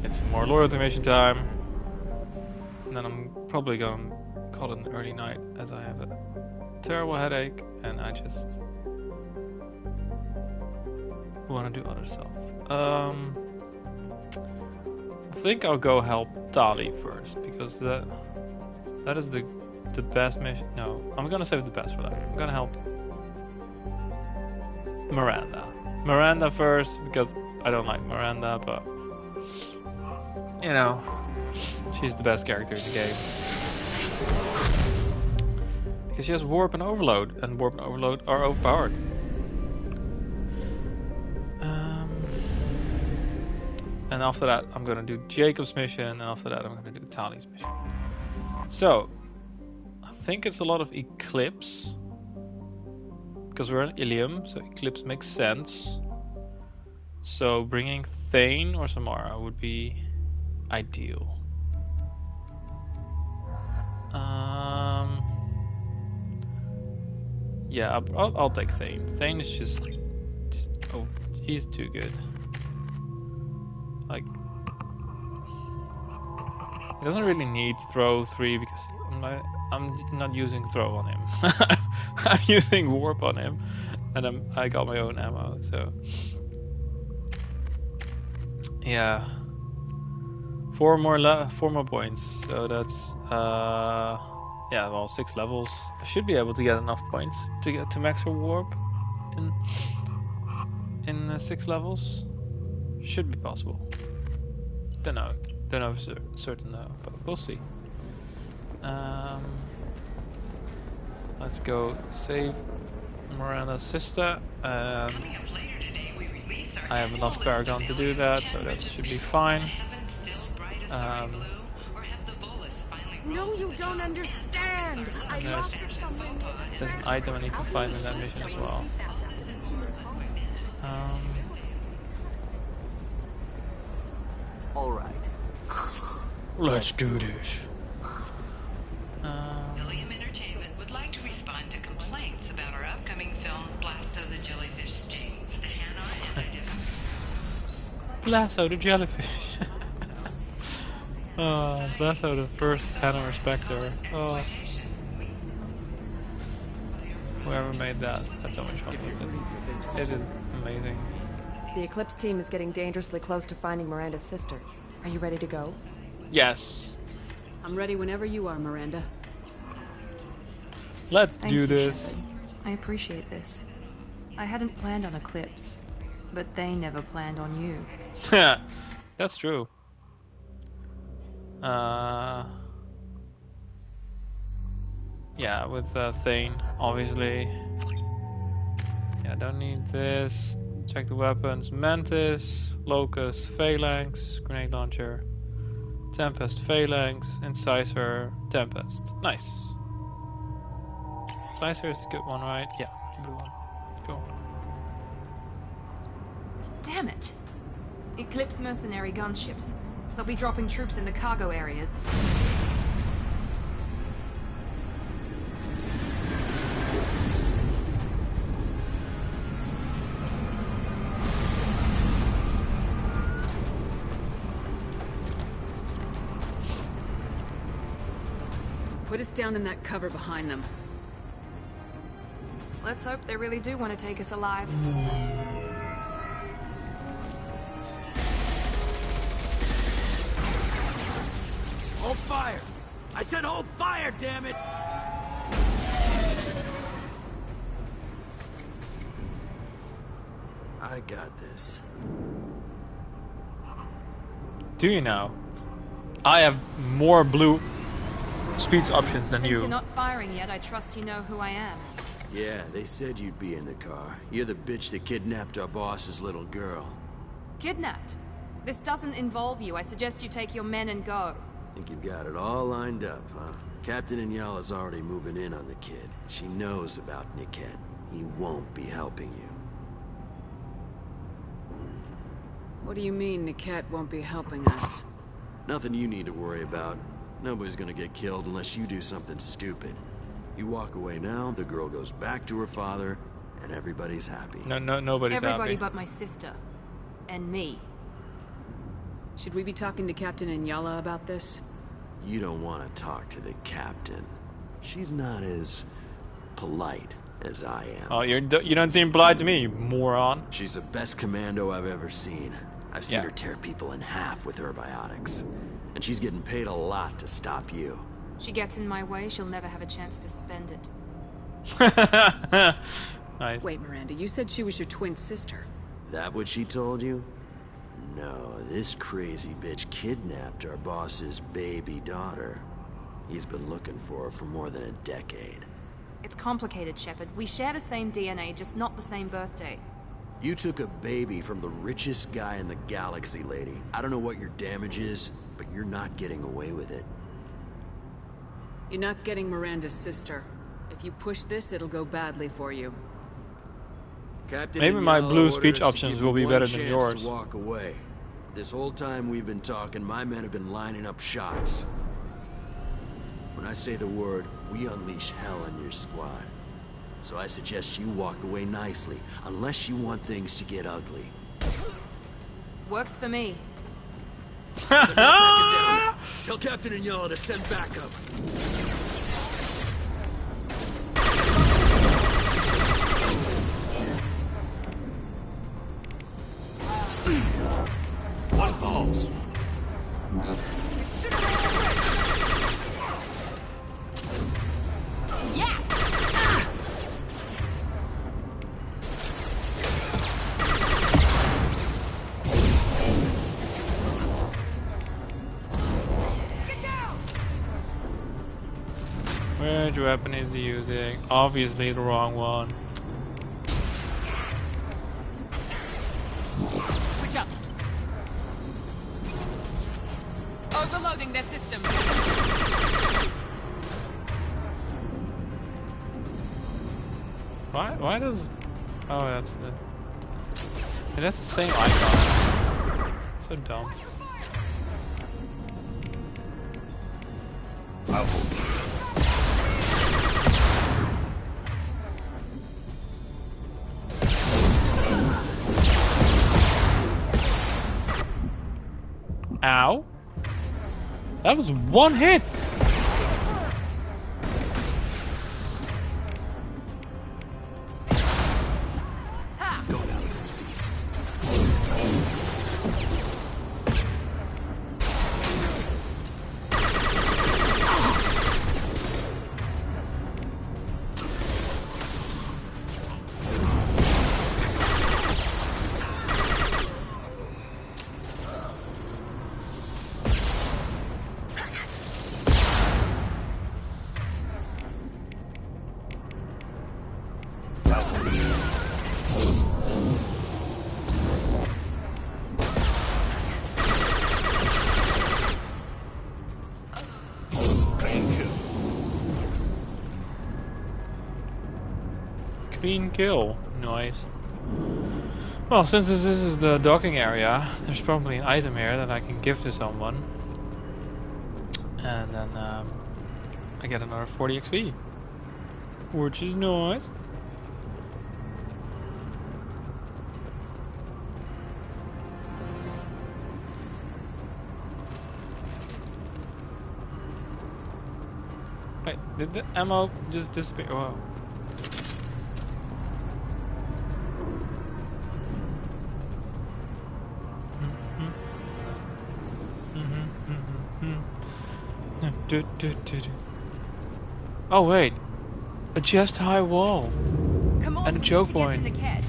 It's more loyalty mission time. And then I'm probably going to call it an early night as I have a terrible headache and I just want to do other stuff. I think I'll go help Tali first because that is the best mission. No, I'm gonna save the best for that. I'm gonna help Miranda first because I don't like Miranda, but you know, she's the best character in the game because she has warp and overload, and warp and overload are overpowered. And after that, I'm gonna do Jacob's mission, and after that, I'm gonna do Tali's mission. So, I think it's a lot of Eclipse, because we're in Ilium, so Eclipse makes sense. So, bringing Thane or Samara would be ideal. Yeah, I'll take Thane. Thane is just oh, he's too good. Like, he doesn't really need throw 3 because I'm not using throw on him. I'm using warp on him, and I got my own ammo. So yeah, 4 more points. So that's yeah, well, 6 levels. I should be able to get enough points to get to max her warp in 6 levels. Should be possible. Don't know for certain though, but we'll see. Let's go save Miranda's sister, and I have enough Paragon to do that, so that should be fine. No, you don't understand. I lost her somewhere. There's an item I need to find in that mission as well. All right. Let's do this. Ilium Entertainment would like to respond to complaints about our upcoming film Blasto the Jellyfish Stings. The Hannah and Adept. Blasto the Jellyfish. Blasto the first Hannah Respector. Oh. Whoever made that, that's so much fun with it. It is amazing. The Eclipse team is getting dangerously close to finding Miranda's sister. Are you ready to go? Yes. I'm ready whenever you are, Miranda. Let's do this. Shepard. I appreciate this. I hadn't planned on Eclipse, but they never planned on you. That's true. Yeah, with Thane, obviously. Yeah, don't need this. Check the weapons. Mantis, Locust, Phalanx, Grenade Launcher, Tempest, Phalanx, Incisor, Tempest. Nice. Incisor is the good one, right? Yeah, it's the blue one. Cool. Damn it! Eclipse mercenary gunships. They'll be dropping troops in the cargo areas. Put us down in that cover behind them. Let's hope they really do want to take us alive. Hold fire! I said hold fire, damn it! I got this. Do you now? I have more blue speech options than Since you. you're not firing yet, I trust you know who I am. Yeah, they said you'd be in the car. You're the bitch that kidnapped our boss's little girl. Kidnapped? This doesn't involve you. I suggest you take your men and go. Think you've got it all lined up, huh? Captain Inyala's already moving in on the kid. She knows about Niket. He won't be helping you. What do you mean Niket won't be helping us? Nothing you need to worry about. Nobody's gonna get killed unless you do something stupid. You walk away now, the girl goes back to her father, and everybody's happy. Nobody's Everybody happy. but my sister. And me. Should we be talking to Captain Inyala about this? You don't want to talk to the captain. She's not as polite as I am. Oh, you don't seem polite to me, you moron. She's the best commando I've ever seen. I've seen her tear people in half with herbiotics. And she's getting paid a lot to stop you. She gets in my way, she'll never have a chance to spend it. Nice. Wait, Miranda, you said she was your twin sister. That what she told you? No, this crazy bitch kidnapped our boss's baby daughter. He's been looking for her for more than a decade. It's complicated, Shepard. We share the same DNA, just not the same birthday. You took a baby from the richest guy in the galaxy, lady. I don't know what your damage is, but you're not getting away with it. You're not getting Miranda's sister. If you push this, it'll go badly for you. Captain Maybe my Inyala blue ordered speech us to options give will you be one better than chance yours. to walk away. This whole time we've been talking, my men have been lining up shots. When I say the word, we unleash hell on your squad. So I suggest you walk away nicely, unless you want things to get ugly. Works for me. Tell Captain Inyala to send backup. One falls. Which weapon is he using? Obviously the wrong one. Switch up. Overloading their system. Why does... Oh, that's the... And that's the same icon. So dumb. Ow. That was one hit. Clean kill. Nice. Well, since this is the docking area, there's probably an item here that I can give to someone. And then I get another 40 XP. Which is nice. Wait, did the ammo just disappear? Whoa. Oh wait, a chest high wall. Come on, and a we choke need to get to point. the cat.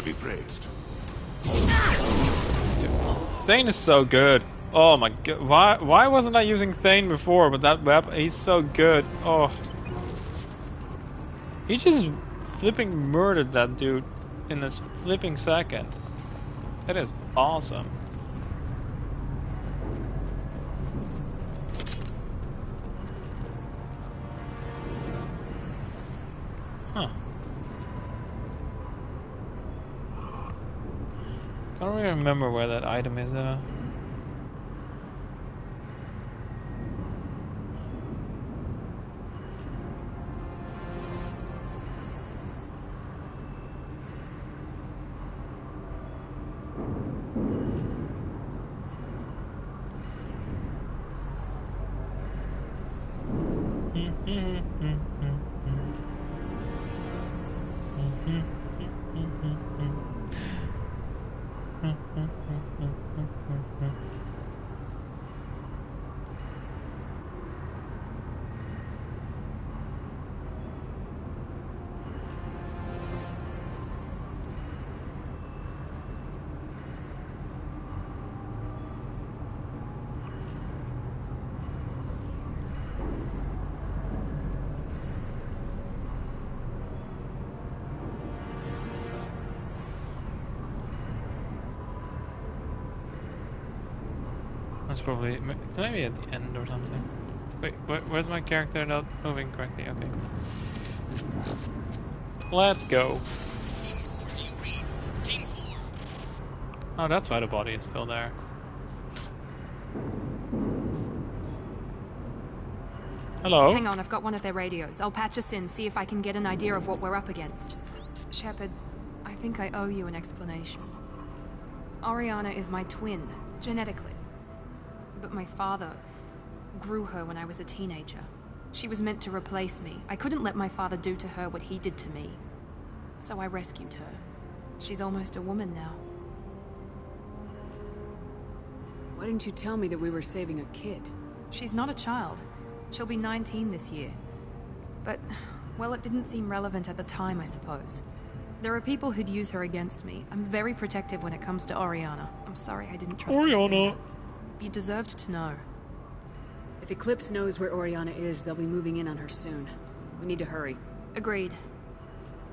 Be praised. Thane is so good. Oh my god, why wasn't I using Thane before? But that weapon, he's so good. Oh, he just flipping murdered that dude in this flipping second. That is awesome. really remember where that item is though. That's probably it's maybe at the end or something. Wait, where's my character not moving correctly? Okay. Let's go. Oh, that's why the body is still there. Hello? Hang on, I've got one of their radios. I'll patch us in, see if I can get an idea of what we're up against. Shepard, I think I owe you an explanation. Oriana is my twin, genetically. But my father grew her when I was a teenager. She was meant to replace me. I couldn't let my father do to her what he did to me. So I rescued her. She's almost a woman now. Why didn't you tell me that we were saving a kid? She's not a child. She'll be 19 this year. But, well, it didn't seem relevant at the time, I suppose. There are people who'd use her against me. I'm very protective when it comes to Oriana. I'm sorry I didn't trust her sooner. You deserved to know. If Eclipse knows where Oriana is, they'll be moving in on her soon. We need to hurry. Agreed.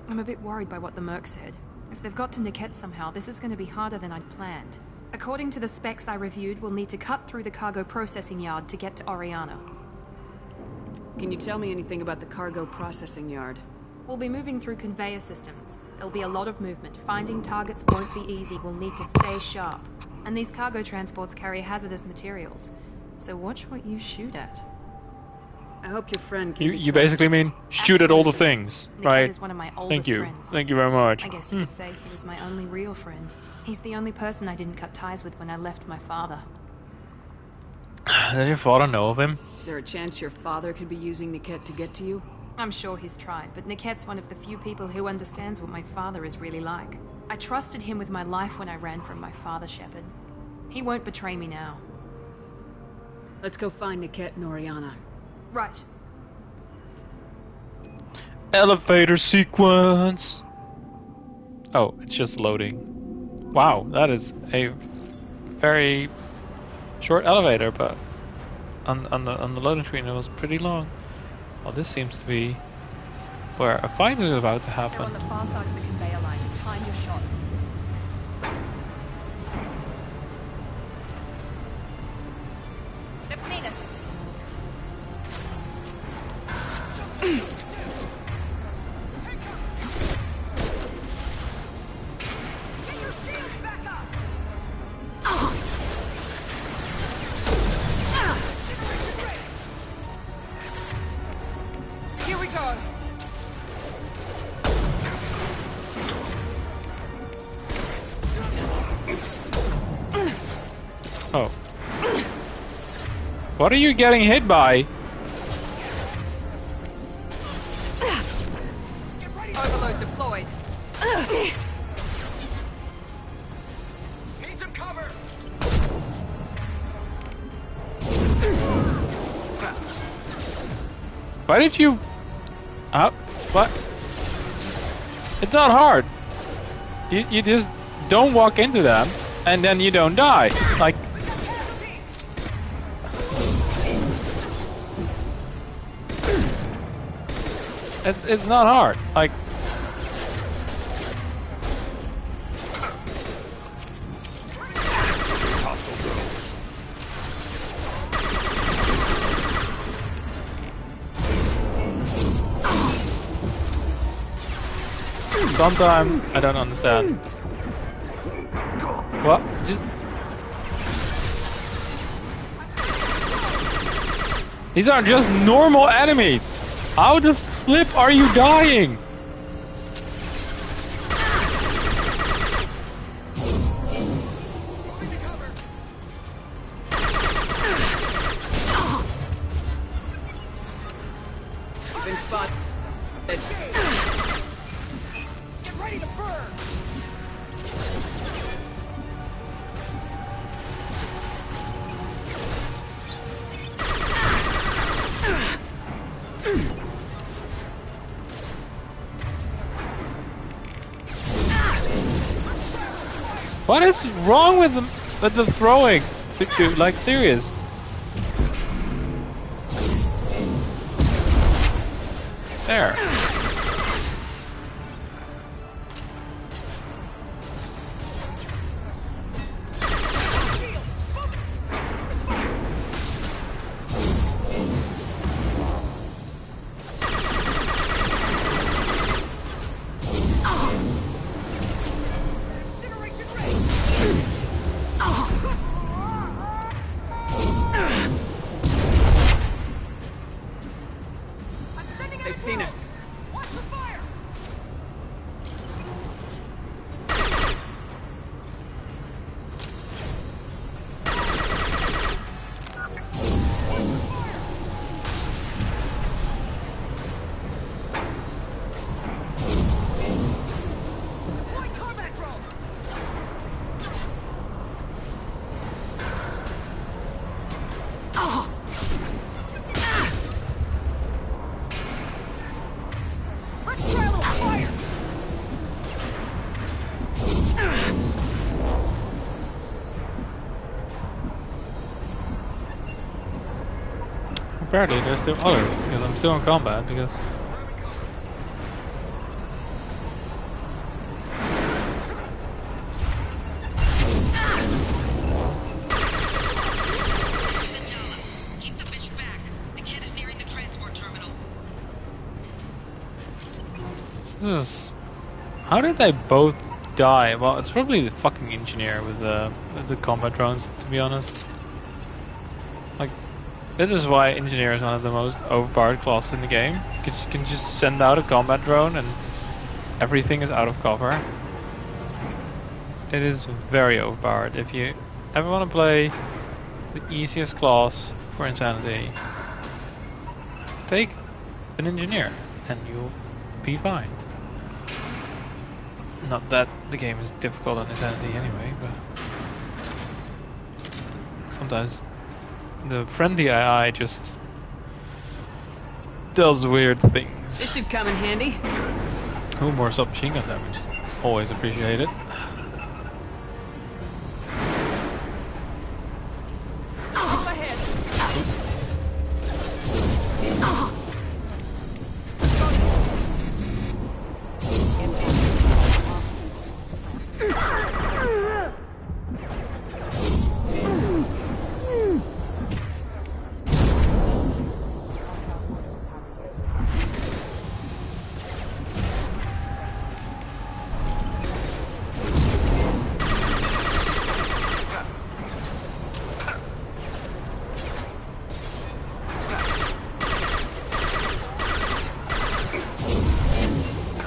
I'm a bit worried by what the Merc said. If they've got to Niket somehow, this is going to be harder than I'd planned. According to the specs I reviewed, we'll need to cut through the cargo processing yard to get to Oriana. Can you tell me anything about the cargo processing yard? We'll be moving through conveyor systems. There'll be a lot of movement. Finding targets won't be easy. We'll need to stay sharp. And these cargo transports carry hazardous materials. So watch what you shoot at. I hope your friend can You basically mean shoot at all the things, Niket right? is one of my Thank oldest you. friends. Thank you very much. I guess you could say he was my only real friend. He's the only person I didn't cut ties with when I left my father. Does your father know of him? Is there a chance your father could be using Niket to get to you? I'm sure he's tried, but Niket's one of the few people who understands what my father is really like. I trusted him with my life when I ran from my father, Shepard. He won't betray me now. Let's go find Niket and Oriana. Right. Elevator sequence. Oh, it's just loading. Wow, that is a very short elevator, but on the loading screen it was pretty long. Well, this seems to be where a fight is about to They're happen. on the far side of the conveyor line. Time your shots. They've seen us. Here we go. Oh. What are you getting hit by? Overload deployed. Need some cover! Why did you... what? It's not hard. You just don't walk into them, and then you don't die. Like... It's not hard. Like... Sometimes I don't understand What? Just... These are just normal enemies! How the flip are you dying? Been spotted. Get ready to burn! What is wrong with the throwing? Like serious? There. They've seen us. Watch the fire! Deploy combat drone! Let's try a little fire! Apparently there's still others, because I'm still in combat, because... Keep the bitch back. The kid is nearing the transport terminal. This is... How did they both die? Well, it's probably the fucking engineer with the combat drones, to be honest. Like, this is why engineer is one of the most overpowered classes in the game. Because you can just send out a combat drone and everything is out of cover. It is very overpowered. If you ever want to play the easiest class for Insanity, take an engineer and you'll be fine. Not that the game is difficult on Insanity anyway, but sometimes the friendly AI just does weird things. This should come in handy. Oh, more submachine gun damage. Always appreciate it.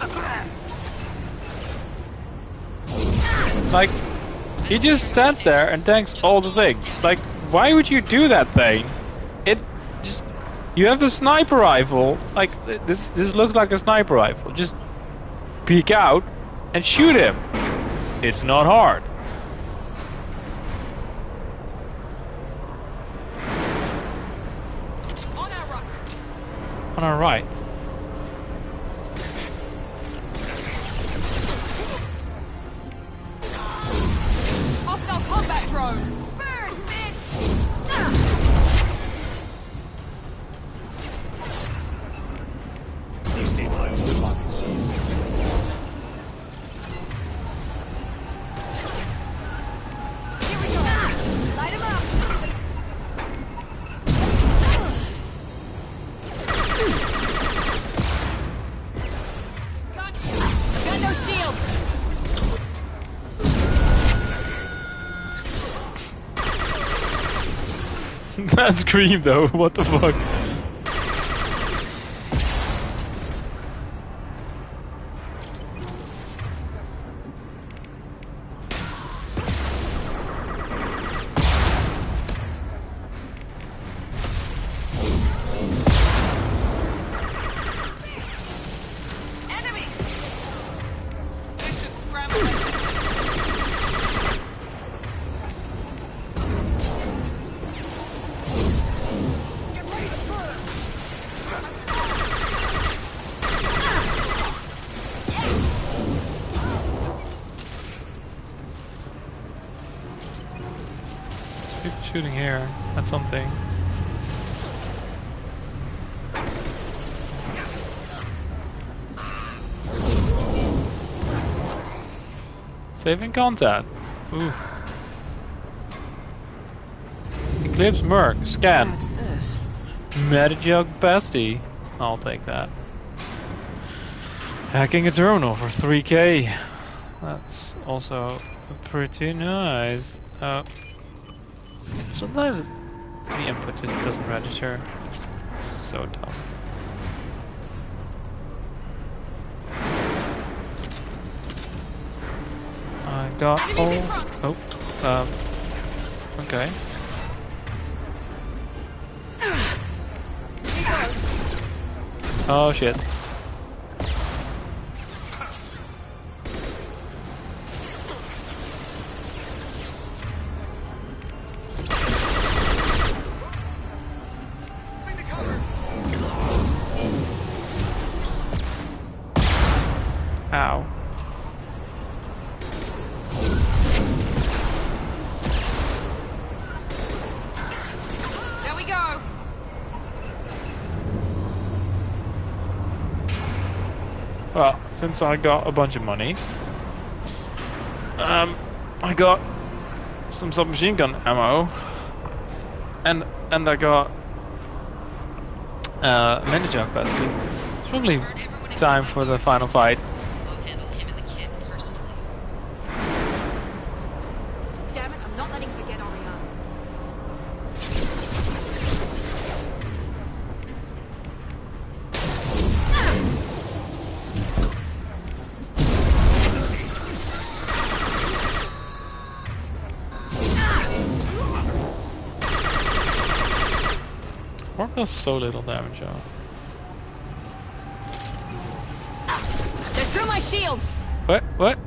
Up ahead! Like, he just stands there and tanks all the things. Like, why would you do that thing? It just... You have a sniper rifle. Like, this looks like a sniper rifle. Just peek out and shoot him. It's not hard. On our right! On our right. Hostile combat drone! Burn, bitch! Here we go! Light him up! Got no shield! That scream though, what the fuck? Enemy! They should scramble like Get ready to burn! People shooting here at something. Saving contact. Ooh. Eclipse Merc. Scan. What's this? Medijug Bestie. I'll take that. Hacking a terminal for 3k. That's also pretty nice. Sometimes the input just doesn't register. It's so dumb. I got okay. Oh shit. Ow. There we go! Well, since I got a bunch of money, I got some submachine gun ammo, and I got Medijug Bestie. It's probably time for the final fight. We'll handle him and the kid personally. Damn it, I'm not letting her get Oriana. Mark does so little damage on. They're through my shields! What? What?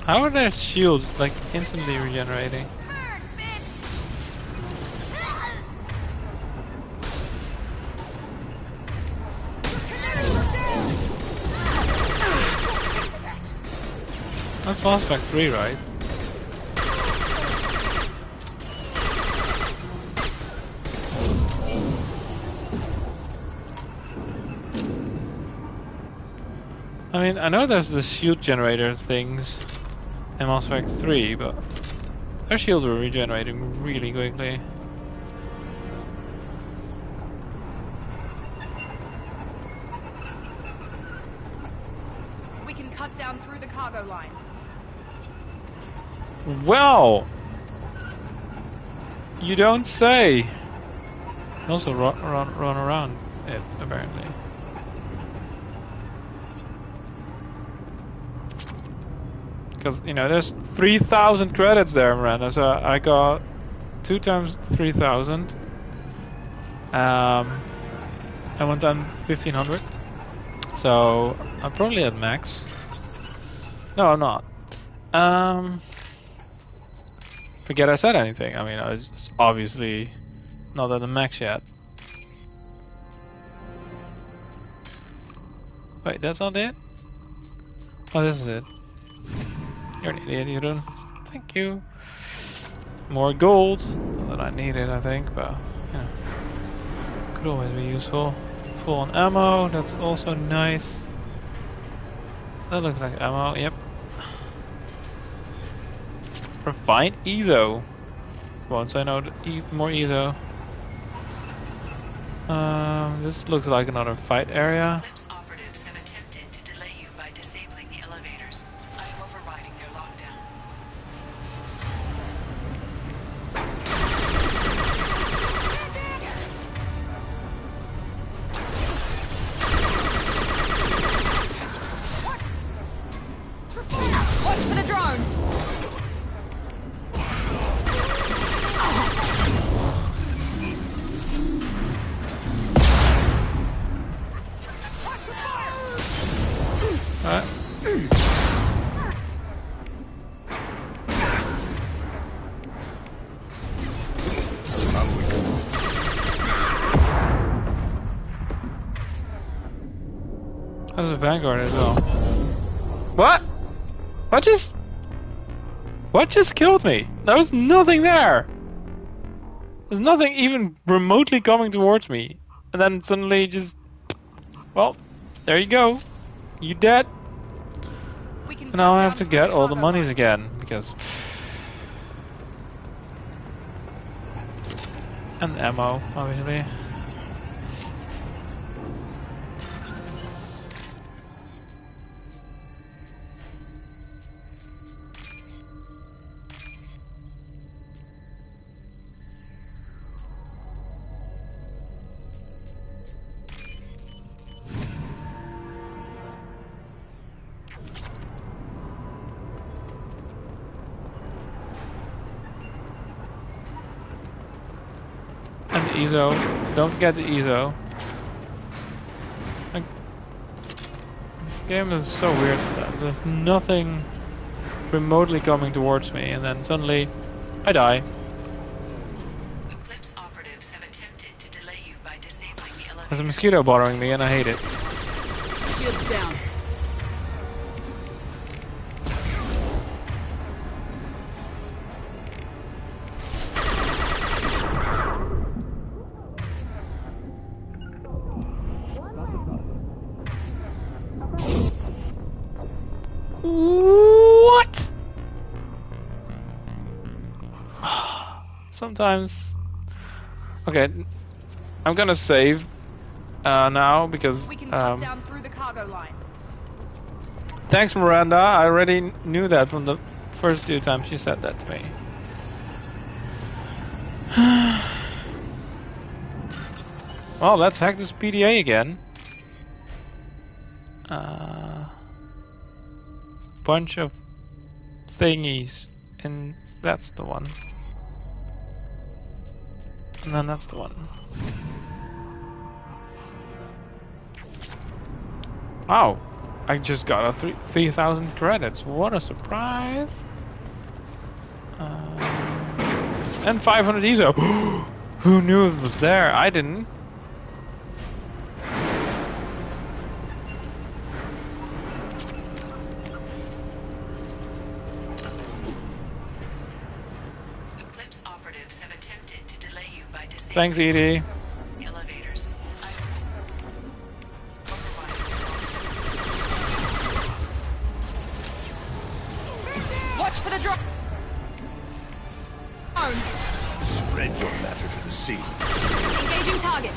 How are their shields like instantly regenerating? That's Mass Effect 3, right? I mean, I know there's the shield generator things in Mass Effect 3, but their shields were regenerating really quickly. We can cut down through the cargo line. Well, you don't say. Also run around it, apparently. Because, you know, there's 3,000 credits there, Miranda, so I got 2 times 3,000. And 1 time 1,500. So, I'm probably at max. No, I'm not. Forget I said anything. I mean, it's obviously not at the max yet. Wait, that's not it? Oh, this is it. You're an idiot, ye-roon. Thank you. More gold. Not that I need it, I think, but you know, could always be useful. Full on ammo. That's also nice. That looks like ammo. Yep. Refined EZO. Once I know more EZO. This looks like another fight area. Eclipse operatives have attempted to delay you by disabling the elevators. I am overriding their lockdown. Watch for the drone! There's a Vanguard as well. What? What just killed me? There was nothing there. There's nothing even remotely coming towards me. And then suddenly just... Well, there you go. You dead. And now I have to get all the monies again. Because... And ammo, obviously. And the EZO. Don't forget the EZO. Like, this game is so weird sometimes. There's nothing remotely coming towards me, and then suddenly I die. Eclipse operatives have attempted to delay you by disabling the elevators. There's a mosquito bothering me, and I hate it. Shields down. What? Sometimes. Okay, I'm gonna save now because. We can cut down through the cargo line. Thanks, Miranda. I already knew that from the first 2 times she said that to me. Well, let's hack this PDA again. Bunch of thingies, and that's the one. And then that's the one. Wow, I just got a 3,000 credits. What a surprise! And 500 ESO. Who knew it was there? I didn't. Eclipse operatives have attempted to delay you by disabling Thanks, Edie. elevators. Watch for the drone! Spread your matter to the sea. Engaging target.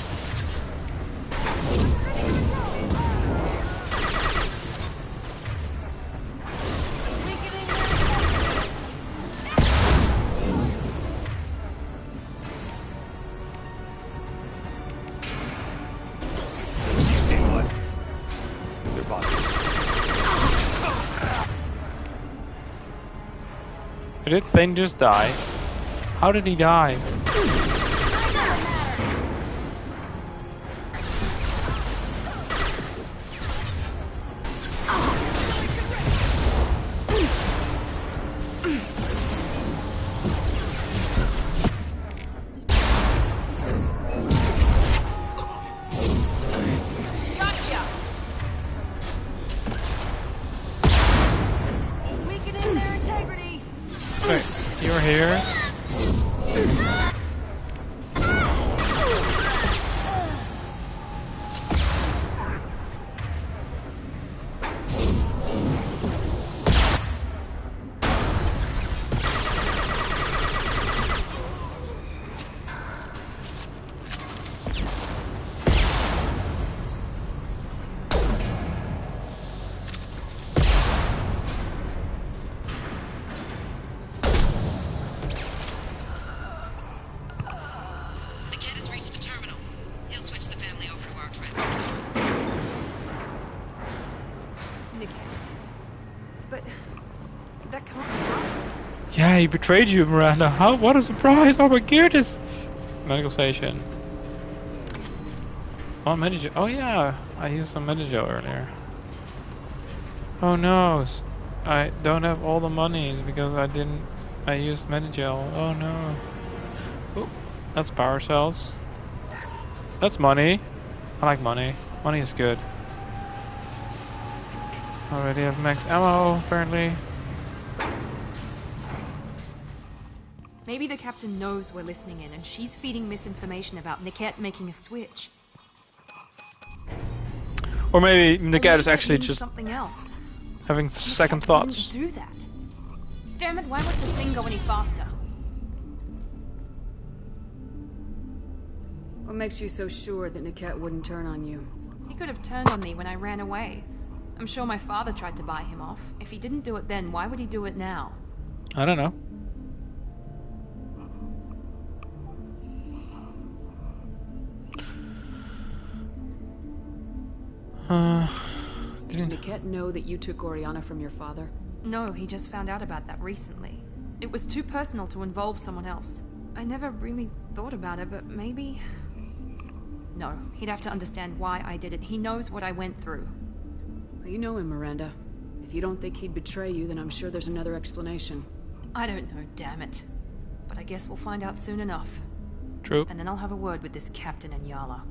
Destabilize. Their bodies. Did Thane just die? How did he die? Gotcha! Weakening their integrity! Wait, you're here? The kid has reached the terminal. He'll switch the family over to our trend. Nick. But that can't be right. Yeah, he betrayed you, Miranda. How? What a surprise! Oh my goodness! Medical station. Oh, Medigel. Oh yeah, I used some Medigel earlier. Oh no, I don't have all the monies because I used Medigel. Oh no. Oh, that's power cells. That's money. I like money. Money is good. Already have max ammo, apparently. Maybe the captain knows we're listening in and she's feeding misinformation about Niket making a switch. Or maybe the Or cat is maybe it actually means just something else. having second Niket thoughts. wouldn't do that. Damn it, why would the thing go any faster? What makes you so sure that Niket wouldn't turn on you? He could have turned on me when I ran away. I'm sure my father tried to buy him off. If he didn't do it then, why would he do it now? I don't know. Did Niket know that you took Oriana from your father? No, he just found out about that recently. It was too personal to involve someone else. I never really thought about it, but maybe... No, he'd have to understand why I did it. He knows what I went through. Well, you know him, Miranda. If you don't think he'd betray you, then I'm sure there's another explanation. I don't know, damn it. But I guess we'll find out soon enough. True. And then I'll have a word with this captain and Yala.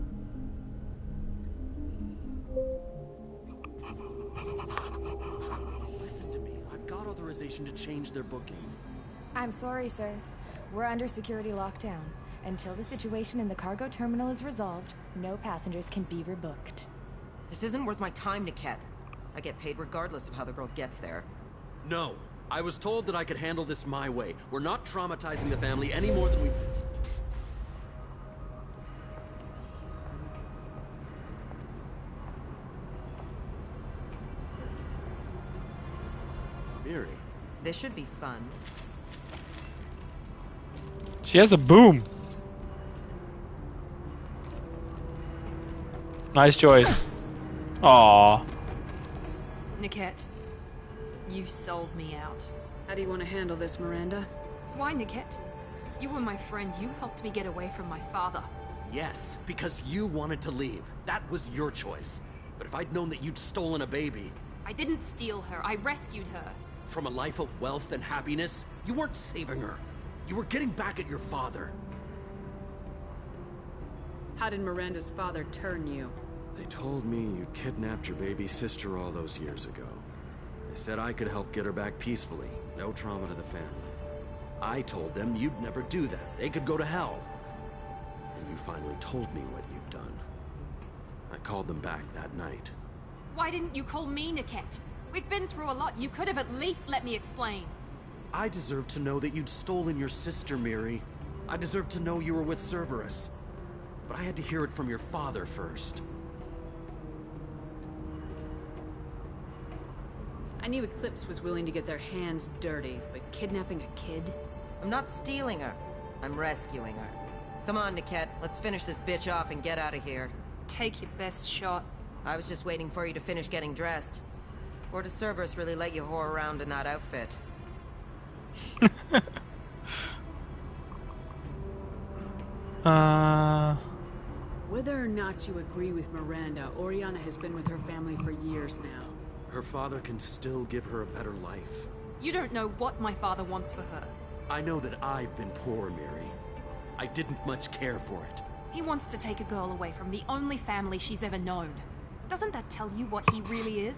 Listen to me. I've got authorization to change their booking. I'm sorry, sir. We're under security lockdown. Until the situation in the cargo terminal is resolved, no passengers can be rebooked. This isn't worth my time, Niket. I get paid regardless of how the girl gets there. No. I was told that I could handle this my way. We're not traumatizing the family any more than we... Miri. This should be fun. She has a boom. Nice choice. Aww. Niket, you've sold me out. How do you want to handle this, Miranda? Why, Niket? You were my friend. You helped me get away from my father. Yes, because you wanted to leave. That was your choice. But if I'd known that you'd stolen a baby... I didn't steal her. I rescued her. From a life of wealth and happiness? You weren't saving her. You were getting back at your father. How did Miranda's father turn you? They told me you kidnapped your baby sister all those years ago. They said I could help get her back peacefully. No trauma to the family. I told them you'd never do that. They could go to hell. And you finally told me what you'd done. I called them back that night. Why didn't you call me, Niket? We've been through a lot. You could have at least let me explain. I deserve to know that you'd stolen your sister, Miri. I deserve to know you were with Cerberus. But I had to hear it from your father first. I knew Eclipse was willing to get their hands dirty, but kidnapping a kid? I'm not stealing her. I'm rescuing her. Come on, Niket. Let's finish this bitch off and get out of here. Take your best shot. I was just waiting for you to finish getting dressed. Or does Cerberus really let you whore around in that outfit? Whether or not you agree with Miranda, Oriana has been with her family for years now. Her father can still give her a better life. You don't know what my father wants for her. I know that I've been poor, Miri. I didn't much care for it. He wants to take a girl away from the only family she's ever known. Doesn't that tell you what he really is?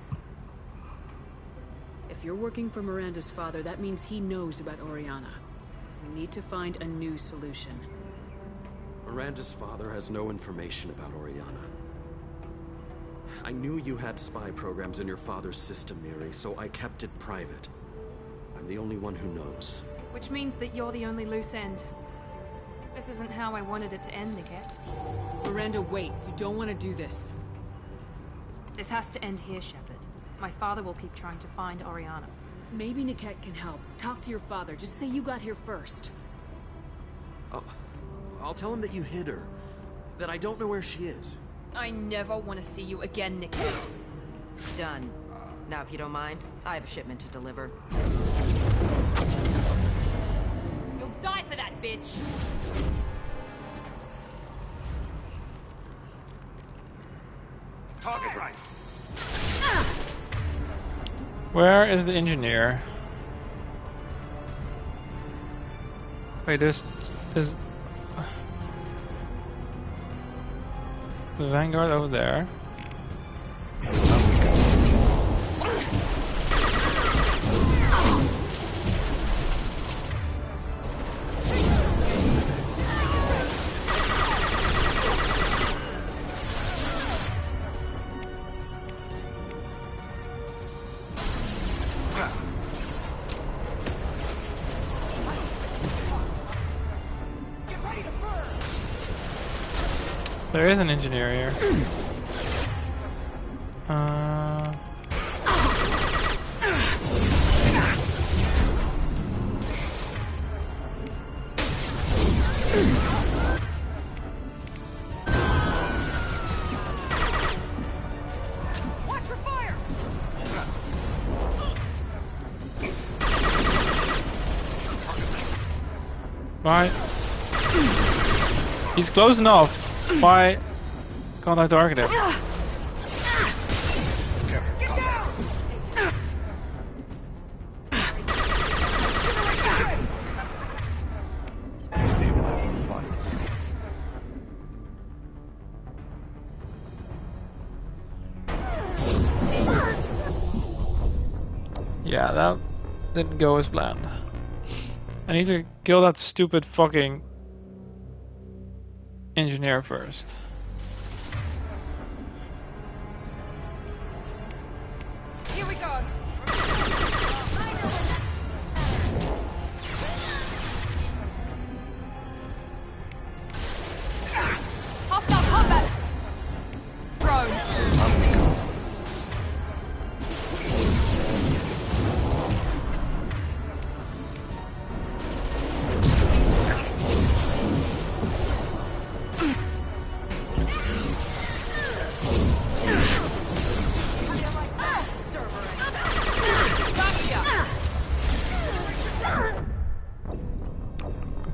If you're working for Miranda's father, that means he knows about Oriana. We need to find a new solution. Miranda's father has no information about Oriana. I knew you had spy programs in your father's system, Miri, so I kept it private. I'm the only one who knows. Which means that you're the only loose end. This isn't how I wanted it to end, Niket. Miranda, wait. You don't want to do this. This has to end here, Shepard. My father will keep trying to find Oriana. Maybe Niket can help. Talk to your father. Just say you got here first. I'll tell him that you hid her. That I don't know where she is. I never want to see you again, Niket. Done. Now, if you don't mind, I have a shipment to deliver. You'll die for that, bitch! Target right. Where is the engineer? Wait, there's the Vanguard over there. There is an engineer here. Watch your fire! Why? He's close enough. Why can't I target him? Get down! Yeah, that didn't go as planned. I need to kill that stupid fucking engineer first. Here we go! Hostile combat! Drone!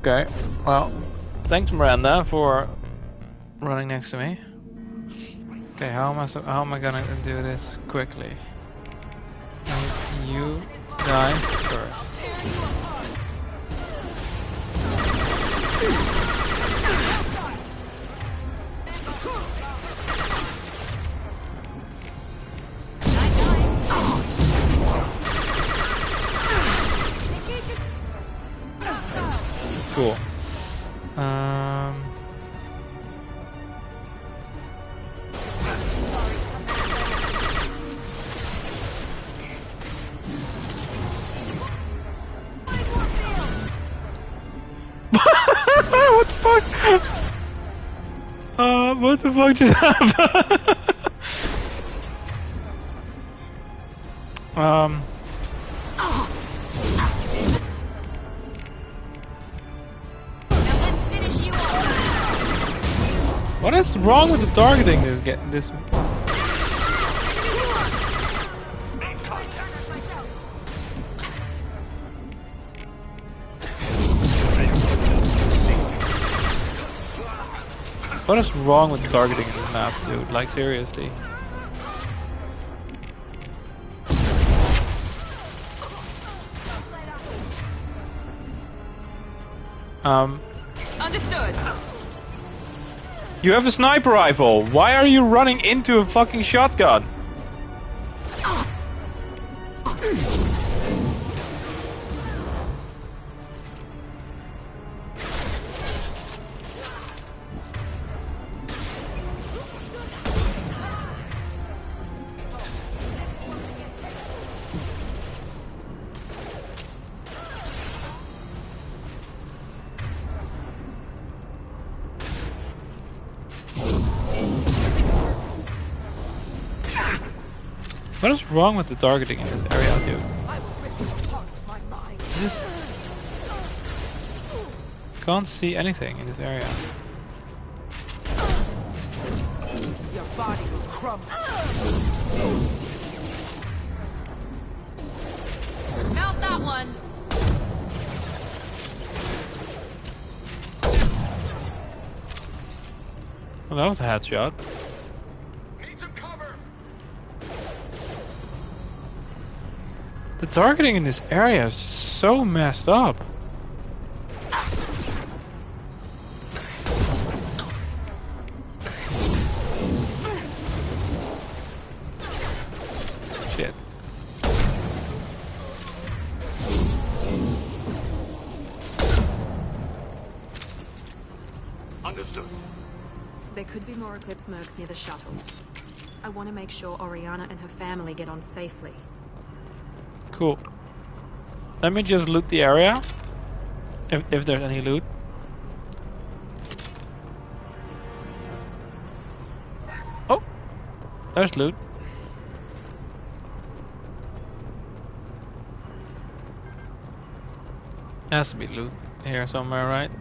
Okay, well, thanks Miranda for running next to me. Okay, how am I gonna do this quickly? You die first. Cool. What the fuck? What the fuck just happened? What is wrong with the targeting this? What is wrong with targeting in this map, dude? Like, seriously. Understood. You have a sniper rifle. Why are you running into a fucking shotgun? What is wrong with the targeting in this area, dude? I just can't see anything in this area. Your body will crumble. Mount that one. Well, that was a headshot. The targeting in this area is so messed up. Shit. Understood. There could be more Eclipse mercs near the shuttle. I want to make sure Oriana and her family get on safely. Cool. Let me just loot the area. If there's any loot. Oh! There's loot. Has to be loot here somewhere, right?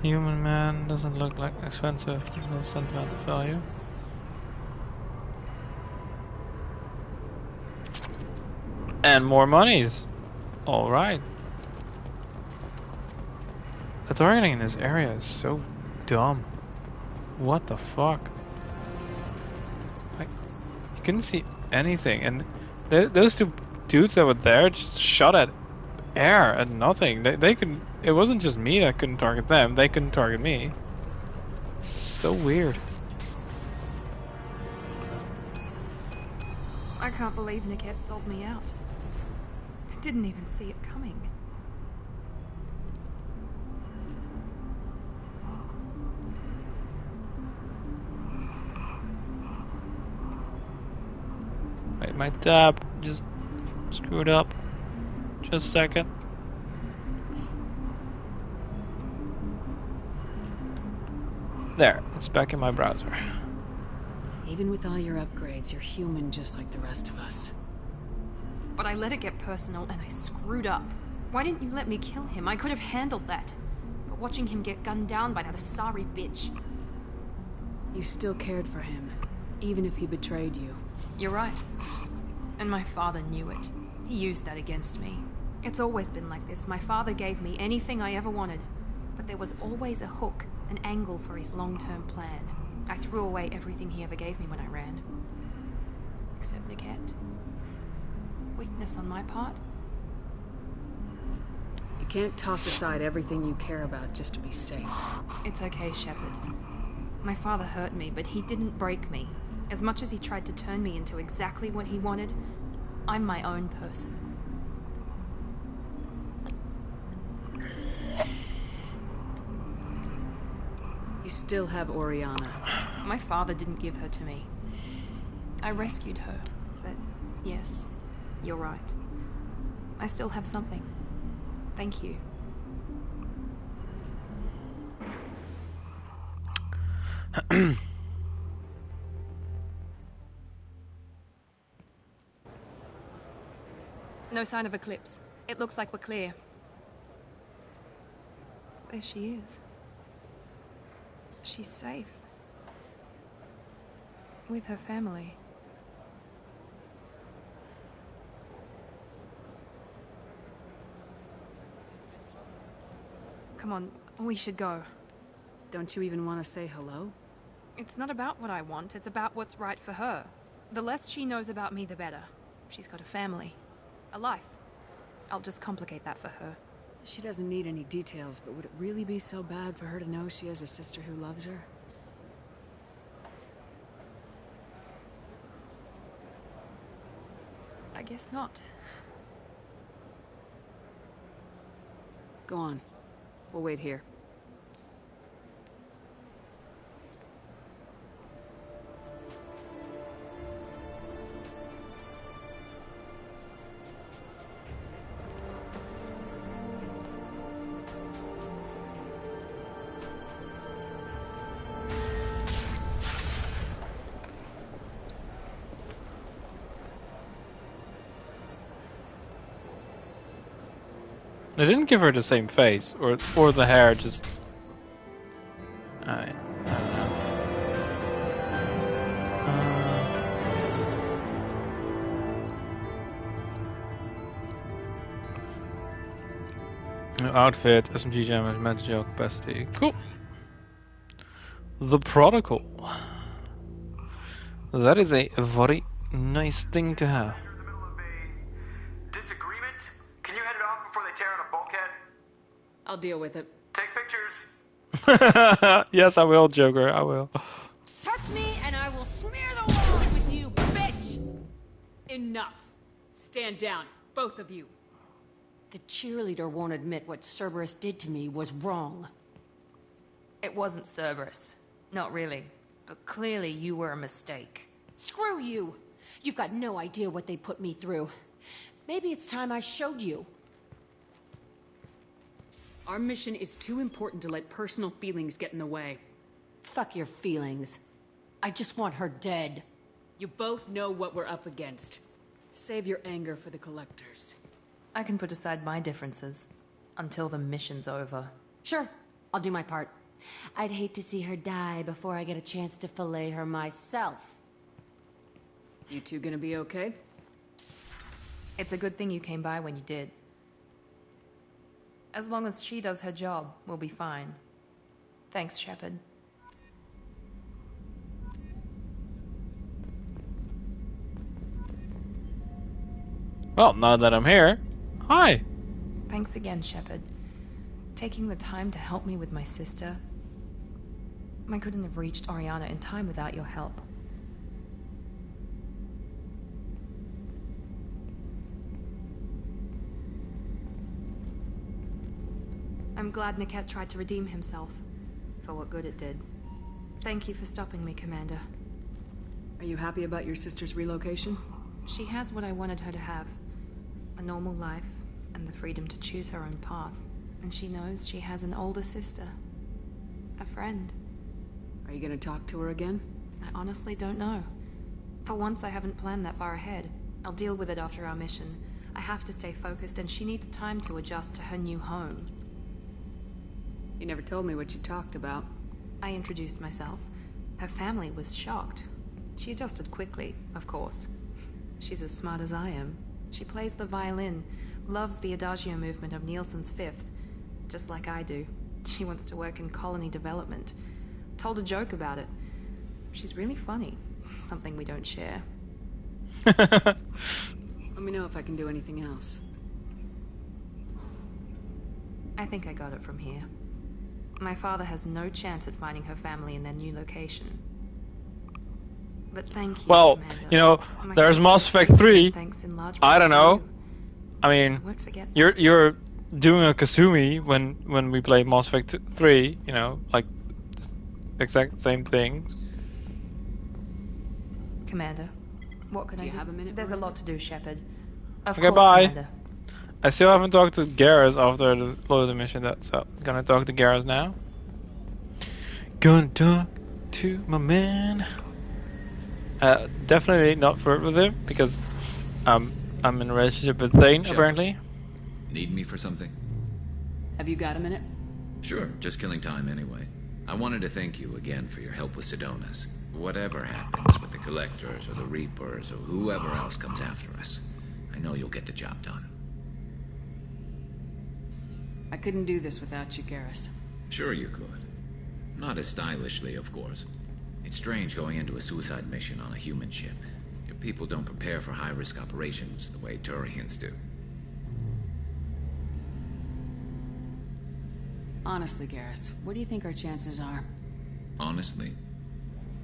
Human man doesn't look like expensive, there's no sentimental value. And more monies! Alright. The targeting in this area is so dumb. What the fuck? Like, you couldn't see anything, and those two dudes that were there just shot at air and nothing. They couldn't. It wasn't just me that couldn't target them. They couldn't target me. So weird. I can't believe Niket sold me out. I didn't even see it coming. Wait, my tab just screwed up. Just a second. There, it's back in my browser. Even with all your upgrades, you're human just like the rest of us. But I let it get personal and I screwed up. Why didn't you let me kill him? I could have handled that. But watching him get gunned down by that Asari bitch. You still cared for him, even if he betrayed you. You're right. And my father knew it. He used that against me. It's always been like this. My father gave me anything I ever wanted. But there was always a hook, an angle for his long-term plan. I threw away everything he ever gave me when I ran. Except Niket. Weakness on my part? You can't toss aside everything you care about just to be safe. It's okay, Shepard. My father hurt me, but he didn't break me. As much as he tried to turn me into exactly what he wanted, I'm my own person. You still have Oriana. My father didn't give her to me. I rescued her, but yes, you're right. I still have something. Thank you. No sign of Eclipse. It looks like we're clear. There she is. She's safe. With her family. Come on, we should go. Don't you even want to say hello? It's not about what I want, it's about what's right for her. The less she knows about me, the better. She's got a family. A life. I'll just complicate that for her. She doesn't need any details, but would it really be so bad for her to know she has a sister who loves her? I guess not. Go on. We'll wait here. They didn't give her the same face, or the hair just... I don't know. Outfit, SMG damage, magic capacity. Cool. The Protocol. That is a very nice thing to have. I'll deal with it. Take pictures. Yes, I will, Joker. I will. Touch me and I will smear the walls with you, bitch! Enough. Stand down, both of you. The cheerleader won't admit what Cerberus did to me was wrong. It wasn't Cerberus. Not really. But clearly you were a mistake. Screw you! You've got no idea what they put me through. Maybe it's time I showed you. Our mission is too important to let personal feelings get in the way. Fuck your feelings. I just want her dead. You both know what we're up against. Save your anger for the collectors. I can put aside my differences. Until the mission's over. Sure, I'll do my part. I'd hate to see her die before I get a chance to fillet her myself. You two gonna be okay? It's a good thing you came by when you did. As long as she does her job, we'll be fine. Thanks, Shepard. Well, now that I'm here, hi. Thanks again, Shepard. Taking the time to help me with my sister. I couldn't have reached Oriana in time without your help. I'm glad Niket tried to redeem himself. For what good it did. Thank you for stopping me, Commander. Are you happy about your sister's relocation? She has what I wanted her to have. A normal life, and the freedom to choose her own path. And she knows she has an older sister. A friend. Are you gonna talk to her again? I honestly don't know. For once, I haven't planned that far ahead. I'll deal with it after our mission. I have to stay focused, and she needs time to adjust to her new home. You never told me what you talked about. I introduced myself. Her family was shocked. She adjusted quickly, of course. She's as smart as I am. She plays the violin, loves the adagio movement of Nielsen's Fifth, just like I do. She wants to work in colony development. Told a joke about it. She's really funny. Something we don't share. Let me know if I can do anything else. I think I got it from here. My father has no chance at finding her family in their new location. But thank you, Well, Commander. you know, My there's sister Mass Effect said 3. thanks in large I part don't to know. you. I mean, I won't forget you're doing a Kasumi when we play Mass Effect 3. You know, like exact same thing. Commander, what can Do I you do? have a minute, There's a Miranda? lot to do, Shepard. Of Okay, course, bye. Commander. I still haven't talked to Garrus after the load mission. So gonna talk to Garrus now. Gonna talk to my man. Definitely not flirt with him because I'm in a relationship with Thane Shepard. apparently. Need me for something? Have you got a minute? Sure, just killing time anyway. I wanted to thank you again for your help with Sidonis. Whatever happens with the Collectors or the Reapers or whoever else comes after us, I know you'll get the job done. I couldn't do this without you, Garrus. Sure you could. Not as stylishly, of course. It's strange going into a suicide mission on a human ship. Your people don't prepare for high-risk operations the way Turians do. Honestly, Garrus, what do you think our chances are? Honestly,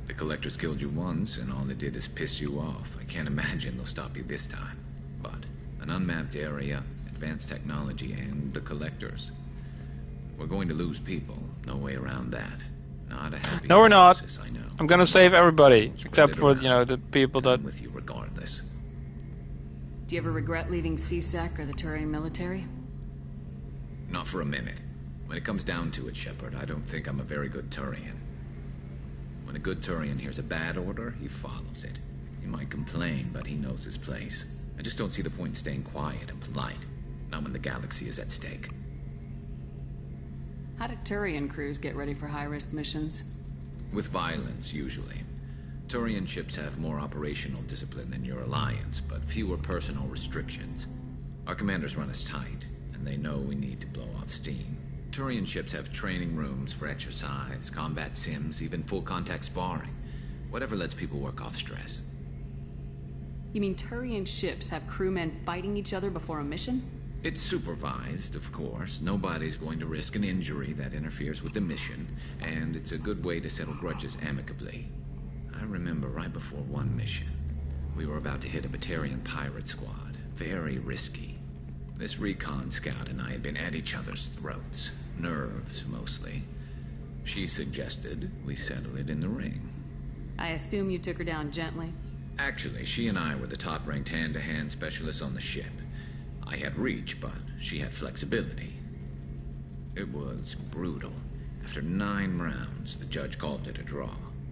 the Collectors killed you once, and all they did is piss you off. I can't imagine they'll stop you this time. But an unmapped area, advanced technology, and the Collectors. We're going to lose people. No way around that. Not a happy No, we're not. diagnosis, I know. I'm gonna save everybody Spread except it for around. the people And that. I'm with you regardless. Do you ever regret leaving CSEC or the Turian military? Not for a minute. When it comes down to it, Shepard, I don't think I'm a very good Turian. When a good Turian hears a bad order, he follows it. He might complain, but he knows his place. I just don't see the point in staying quiet and polite. Not when the galaxy is at stake. How do Turian crews get ready for high-risk missions? With violence, usually. Turian ships have more operational discipline than your alliance, but fewer personal restrictions. Our commanders run us tight, and they know we need to blow off steam. Turian ships have training rooms for exercise, combat sims, even full-contact sparring. Whatever lets people work off stress. You mean Turian ships have crewmen fighting each other before a mission? It's supervised, of course. Nobody's going to risk an injury that interferes with the mission, and it's a good way to settle grudges amicably. I remember right before one mission, we were about to hit a Batarian pirate squad. Very risky. This recon scout and I had been at each other's throats. Nerves, mostly. She suggested we settle it in the ring. I assume you took her down gently? Actually, she and I were the top-ranked hand-to-hand specialists on the ship. I had reach, but she had flexibility. It was brutal. After 9 rounds, the judge called it a draw.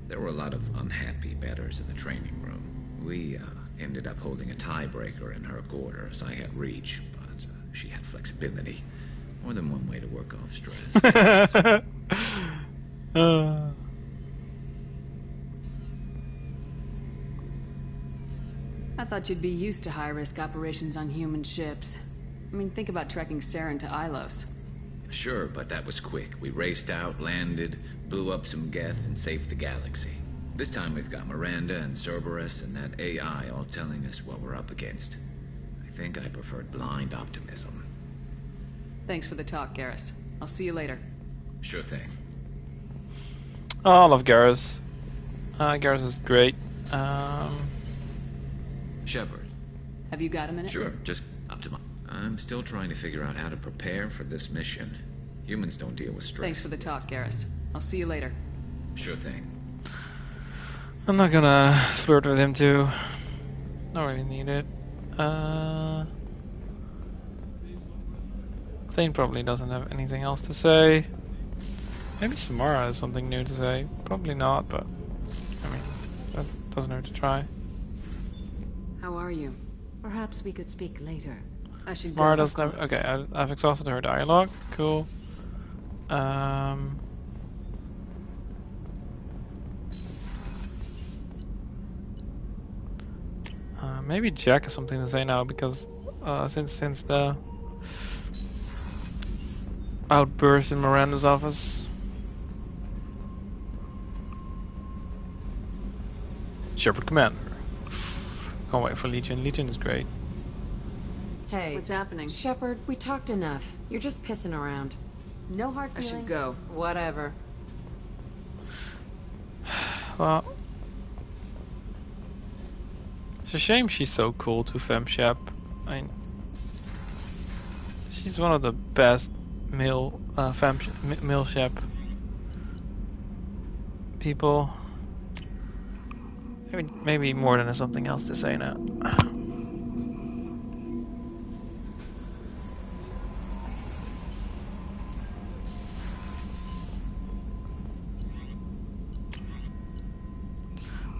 There were a lot of unhappy bettors in the training room. We ended up holding a tiebreaker in her quarters. I had reach, but she had flexibility. More than one way to work off stress. I thought you'd be used to high-risk operations on human ships. I mean, think about trekking Saren to Ilos. Sure, but that was quick. We raced out, landed, blew up some Geth, and saved the galaxy. This time we've got Miranda and Cerberus and that AI all telling us what we're up against. I think I preferred blind optimism. Thanks for the talk, Garrus. I'll see you later. Sure thing. Oh, I love Garrus. Garrus is great. Shepard. Have you got a minute? Sure, just up to my... I'm still trying to figure out how to prepare for this mission. Humans don't deal with stress. Thanks for the talk, Garrus. I'll see you later. Sure thing. I'm not gonna flirt with him too. Don't really need it. Thane probably doesn't have anything else to say. Maybe Samara has something new to say. Probably not, but I mean, that doesn't hurt to try. How are you? Perhaps we could speak later. I should go. Samara doesn't have. Okay, I've exhausted her dialogue. Cool. Maybe Jack has something to say now because since the outburst in Miranda's office. Shepard Commander. Can't wait for Legion. Legion is great. Hey, what's happening? Shepard, we talked enough. You're just pissing around. No hard I feelings. should go. Whatever. Well, it's a shame she's so cool to FemShep. I mean, she's one of the best male shep people. Maybe more than something else to say now.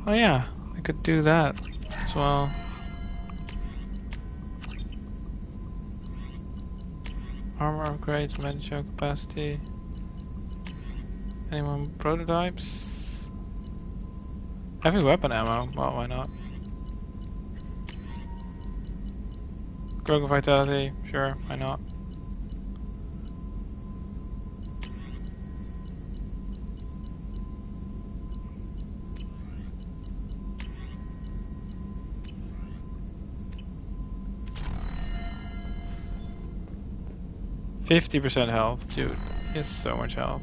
Oh yeah, I could do that as well. Armor upgrades, medical capacity. Anyone prototypes? Heavy weapon ammo, well, why not? Krogan vitality, sure, why not? %50 health, dude. He has so much health.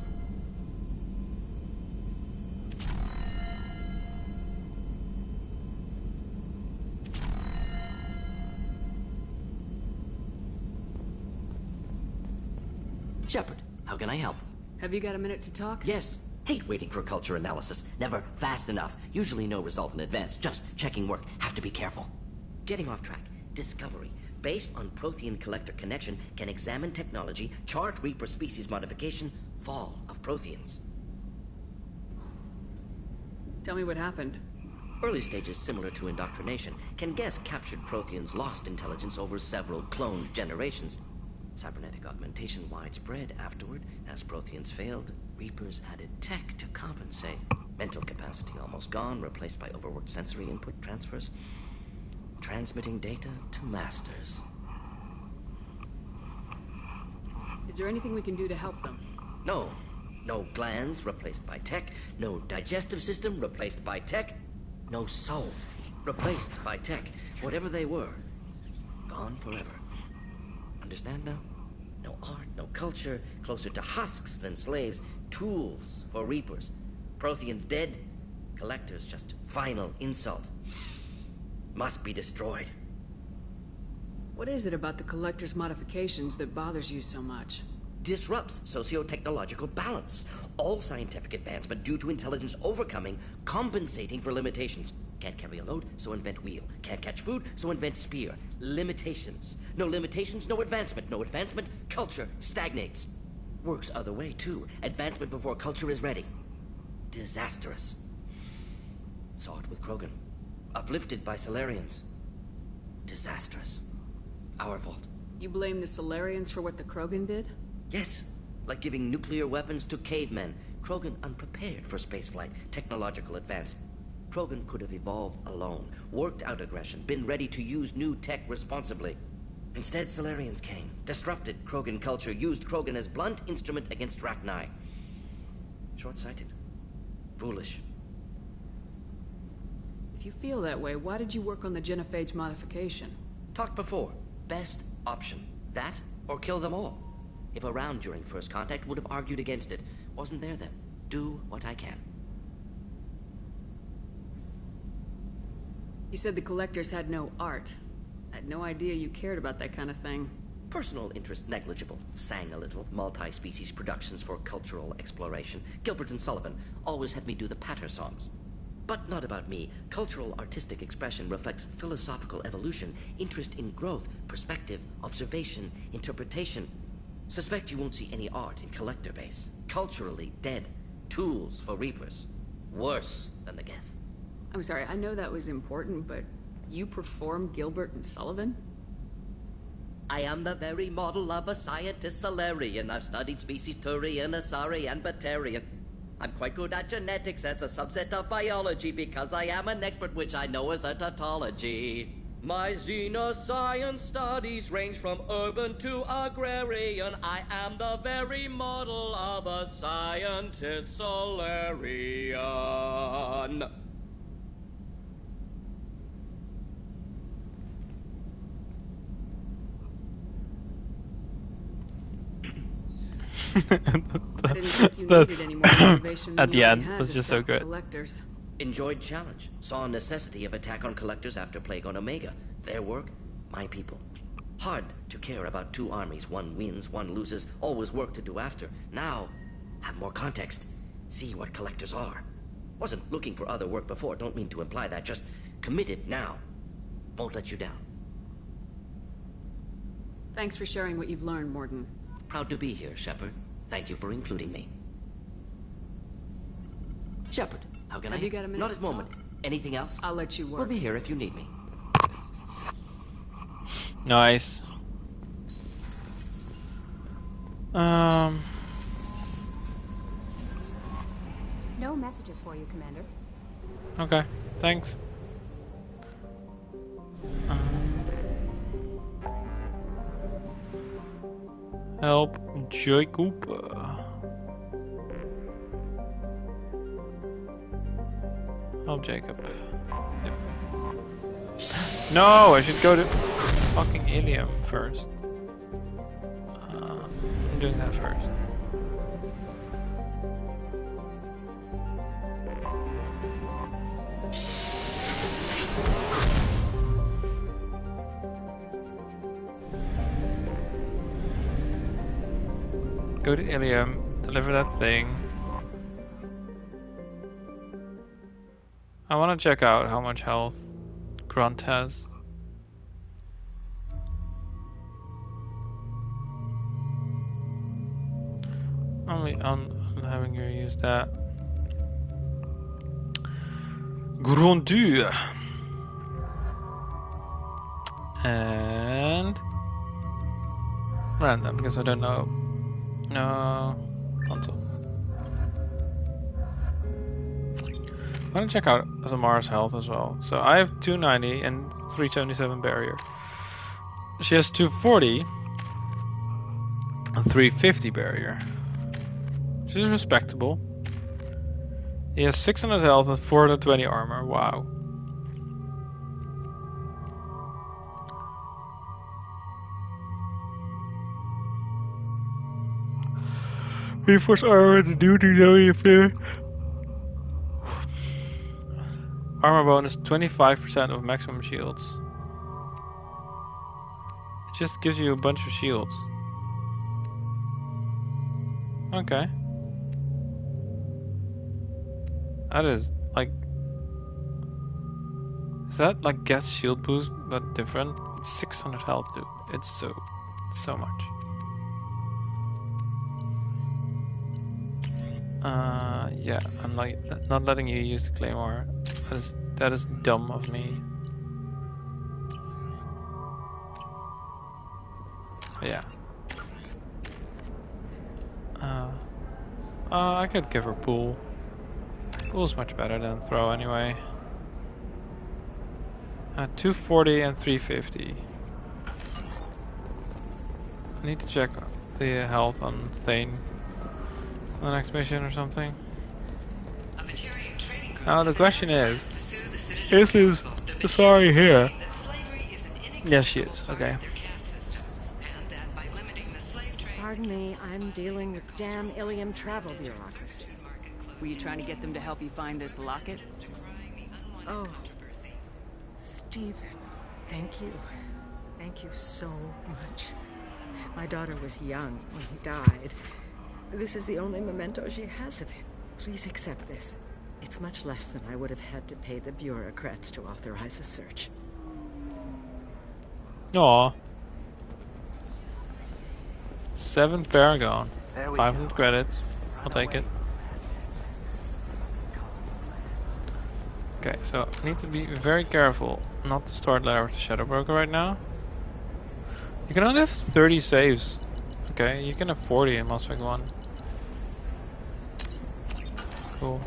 Shepard, how can I help? Have you got a minute to talk? Yes. Hate waiting for culture analysis. Never fast enough. Usually no result in advance. Just checking work. Have to be careful. Getting off track. Discovery. Based on Prothean collector connection, can examine technology, chart Reaper species modification, fall of Protheans. Tell me what happened. Early stages similar to indoctrination. Can guess captured Protheans lost intelligence over several cloned generations. Cybernetic augmentation widespread afterward. As Protheans failed, Reapers added tech to compensate. Mental capacity almost gone, replaced by overworked sensory input transfers. Transmitting data to masters. Is there anything we can do to help them? No. No glands replaced by tech. No digestive system replaced by tech. No soul replaced by tech. Whatever they were, gone forever. Understand now? No art, no culture, closer to husks than slaves. Tools for Reapers. Protheans dead. Collectors just final insult. Must be destroyed. What is it about the Collector's modifications that bothers you so much? Disrupts socio-technological balance. All scientific advancement due to intelligence overcoming, compensating for limitations. Can't carry a load, so invent wheel. Can't catch food, so invent spear. Limitations. No limitations, no advancement. No advancement, culture stagnates. Works other way, too. Advancement before culture is ready. Disastrous. Saw it with Krogan. Uplifted by Solarians. Disastrous. Our fault. You blame the Solarians for what the Krogan did? Yes. Like giving nuclear weapons to cavemen. Krogan unprepared for spaceflight. Technological advance. Krogan could have evolved alone. Worked out aggression. Been ready to use new tech responsibly. Instead, Solarians came. Disrupted Krogan culture. Used Krogan as blunt instrument against Rachni. Short-sighted. Foolish. If you feel that way, why did you work on the genophage modification? Talked before. Best option. That, or kill them all. If around during first contact, would have argued against it. Wasn't there then. Do what I can. You said the Collectors had no art. I had no idea you cared about that kind of thing. Personal interest negligible. Sang a little. Multi-species productions for cultural exploration. Gilbert and Sullivan always had me do the patter songs. But not about me. Cultural artistic expression reflects philosophical evolution, interest in growth, perspective, observation, interpretation. Suspect you won't see any art in collector base. Culturally dead. Tools for Reapers. Worse than the Geth. I'm sorry, I know that was important, but you perform Gilbert and Sullivan? I am the very model of a scientist Solarian. I've studied species Turian, Asari, and Batarian. I'm quite good at genetics as a subset of biology because I am an expert, which I know is a tautology. My xenoscience studies range from urban to agrarian. I am the very model of a scientist Solarian. I didn't think you needed any more motivation than at the you end already had was to just so stop good. Collectors. Enjoyed challenge. Saw necessity of attack on collectors after plague on Omega. Their work, my people. Hard to care about two armies. One wins, one loses. Always work to do after. Now, have more context. See what collectors are. Wasn't looking for other work before. Don't mean to imply that. Just committed now. Won't let you down. Thanks for sharing what you've learned, Morden. Proud to be here, Shepard. Thank you for including me. Shepard, how can Have I? you got a minute Not to at the moment. talk? Anything else? I'll let you work. We'll be here if you need me. Nice. No messages for you, Commander. Okay, thanks. Help Jacob. Help Jacob. Yep. No, I should go to fucking Ilium first. I'm doing that first. Go to Ilium, deliver that thing. I want to check out how much health Grunt has. I'm having her use that. Grondu. And Miranda, because I don't know. No, console. I'm gonna check out Azamar's health as well. So I have 290 and 377 barrier. She has 240 and 350 barrier. She's respectable. He has 600 health and 420 armor. Wow. Reinforced armor, the duty zone fair. Armor bonus 25% of maximum shields. It just gives you a bunch of shields. Okay. That is like. Is that like guess shield boost but different? It's 600 health, dude. It's so much. Yeah, I'm like not letting you use the claymore. That is dumb of me. But yeah. I could give her pool. Pool's much better than throw anyway. 240 and 350. I need to check the health on Thane. The next mission or something. Now the question is this Asari here? Yes, she is. Okay. Pardon me, I'm dealing with damn Ilium travel bureaucracy. Were you trying to get them to help you find this locket? Oh, Stephen, thank you. Thank you so much. My daughter was young when he died. This is the only memento she has of him. Please accept this. It's much less than I would have had to pay the bureaucrats to authorize a search. Aww. 7 Paragon. 500 credits. I'll take it. Okay, so I need to be very careful not to start letter with the Shadow Broker right now. You can only have 30 saves. Okay, you can have 40 in Mass Effect 1. Cool.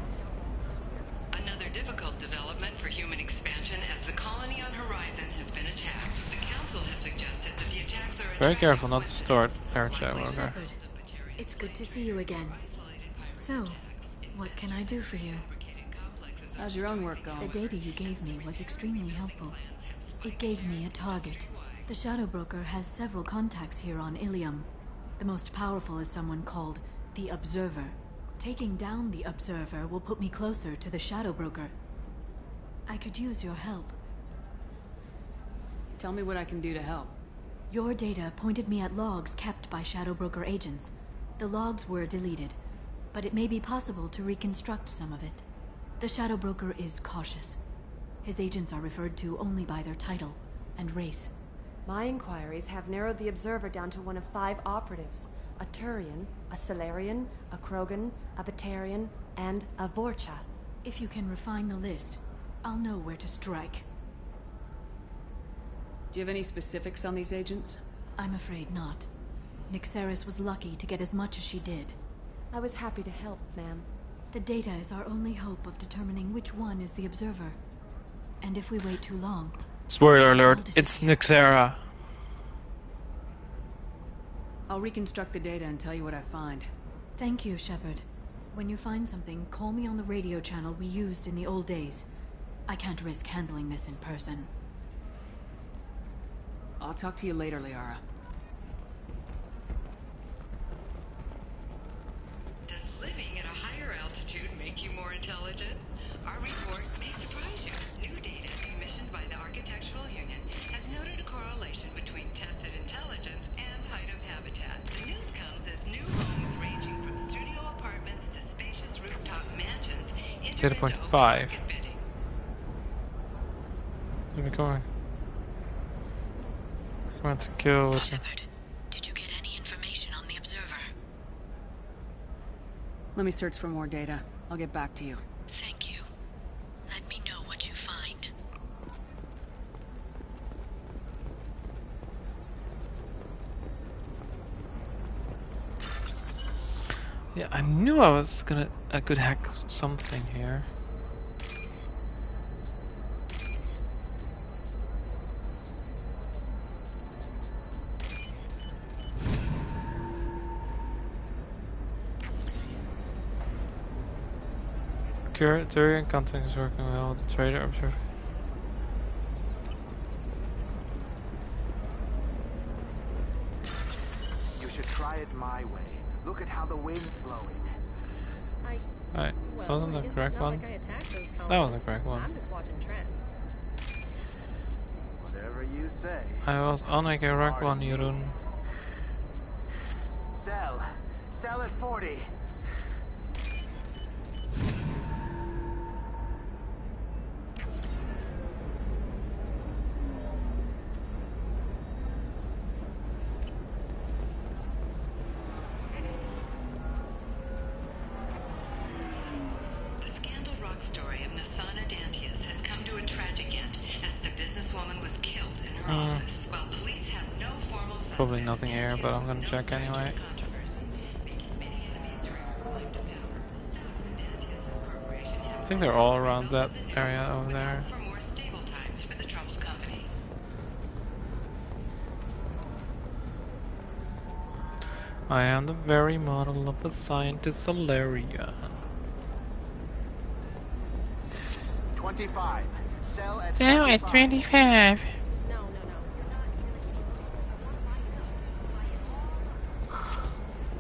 Another difficult development for human expansion as the colony on Horizon has been Very careful not to start air check worker. Shepard, it's good to see you again. So, what can I do for you? How's your own work going? The data you gave me was extremely helpful. It gave me a target. The Shadow Broker has several contacts here on Ilium. The most powerful is someone called the Observer. Taking down the Observer will put me closer to the Shadow Broker. I could use your help. Tell me what I can do to help. Your data pointed me at logs kept by Shadow Broker agents. The logs were deleted, but it may be possible to reconstruct some of it. The Shadow Broker is cautious. His agents are referred to only by their title and race. My inquiries have narrowed the Observer down to one of 5 operatives. A Turian, a Solarian, a Krogan, a Batarian, and a Vorcha. If you can refine the list, I'll know where to strike. Do you have any specifics on these agents? I'm afraid not. Nyxeris was lucky to get as much as she did. I was happy to help, ma'am. The data is our only hope of determining which one is the Observer. And if we wait too long... Spoiler alert, it's Nyxera. I'll reconstruct the data and tell you what I find. Thank you, Shepard. When you find something, call me on the radio channel we used in the old days. I can't risk handling this in person. I'll talk to you later, Liara. Does living at a higher altitude make you more intelligent? Our report may surprise you. New data commissioned by the Architectural Union has noted a correlation between tested intelligence and height of habitat. The news comes as new homes ranging from studio apartments to spacious rooftop mansions enter into open 0.5. market bidding. Where's it going? Come on, to kill. Shepard, did you get any information on the Observer? Let me search for more data. I'll get back to you. Thank you. Let me know what you find. Yeah, I knew I could hack something here. Turian contact is working well with the trader observer. You should try it my way. Look at how the wind's blowing. Right, wasn't the correct one? That was the correct one. I'm just watching trends. Whatever you say. I was on a correct one, ye-roon. Sell at 40. Probably nothing here, but I'm gonna check anyway. I think they're all around that area over there. I am the very model of a scientist Solarian. 25. Sell at 25.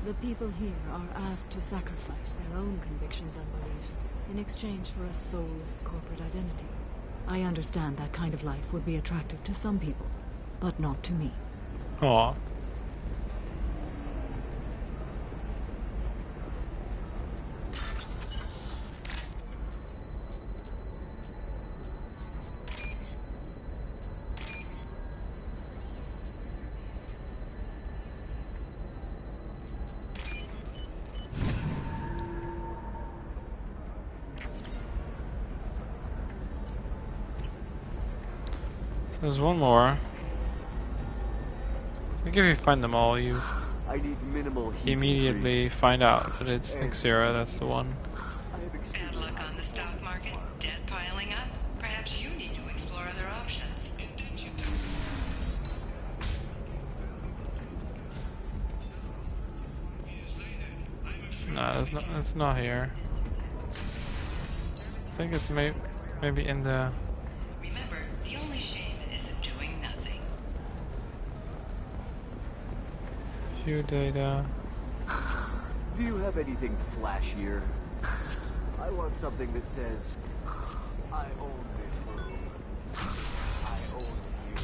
The people here are asked to sacrifice their own convictions and beliefs in exchange for a soulless corporate identity. I understand that kind of life would be attractive to some people, but not to me. Aw. There's one more. I think if you find them all, you immediately find out that it's Nyxera, that's the one. Bad luck on the stock market, debt piling up. Perhaps you need to explore other options. No, it's not here. I think it's maybe in the... Remember, the only shame isn't doing nothing. View data. Do you have anything flashier? I want something that says, I own this room. I own you.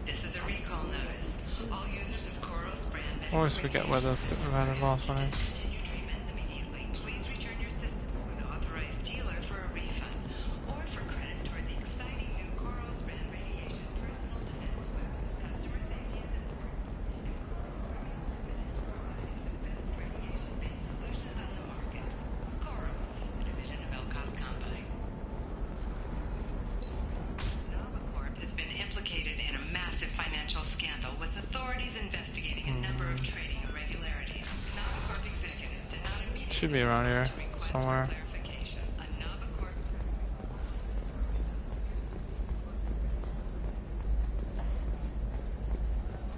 This is a recall notice. All users of Koros brand I always forget where the last one is. discontinue treatment immediately. Please return your system to an authorized dealer for a refund or for credit toward the exciting new Koros brand radiation personal defense weapon. Customer safety is important. Radiation-based solutions on the market. Koros, a division of Elkos Combine. Novacorp has been implicated in a massive financial scandal with authorities investigating a number of trading irregularities. Novacorp executives did not immediately Should be around here somewhere. clarification. A Novacorp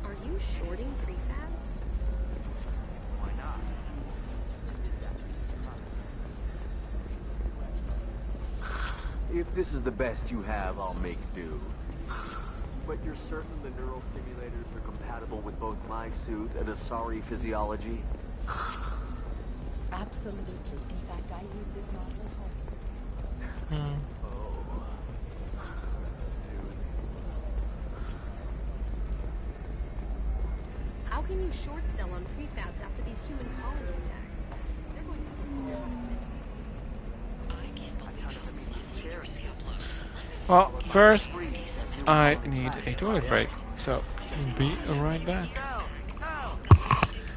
Are you shorting prefabs? Why not? If this is the best you have, I'll make do. But you're certain the neural stimulators are compatible with both my suit and Asari physiology? Absolutely. In fact, I use this model in Holmes. How can you short sell on prefabs after these human colony attacks? They're going to see a ton of business. I can't believe how lovely your sales looks. Well, first I need a toilet break, so be right back.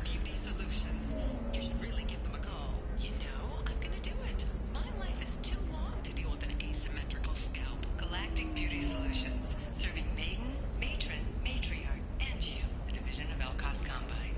Beauty Solutions. You should really give them a call. You know, I'm gonna do it. My life is too long to deal with an asymmetrical scalp. Galactic Beauty Solutions, serving maiden, matron, matriarch, and you, a division of Elkos Combine.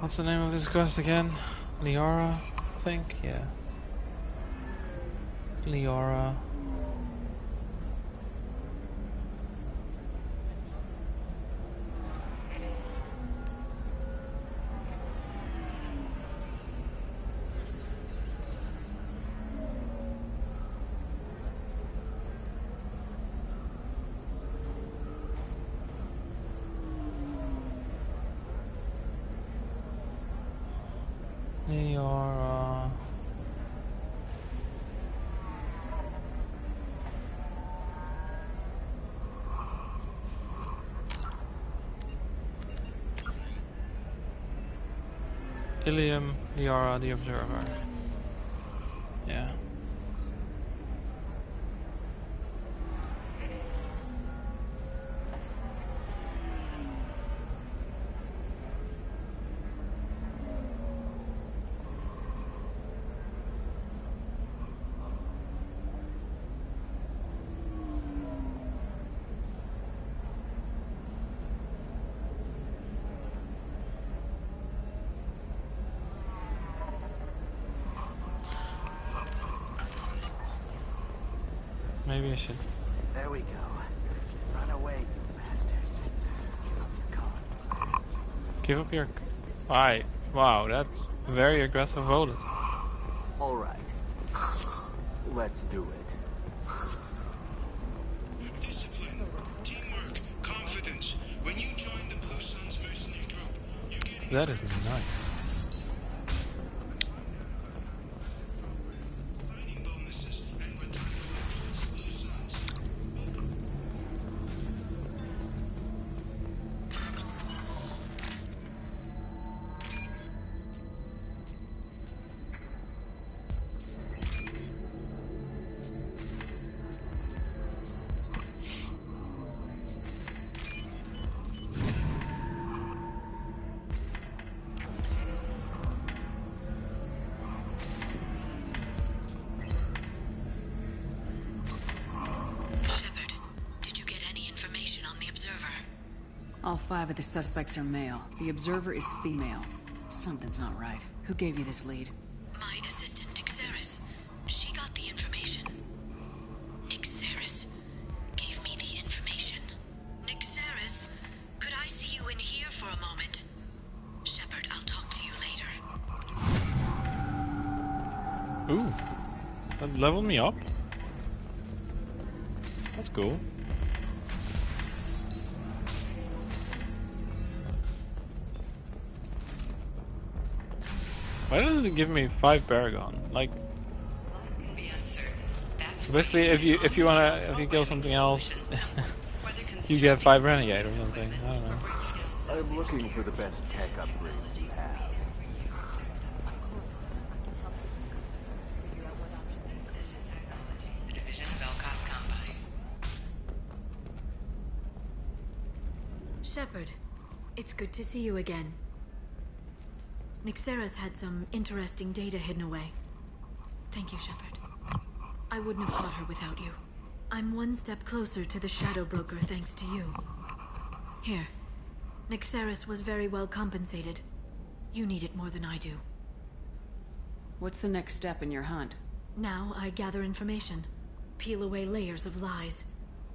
What's the name of this quest again? Liara, I think? Yeah. It's Liara. Liara. Ilium, Liara, the Observer. Yeah. Maybe I should. There we go. Run away, you bastards. Give up your. Why? Wow, that's very aggressive voted. All right. Let's do it. Discipline, teamwork, confidence. When you join the Blue Suns mercenary group, you're getting. That is nice. All 5 of the suspects are male. The Observer is female. Something's not right. Who gave you this lead? My assistant, Nixeris. She got the information. Nixeris gave me the information. Nixeris, could I see you in here for a moment? Shepard, I'll talk to you later. Ooh. That leveled me up. That's cool. Why does it give me 5 Paragon? Like, basically, if you kill something else, you get 5 Renegade or something. I don't know. I'm looking for the best tech upgrades you have. Shepard, it's good to see you again. Nixeris had some interesting data hidden away. Thank you, Shepard. I wouldn't have caught her without you. I'm one step closer to the Shadow Broker thanks to you. Here. Nixeris was very well compensated. You need it more than I do. What's the next step in your hunt? Now I gather information, peel away layers of lies,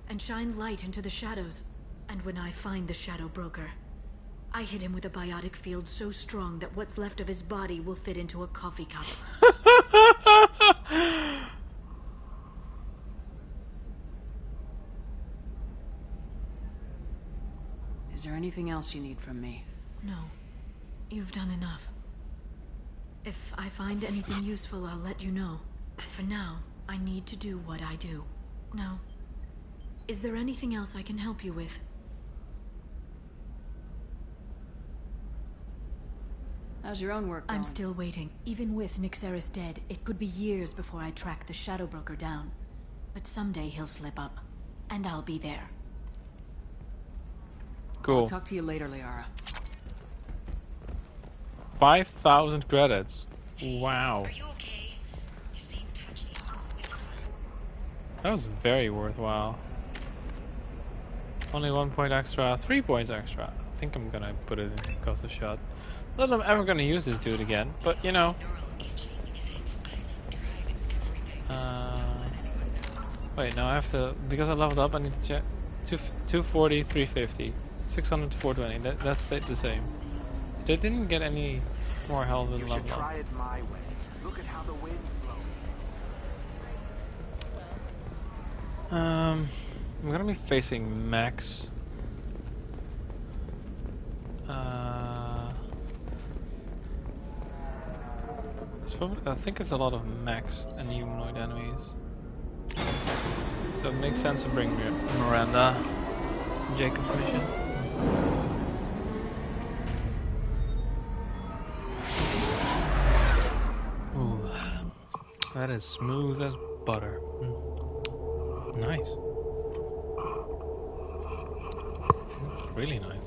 and shine light into the shadows. And when I find the Shadow Broker, I hit him with a biotic field so strong that what's left of his body will fit into a coffee cup. Is there anything else you need from me? No. You've done enough. If I find anything useful, I'll let you know. For now, I need to do what I do. Now, is there anything else I can help you with? How's your own work going? I'm still waiting. Even with Nixeris dead, it could be years before I track the Shadow Broker down. But someday he'll slip up, and I'll be there. Cool. I'll talk to you later, Liara. 5,000 credits. Wow. Are you okay? You seem touchy. That was very worthwhile. Only 1 point extra, 3 points extra. I think I'm gonna put it in because of shot. Not that I'm ever gonna use this dude again, but you know. Wait, now I have to, because I leveled up, I need to check 240, 350, 600, 420. That stayed the same. They didn't get any more health than level up. Try it my way. Look at how the wind's blowing. I'm gonna be facing Max. I think it's a lot of Max and humanoid enemies. So it makes sense to bring Miranda. Jacob's mission. Ooh, that is smooth as butter. Nice. Really nice.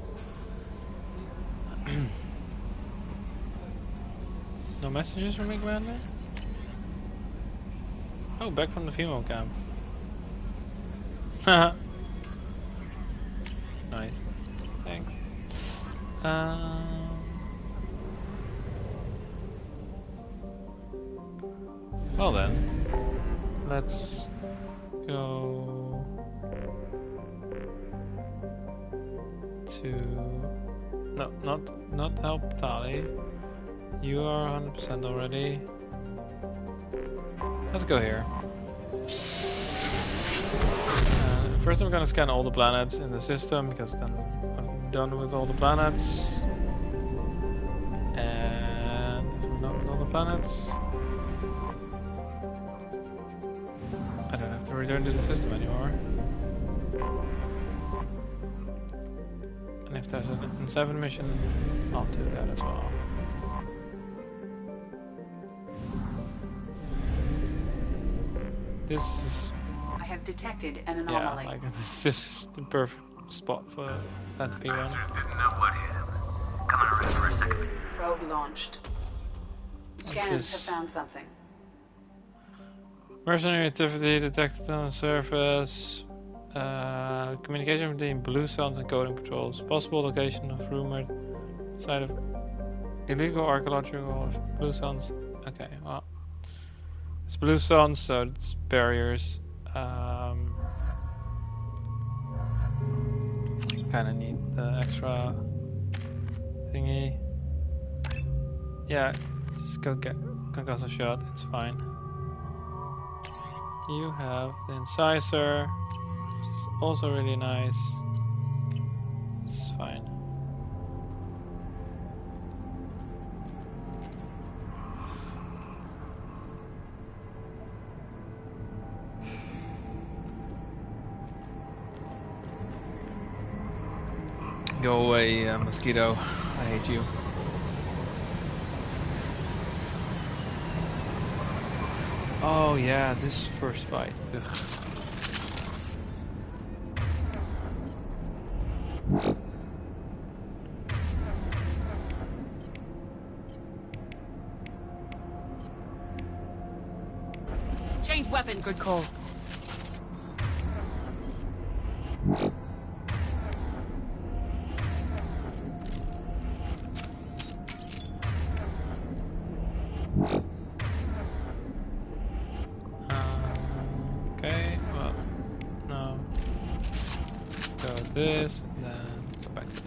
No messages from Miranda? Oh, back from the female camp. Haha. Nice. Thanks. Well then, let's go to not help Tali. You are 100% already. Let's go here. First I'm gonna scan all the planets in the system, because then I'm done with all the planets. And if I'm done with all the planets, I don't have to return to the system anymore. And if there's an N7 mission, I'll do that as well. This is... I have detected an anomaly. Yeah, like this is the perfect spot for that to be one. Didn't know what hit him. Coming around for a second. Probe launched. Scans have found something. Mercenary activity detected on the surface. Communication between Blue Suns and coding patrols. Possible location of rumored site of illegal archaeological Blue Suns. Okay, well. It's Blue Suns, so it's barriers. Kinda need the extra thingy. Yeah, just go get concussive shot, it's fine. You have the incisor, which is also really nice. This is fine. Go away, mosquito. I hate you. Oh yeah, this first fight. Ugh. Change weapons. Good call. Okay, well, no. Let's go with this, and then go back to that.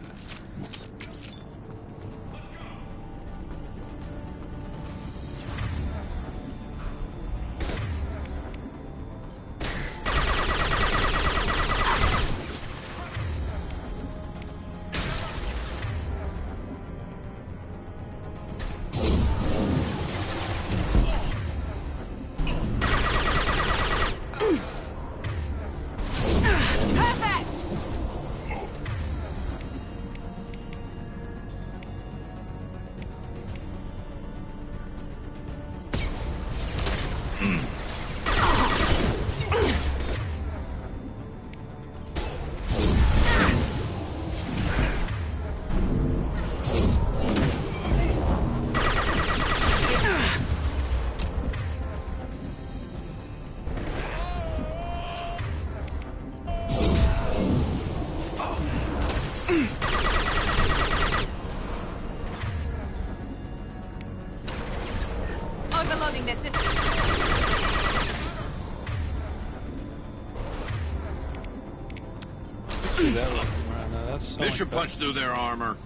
do that one, Miranda. That's so This much should better. punch through their armor.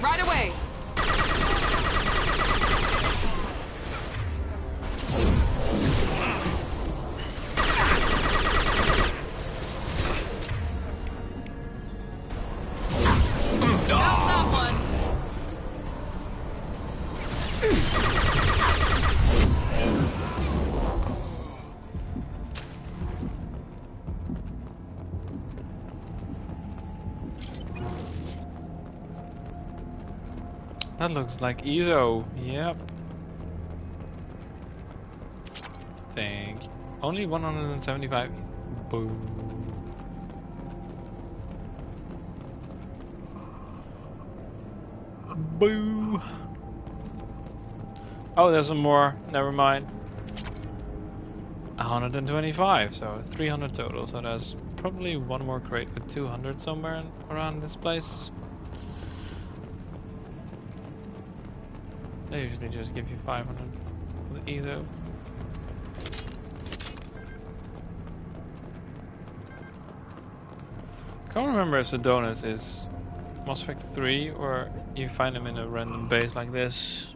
Right away! That looks like Ezo. Yep. Think. Only 175. Boo. Boo. Oh, there's some more. Never mind. 125, so 300 total. So there's probably one more crate with 200 somewhere around this place. They usually just give you 500 with Ezo. I can't remember if the donuts is Mass Effect 3 or you find them in a random base like this.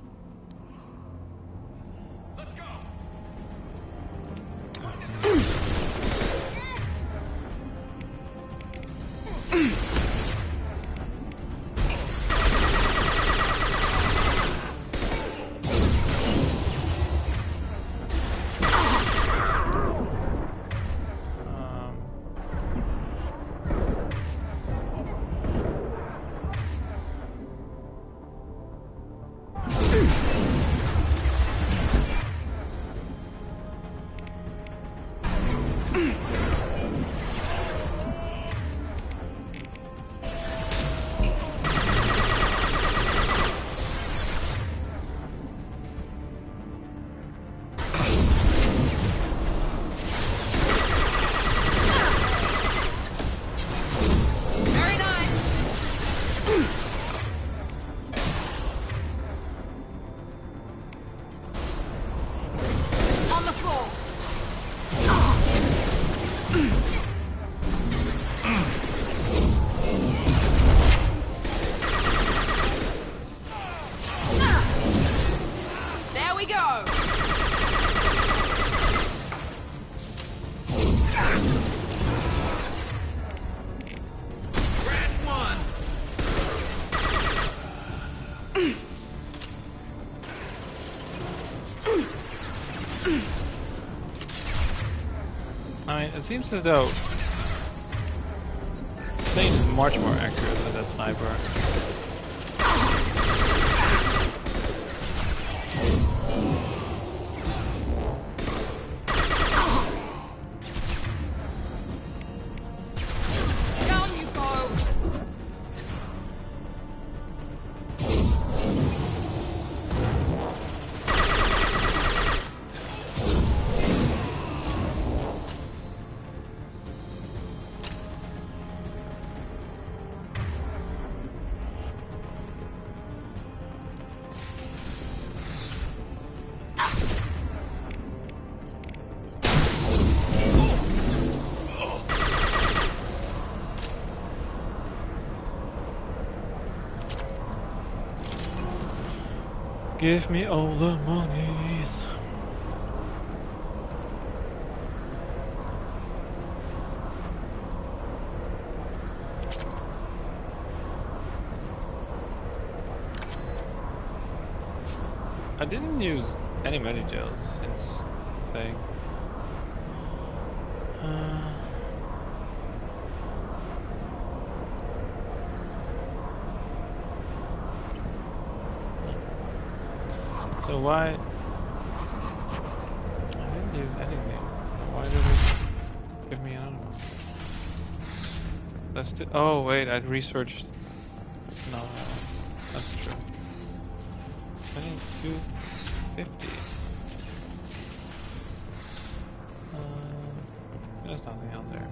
It seems as though Thane is much more accurate with that sniper. Down you go! Give me all the monies. I didn't use any medi gels since the thing. So why? I didn't use anything. Why did it give me another one? That's oh wait, I'd researched. No, that's true. 2250. There's nothing out there.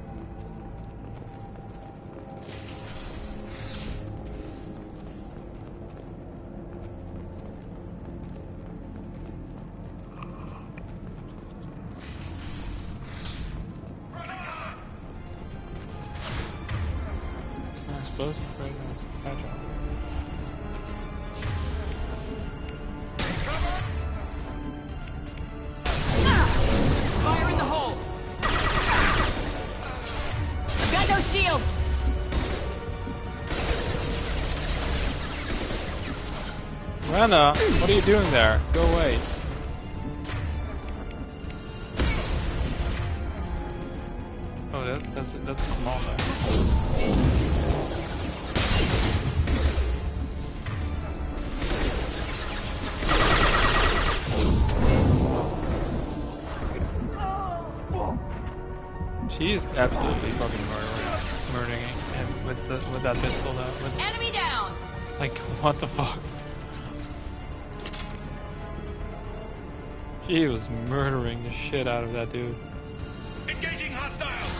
Miranda, what are you doing there? Go away. Oh, that's a commander. She's absolutely fucking murdering him with that pistol though. Enemy down! Like, what the fuck? She was murdering the shit out of that dude. Engaging hostiles!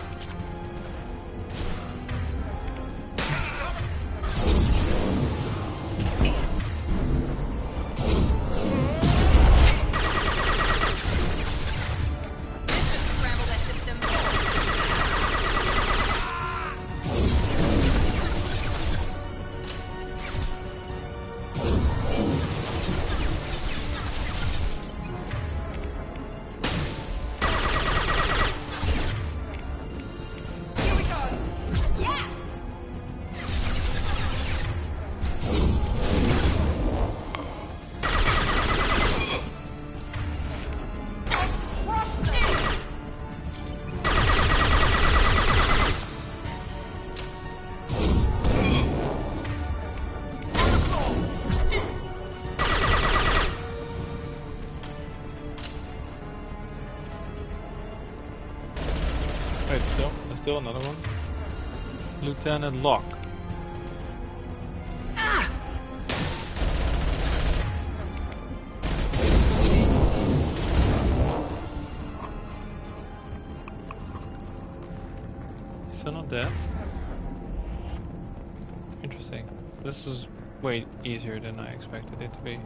Wait, still another one. Lieutenant Locke. Still not dead. Interesting. This is way easier than I expected it to be.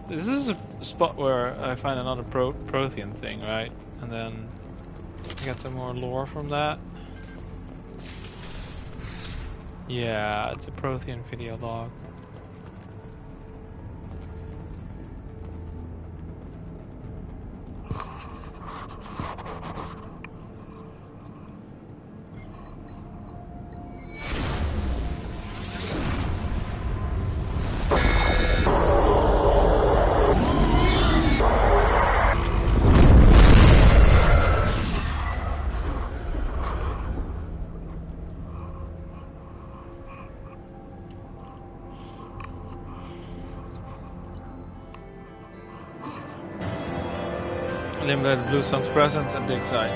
This is a spot where I find another Prothean thing, right? And then I get some more lore from that. Yeah, it's a Prothean video log. Eliminated Blue Sun's presence at dig site.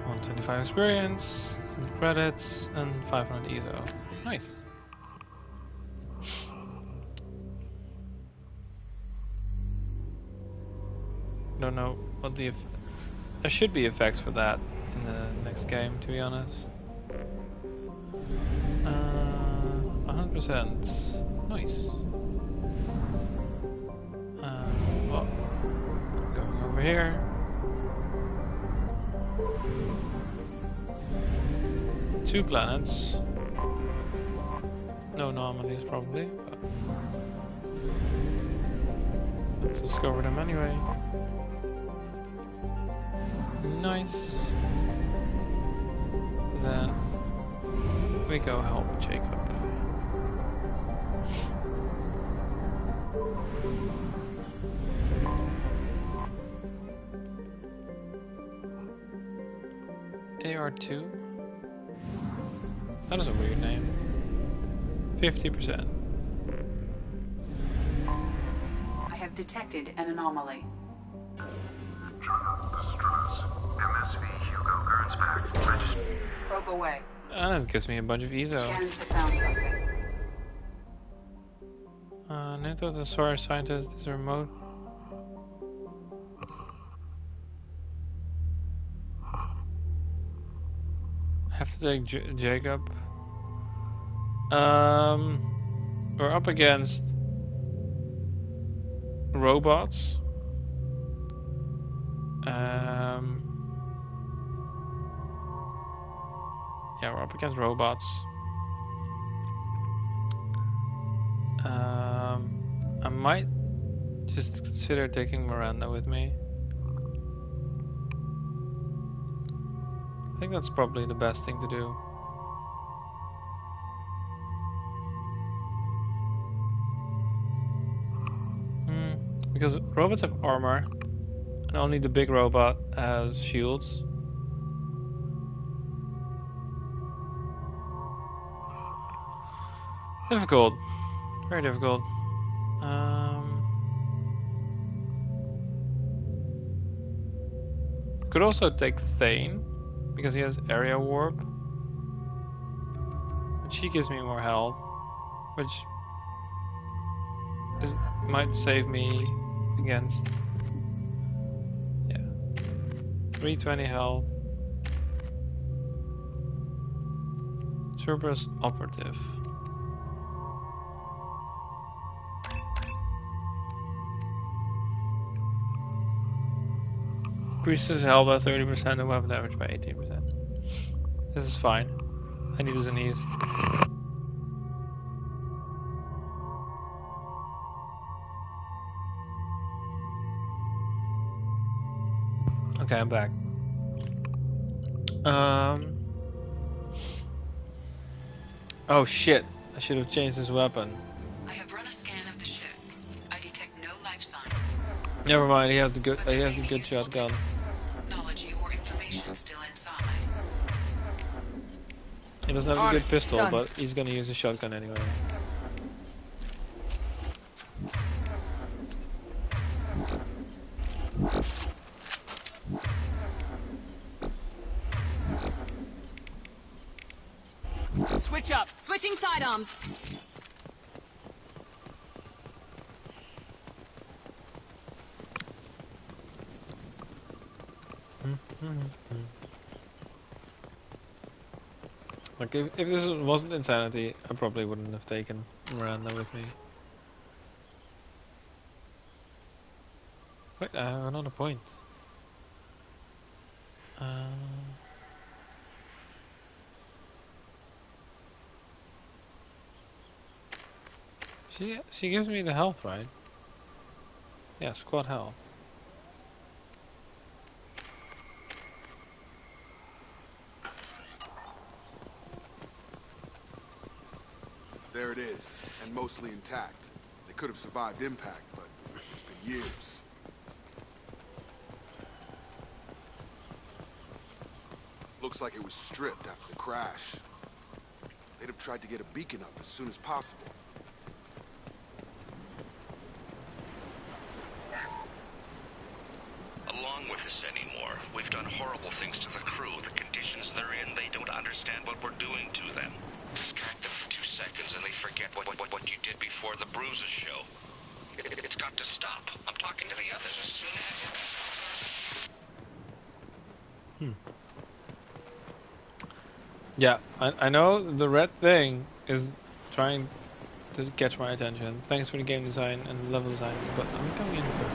125 experience, some credits, and 500 ESO. Nice. Don't know what the there should be effects for that in the next game, to be honest. 100%. Nice. Well, going over here. Two planets. No anomalies probably, but let's discover them anyway. Nice. Then we go help Jacob. AR2? That is a weird name. 50%. I have detected an anomaly. Probe away. That gives me a bunch of ESO. Scans have found something. Nato, the solar scientist, is remote. Have to take Jacob. We're up against robots. Yeah, we're up against robots. I might just consider taking Miranda with me. I think that's probably the best thing to do. Because robots have armor, and only the big robot has shields. Difficult. Very difficult. Could also take Thane, because he has area warp. But she gives me more health, which might save me against... Yeah. 320 health. Cerberus operative. Increases health by 30% and weapon damage by 18%. This is fine. I need this in ease. Okay, I'm back. Oh shit! I should have changed this weapon. I have run a scan of the ship. I detect no life sign. Never mind. He has the good. He has the good shotgun. Technology or information still inside. He doesn't have a good pistol, but he's gonna use a shotgun anyway. Switch up. Switching sidearms. Like if this wasn't insanity, I probably wouldn't have taken Miranda with me. Wait, I have another point. She gives me the health, right? Yeah, squad health. There it is, and mostly intact. They could have survived impact, but it's been years. Looks like it was stripped after the crash. They'd have tried to get a beacon up as soon as possible. Along with this anymore. We've done horrible things to the crew. The conditions they're in, they don't understand what we're doing to them. Distract them for 2 seconds and they forget what you did before the bruises show. It's got to stop. I'm talking to the others as soon as... Yeah, I know the red thing is trying to catch my attention. Thanks for the game design and level design, but I'm coming in first.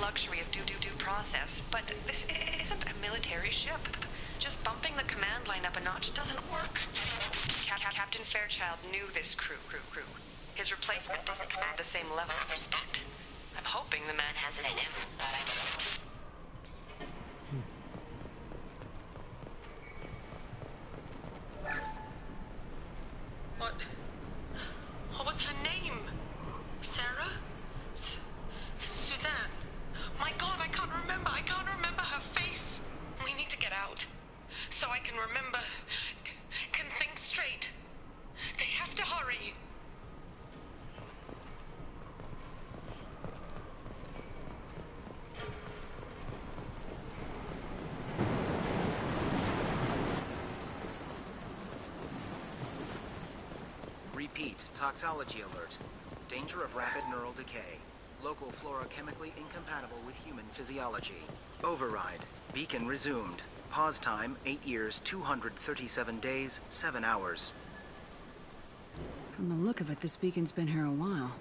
Luxury of due process, but this isn't a military ship. Just bumping the command line up a notch doesn't work. Captain Fairchild knew this crew. His replacement doesn't command the same level of respect. I'm hoping the man has it in him. What was her name? Sarah? Suzanne? My God, I can't remember. I can't remember her face. We need to get out. So I can remember. Can think straight. They have to hurry. Repeat, toxology alert. Danger of rapid neural decay. Local flora chemically incompatible with human physiology. Override. Beacon resumed. Pause time, 8 years, 237 days, 7 hours. From the look of it, this beacon's been here a while.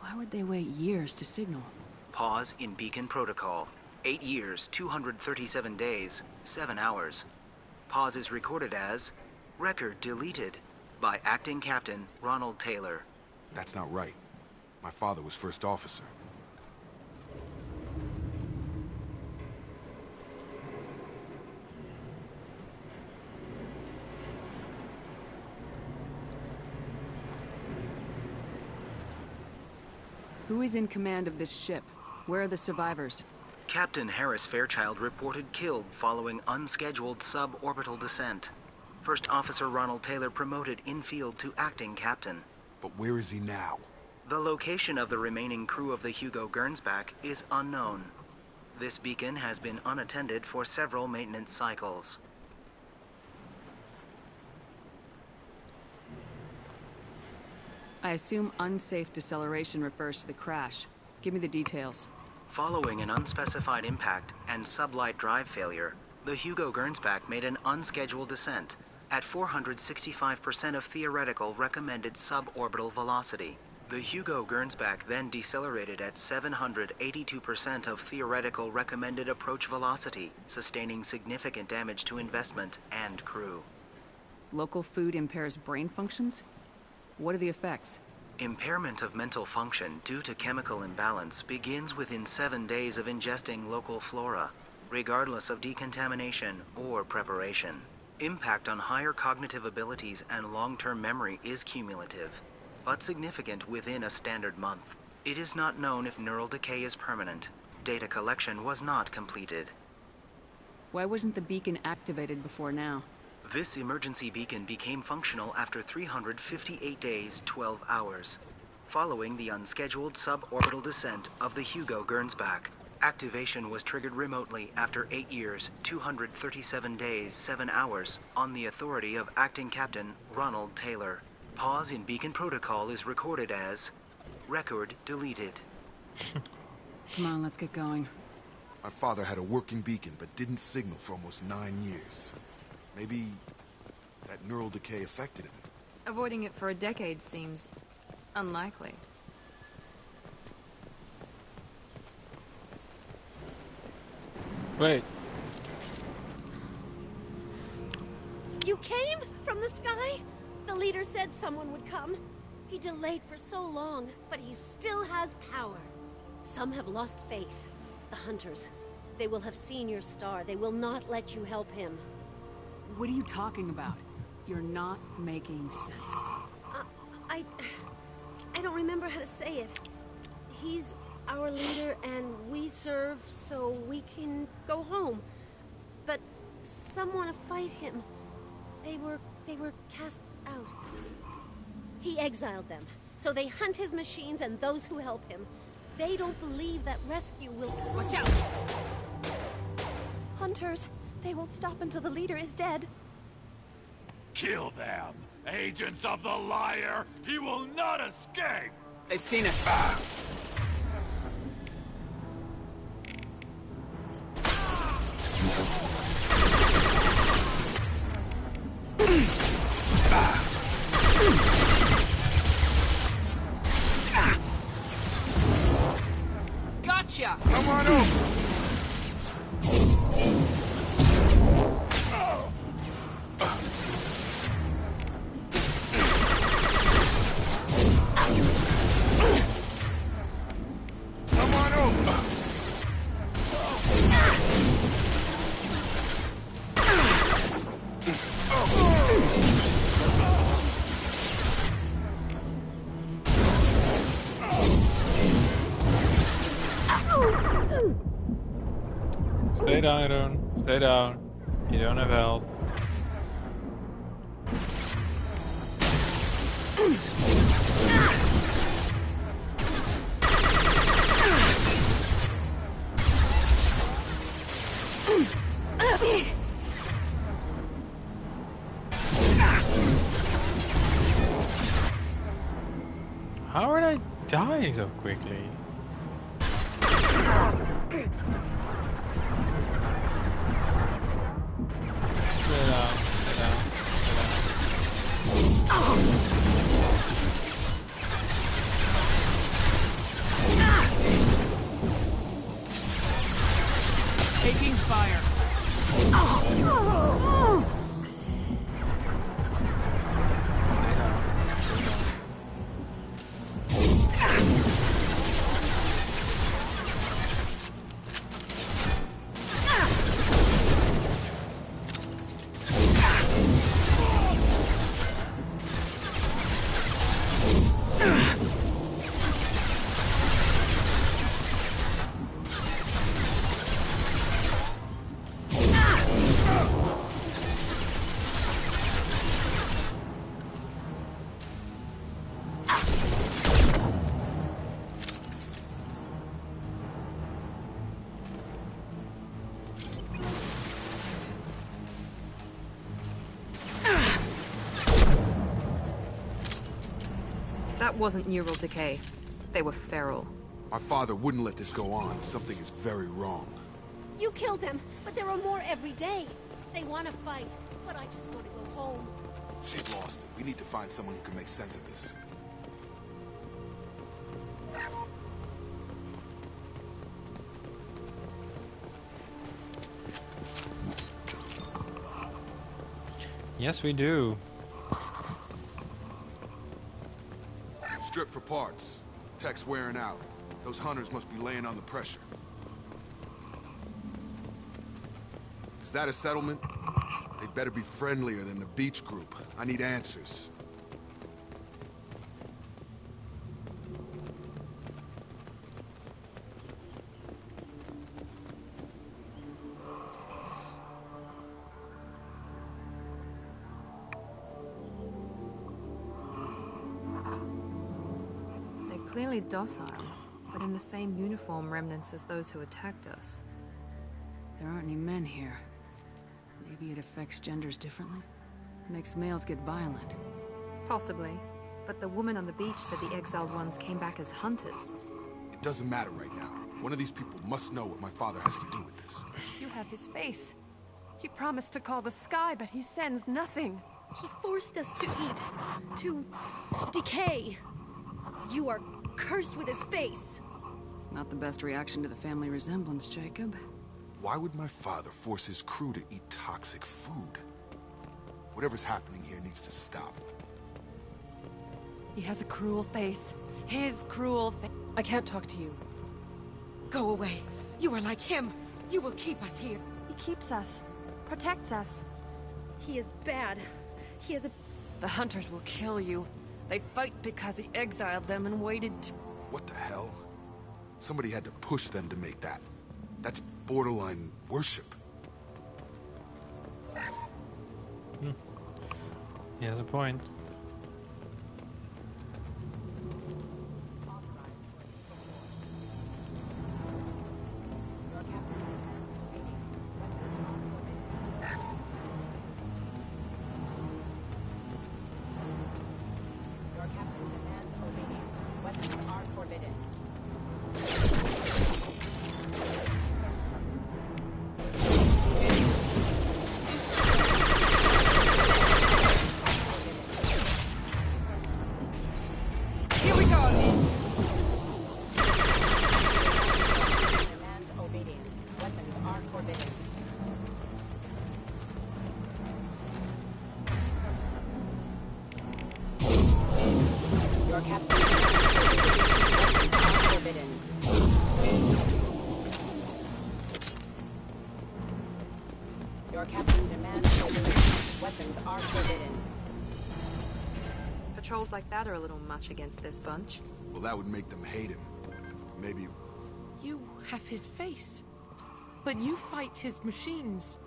Why would they wait years to signal? Pause in beacon protocol. 8 years, 237 days, 7 hours. Pause is recorded as record deleted by Acting Captain Ronald Taylor. That's not right. My father was first officer. Who is in command of this ship? Where are the survivors? Captain Harris Fairchild reported killed following unscheduled suborbital descent. First Officer Ronald Taylor promoted in-field to acting captain. But where is he now? The location of the remaining crew of the Hugo Gernsback is unknown. This beacon has been unattended for several maintenance cycles. I assume unsafe deceleration refers to the crash. Give me the details. Following an unspecified impact and sublight drive failure, the Hugo Gernsback made an unscheduled descent at 465% of theoretical recommended suborbital velocity. The Hugo Gernsback then decelerated at 782% of theoretical recommended approach velocity, sustaining significant damage to investment and crew. Local food impairs brain functions? What are the effects? Impairment of mental function due to chemical imbalance begins within 7 days of ingesting local flora, regardless of decontamination or preparation. Impact on higher cognitive abilities and long-term memory is cumulative, but significant within a standard month. It is not known if neural decay is permanent. Data collection was not completed. Why wasn't the beacon activated before now? This emergency beacon became functional after 358 days, 12 hours, following the unscheduled suborbital descent of the Hugo Gernsback. Activation was triggered remotely after 8 years, 237 days, 7 hours, on the authority of Acting Captain Ronald Taylor. Pause in beacon protocol is recorded as record deleted. Come on, let's get going. My father had a working beacon, but didn't signal for almost 9 years. Maybe that neural decay affected him. Avoiding it for a decade seems unlikely. Wait. You came from the sky? The leader said someone would come. He delayed for so long, but he still has power. Some have lost faith. The hunters. They will have seen your star. They will not let you help him. What are you talking about? You're not making sense. I don't remember how to say it. He's our leader and we serve so we can go home. But some want to fight him. They were cast out. He exiled them. So they hunt his machines and those who help him. They don't believe that rescue will... Watch out! Hunters. They won't stop until the leader is dead. Kill them! Agents of the liar! He will not escape! They've seen us. Gotcha! Come on over! Stay down, ye-roon. Stay down. You don't have health. dying so quickly? Taking fire. That wasn't neural decay. They were feral. My father wouldn't let this go on. Something is very wrong. You killed them, but there are more every day. They want to fight, but I just want to go home. She's lost it. We need to find someone who can make sense of this. Yes, we do. Strip for parts. Tech's wearing out. Those hunters must be laying under pressure. Is that a settlement? They'd better be friendlier than the beach group. I need answers. They're clearly docile, but in the same uniform remnants as those who attacked us. There aren't any men here. Maybe it affects genders differently? Makes males get violent. Possibly. But the woman on the beach said the exiled ones came back as hunters. It doesn't matter right now. One of these people must know what my father has to do with this. You have his face. He promised to call the sky, but he sends nothing. He forced us to eat, to decay. You are cursed with his face. Not the best reaction to the family resemblance, Jacob. Why would my father force his crew to eat toxic food? Whatever's happening here needs to stop. He has a cruel face. His cruel face. I can't talk to you. Go away. You are like him. You will keep us here. He keeps us, protects us. He is bad. He is a... The hunters will kill you. They fight because he exiled them and waited to... What the hell? Somebody had to push them to make that. That's borderline worship. He has a point. Your captain demands obedience. Weapons are forbidden. Patrols like that are a little much against this bunch. Well, that would make them hate him. Maybe... You have his face. But you fight his machines.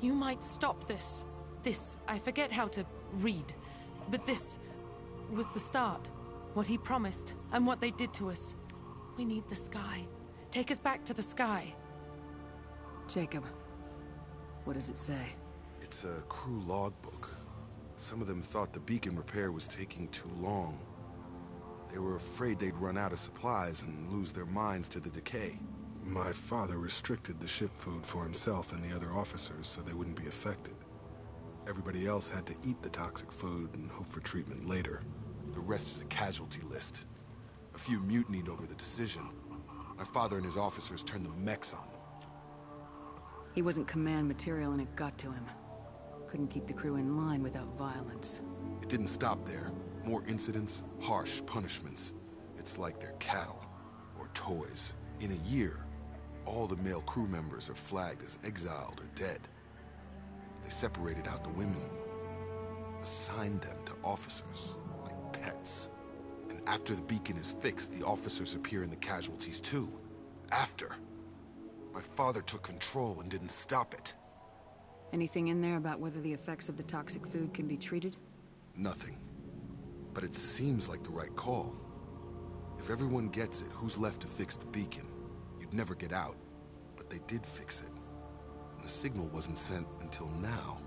You might stop this. This, I forget how to read. But this was the start. What he promised, and what they did to us. We need the sky. Take us back to the sky. Jacob, what does it say? It's a crew logbook. Some of them thought the beacon repair was taking too long. They were afraid they'd run out of supplies and lose their minds to the decay. My father restricted the ship food for himself and the other officers so they wouldn't be affected. Everybody else had to eat the toxic food and hope for treatment later. The rest is a casualty list. A few mutinied over the decision. My father and his officers turned the mechs on them. He wasn't command material and it got to him. Couldn't keep the crew in line without violence. It didn't stop there. More incidents, harsh punishments. It's like they're cattle or toys. In a year, all the male crew members are flagged as exiled or dead. They separated out the women, assigned them to officers, like pets. And after the beacon is fixed, the officers appear in the casualties too. After. My father took control and didn't stop it. Anything in there about whether the effects of the toxic food can be treated? Nothing. But it seems like the right call. If everyone gets it, who's left to fix the beacon? You'd never get out. But they did fix it. And the signal wasn't sent until now.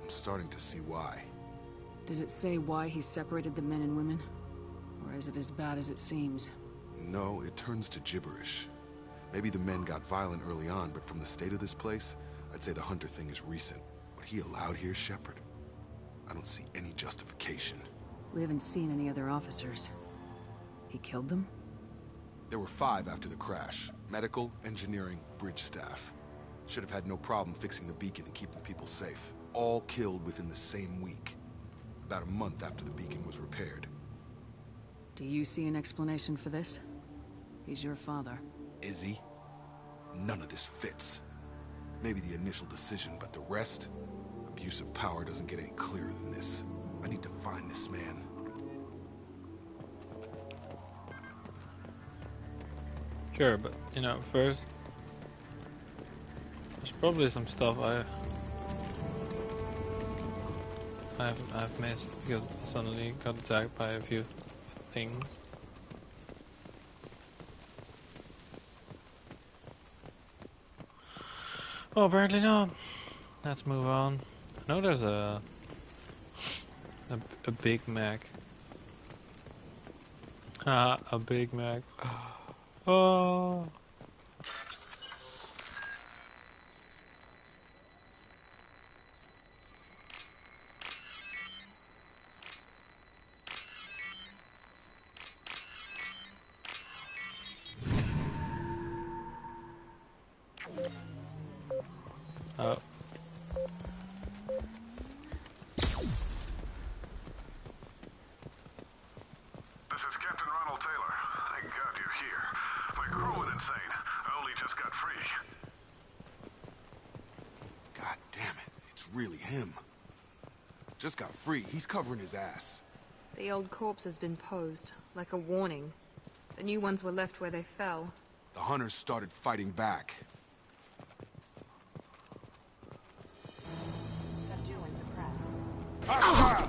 I'm starting to see why. Does it say why he separated the men and women? Or is it as bad as it seems? No, it turns to gibberish. Maybe the men got violent early on, but from the state of this place, I'd say the Hunter thing is recent. What he allowed here, Shepard, I don't see any justification. We haven't seen any other officers. He killed them? There were 5 after the crash. Medical, engineering, bridge staff. Should have had no problem fixing the beacon and keeping people safe. All killed within the same week. About a month after the beacon was repaired. Do you see an explanation for this? He's your father. Is he? None of this fits. Maybe the initial decision, but the rest? Abuse of power doesn't get any clearer than this. I need to find this man. Sure, but you know, first there's probably some stuff I've missed because I suddenly got attacked by a few things. Oh, apparently not. Let's move on. I know there's a Big Mac. Ah, a Big Mac. Oh. Oh. This is Captain Ronald Taylor. Thank God you're here. My crew went insane. I only just got free. God damn it. It's really him. Just got free. He's covering his ass. The old corpse has been posed, like a warning. The new ones were left where they fell. The hunters started fighting back. Subdue and suppress. Ah!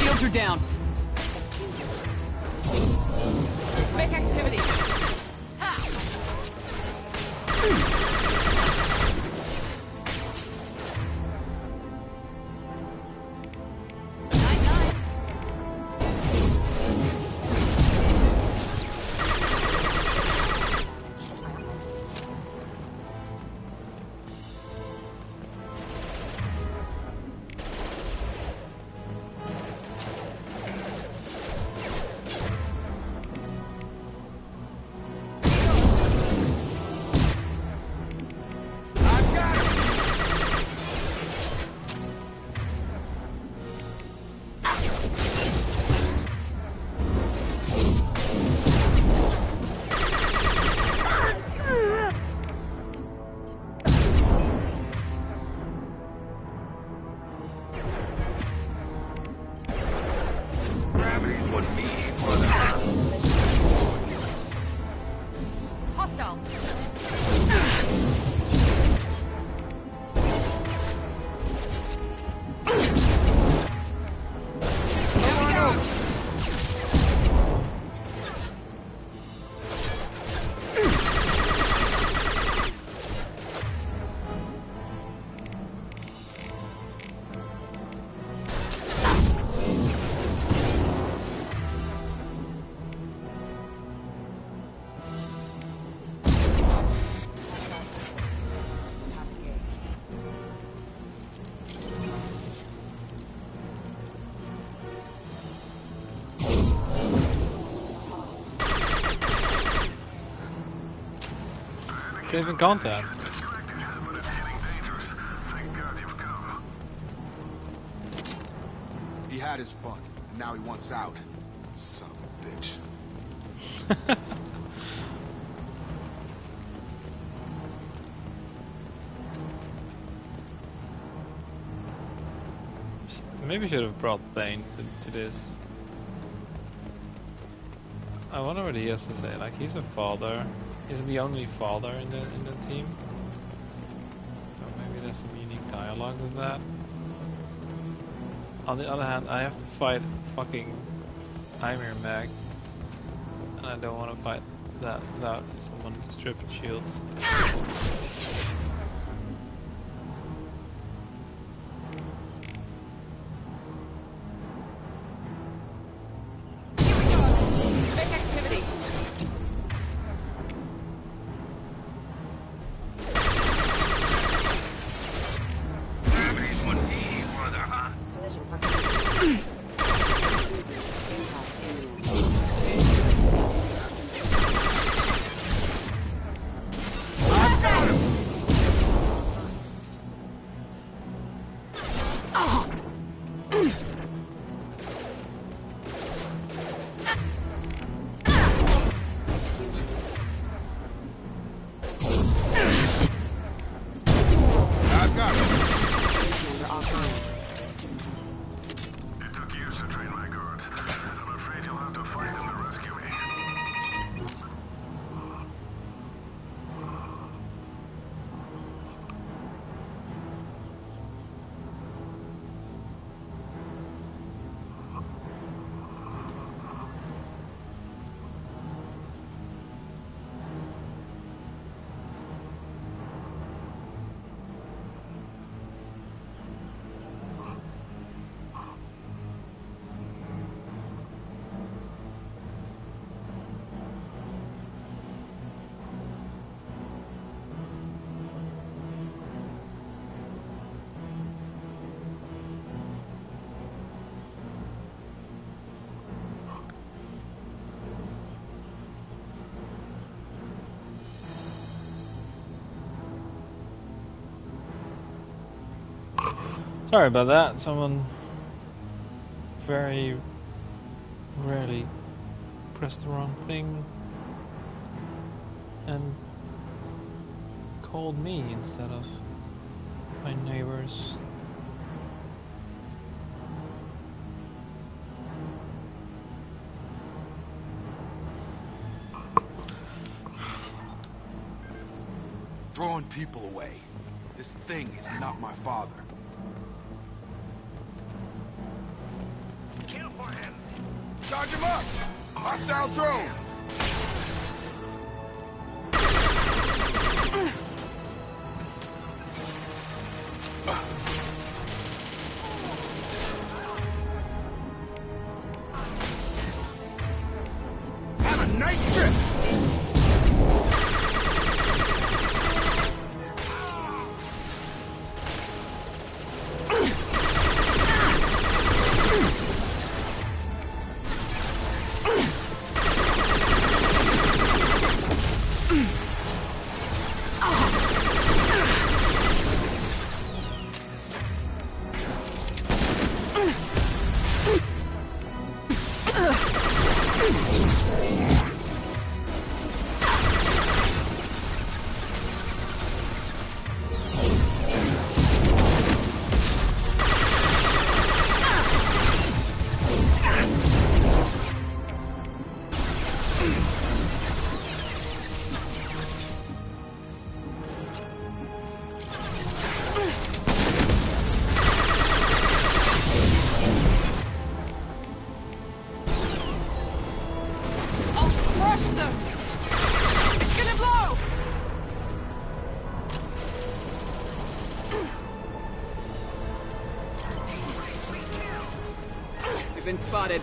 Shields are down. Make activity. Ha! Saving contact. He had his fun, and now he wants out. Son of a bitch. Maybe should have brought Thane to this. I wonder what he has to say. Like, he's a father. He's the only father in the team. So maybe there's some unique dialogue with that. On the other hand, I have to fight fucking Ymir Mag, and I don't want to fight that without someone stripping shields. Sorry about that. Someone very rarely pressed the wrong thing and called me instead of my neighbors. Throwing people away. This thing is not my father. Kill for him! Charge him up! Hostile drone! Have a nice trip! Crush them! It's gonna blow! We've been spotted.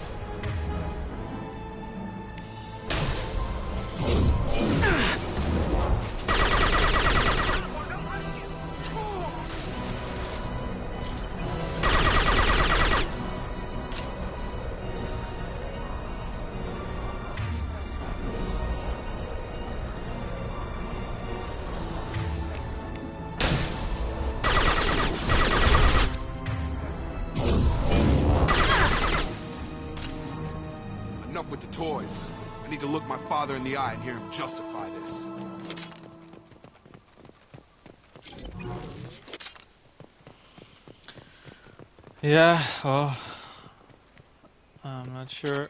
Enough with the toys. I need to look my father in the eye and hear him justify this. Yeah, well, I'm not sure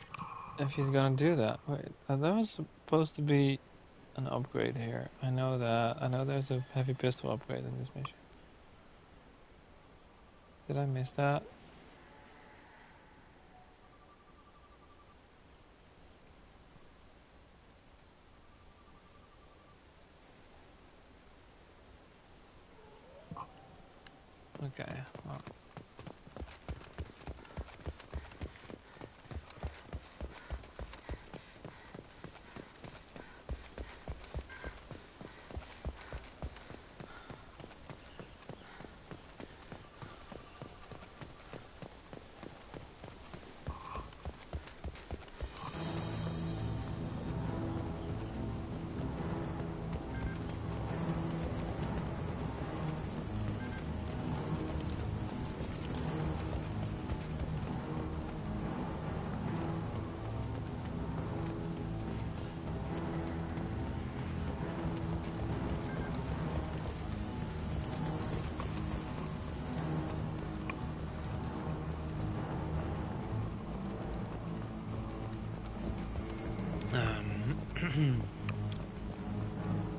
if he's gonna do that. Wait, that was supposed to be an upgrade here. I know that. I know there's a heavy pistol upgrade in this mission. Did I miss that? Okay, well.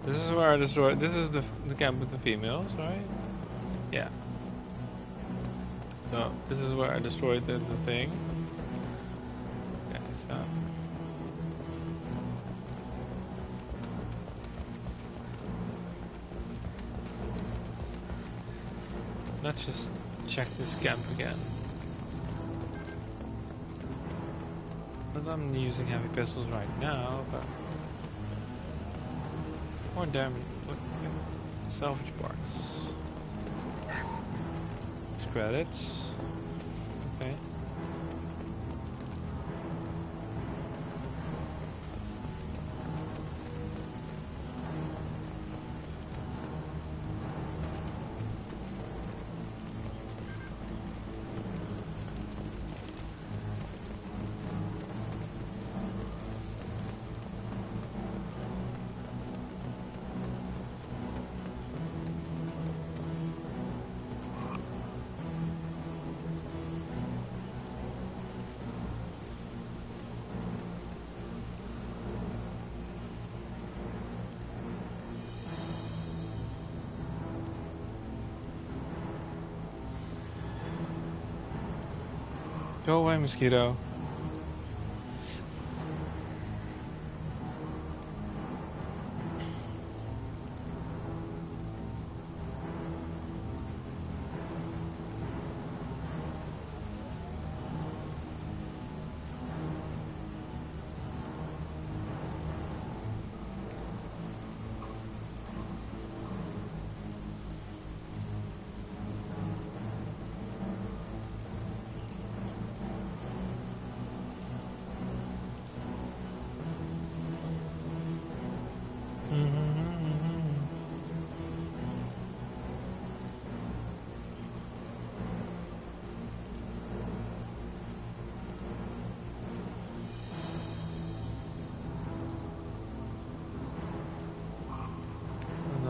This is where I destroyed. This is the camp with the females, right? Yeah. So this is where I destroyed the thing. Okay, so let's just check this camp again. But I'm using heavy pistols right now, but more damage. Look, salvage parts. It's credits. Okay. Go away, mosquito.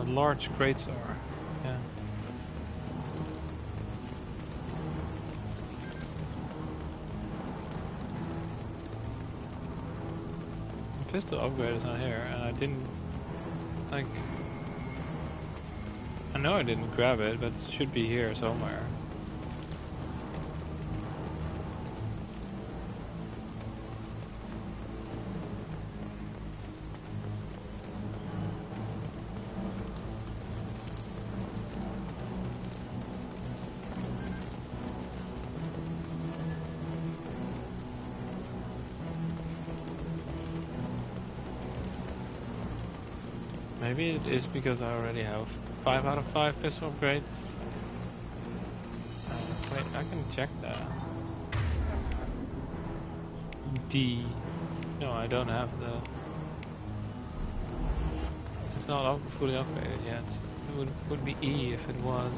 Large crates are, yeah. The pistol upgrade is not here, and I didn't, like, I know I didn't grab it, but it should be here somewhere. Maybe it is because I already have 5 out of 5 pistol upgrades. Wait, I can check that. D. No, I don't have the... It's not fully upgraded yet. It would be E if it was.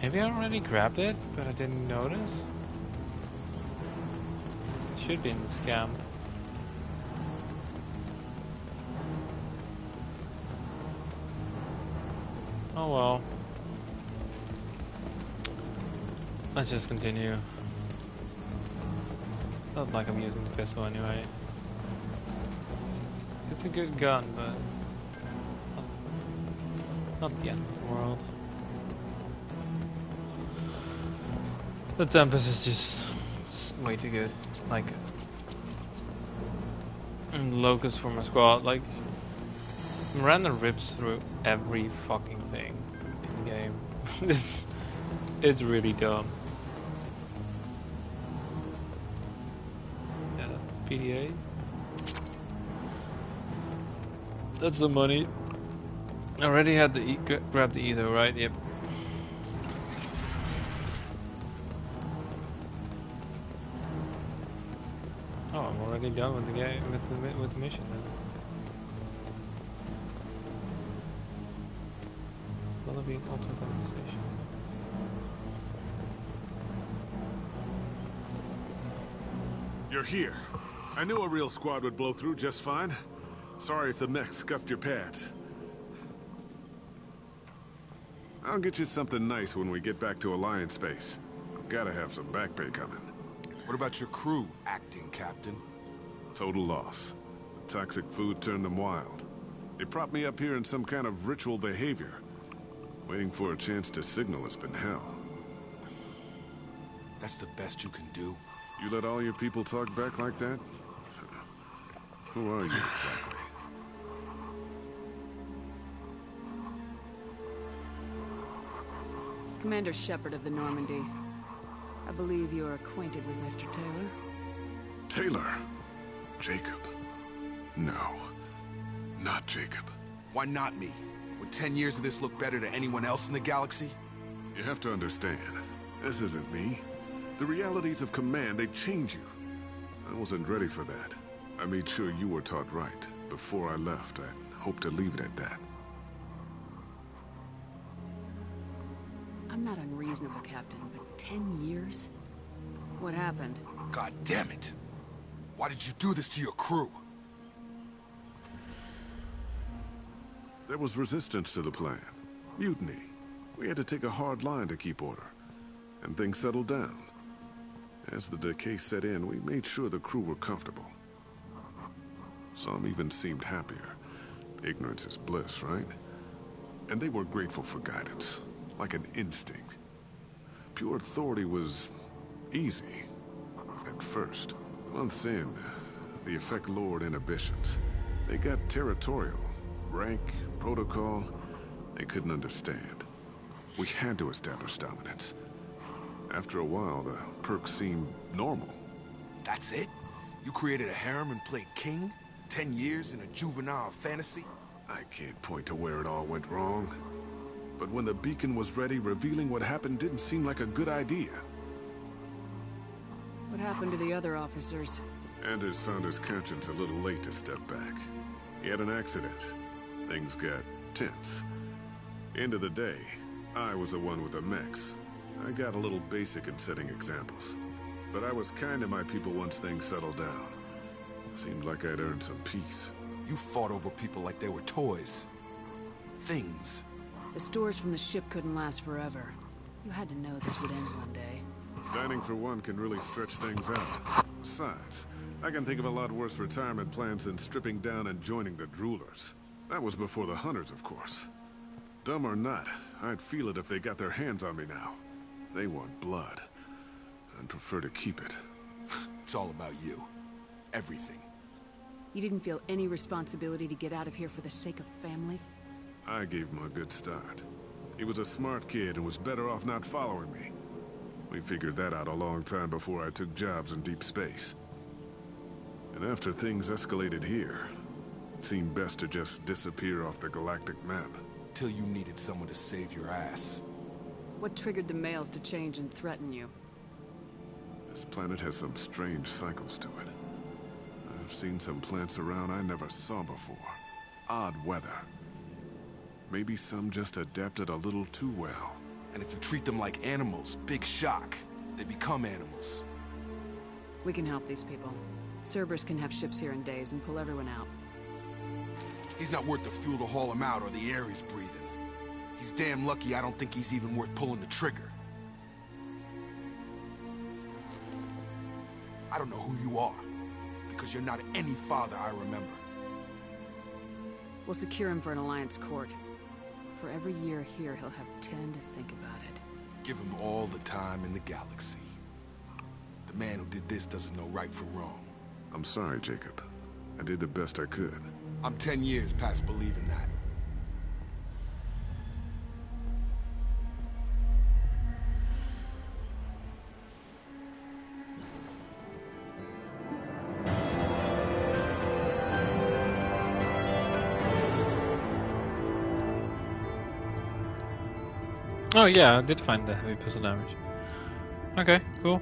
Maybe I already grabbed it, but I didn't notice. It should be in the scam. Oh well. Let's just continue. Not like I'm using the pistol anyway. It's a good gun, but not the end of the world. The Tempest is just way too good. Like, and Locust for my squad. Like, Miranda rips through every fucking thing in the game. It's really dumb. Yeah, that's the PDA. That's the money. I already had the grab the Ezo, right? Yep. Oh, I'm already done with the game, with the mission then. Will it be an ultimate conversation? You're here. I knew a real squad would blow through just fine. Sorry if the mech scuffed your pads. I'll get you something nice when we get back to Alliance space. Gotta have some back pay coming. What about your crew, acting captain? Total loss. Toxic food turned them wild. They propped me up here in some kind of ritual behavior. Waiting for a chance to signal has been hell. That's the best you can do? You let all your people talk back like that? Who are you exactly? Commander Shepard of the Normandy. I believe you are acquainted with Mr. Taylor. Taylor? Jacob? No. Not Jacob. Why not me? Would 10 years of this look better to anyone else in the galaxy? You have to understand, this isn't me. The realities of command, they change you. I wasn't ready for that. I made sure you were taught right. Before I left, I hoped to leave it at that. I'm not unreasonable, Captain, but 10 years? What happened? God damn it! Why did you do this to your crew? There was resistance to the plan. Mutiny. We had to take a hard line to keep order. And things settled down. As the decay set in, we made sure the crew were comfortable. Some even seemed happier. Ignorance is bliss, right? And they were grateful for guidance, like an instinct. Pure authority was easy, at first. Months in, the effect lowered inhibitions. They got territorial. Rank, protocol, they couldn't understand. We had to establish dominance. After a while, the perks seemed normal. That's it? You created a harem and played king? 10 years in a juvenile fantasy? I can't point to where it all went wrong. But when the beacon was ready, revealing what happened didn't seem like a good idea. What happened to the other officers? Anders found his conscience a little late to step back. He had an accident. Things got tense. End of the day, I was the one with the mechs. I got a little basic in setting examples. But I was kind to my people once things settled down. Seemed like I'd earned some peace. You fought over people like they were toys. Things. The stores from the ship couldn't last forever. You had to know this would end one day. Dining for one can really stretch things out. Besides, I can think of a lot worse retirement plans than stripping down and joining the Droolers. That was before the Hunters, of course. Dumb or not, I'd feel it if they got their hands on me now. They want blood. I'd prefer to keep it. It's all about you. Everything. You didn't feel any responsibility to get out of here for the sake of family? I gave him a good start. He was a smart kid and was better off not following me. We figured that out a long time before I took jobs in deep space. And after things escalated here, seemed best to just disappear off the galactic map. Till you needed someone to save your ass. What triggered the males to change and threaten you? This planet has some strange cycles to it. I've seen some plants around I never saw before. Odd weather. Maybe some just adapted a little too well. And if you treat them like animals, big shock. They become animals. We can help these people. Cerberus can have ships here in days and pull everyone out. He's not worth the fuel to haul him out or the air he's breathing. He's damn lucky I don't think he's even worth pulling the trigger. I don't know who you are, because you're not any father I remember. We'll secure him for an Alliance court. For every year here, he'll have 10 to think about it. Give him all the time in the galaxy. The man who did this doesn't know right from wrong. I'm sorry, Jacob. I did the best I could. I'm 10 years past believing that. Oh yeah, I did find the heavy pistol damage. Okay, cool.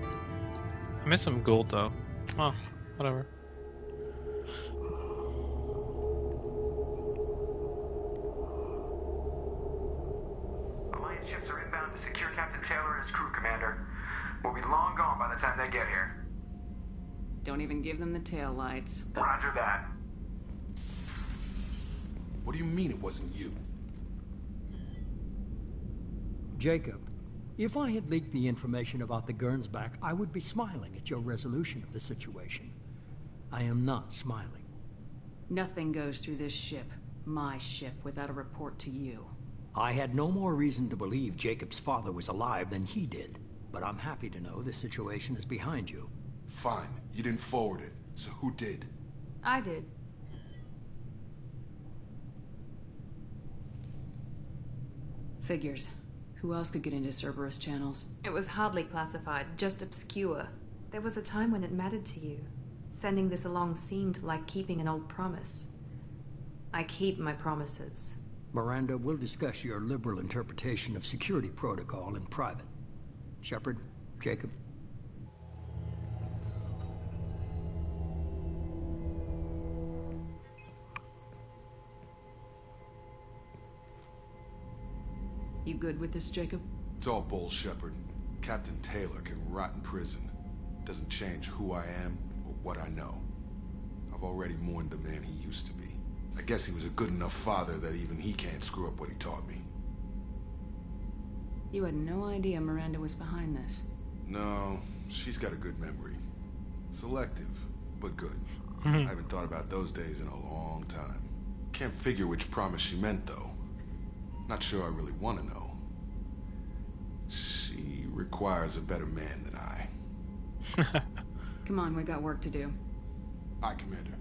I missed some gold though. Oh, whatever. Alliance ships are inbound to secure Captain Taylor and his crew, Commander. We'll be long gone by the time they get here. Don't even give them the tail lights. Roger that. What do you mean it wasn't you? Jacob, if I had leaked the information about the Gernsback, I would be smiling at your resolution of the situation. I am not smiling. Nothing goes through this ship, my ship, without a report to you. I had no more reason to believe Jacob's father was alive than he did, but I'm happy to know the situation is behind you. Fine, you didn't forward it, so who did? I did. Figures. Who else could get into Cerberus channels? It was hardly classified, just obscure. There was a time when it mattered to you. Sending this along seemed like keeping an old promise. I keep my promises. Miranda, we'll discuss your liberal interpretation of security protocol in private. Shepard, Jacob. You good with this, Jacob? It's all bull, Shepard. Captain Taylor can rot in prison. Doesn't change who I am or what I know. I've already mourned the man he used to be. I guess he was a good enough father that even he can't screw up what he taught me. You had no idea Miranda was behind this. No, she's got a good memory. Selective, but good. I haven't thought about those days in a long time. Can't figure which promise she meant, though. Not sure I really want to know. She requires a better man than I. Come on, we've got work to do. Aye, Commander.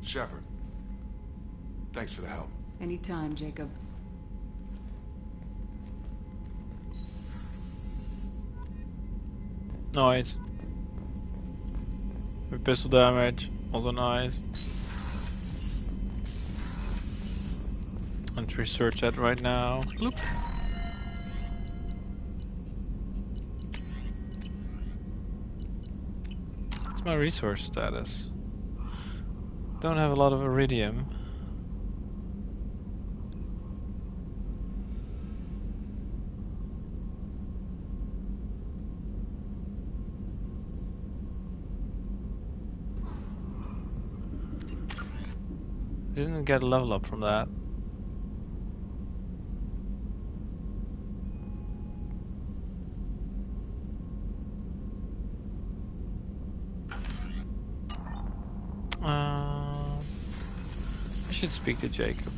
Shepard, thanks for the help. Anytime, Jacob. Nice. With pistol damage, also nice. Let's research that right now. Bloop. What's my resource status? Don't have a lot of iridium. Didn't get a level up from that. I should speak to Jacob.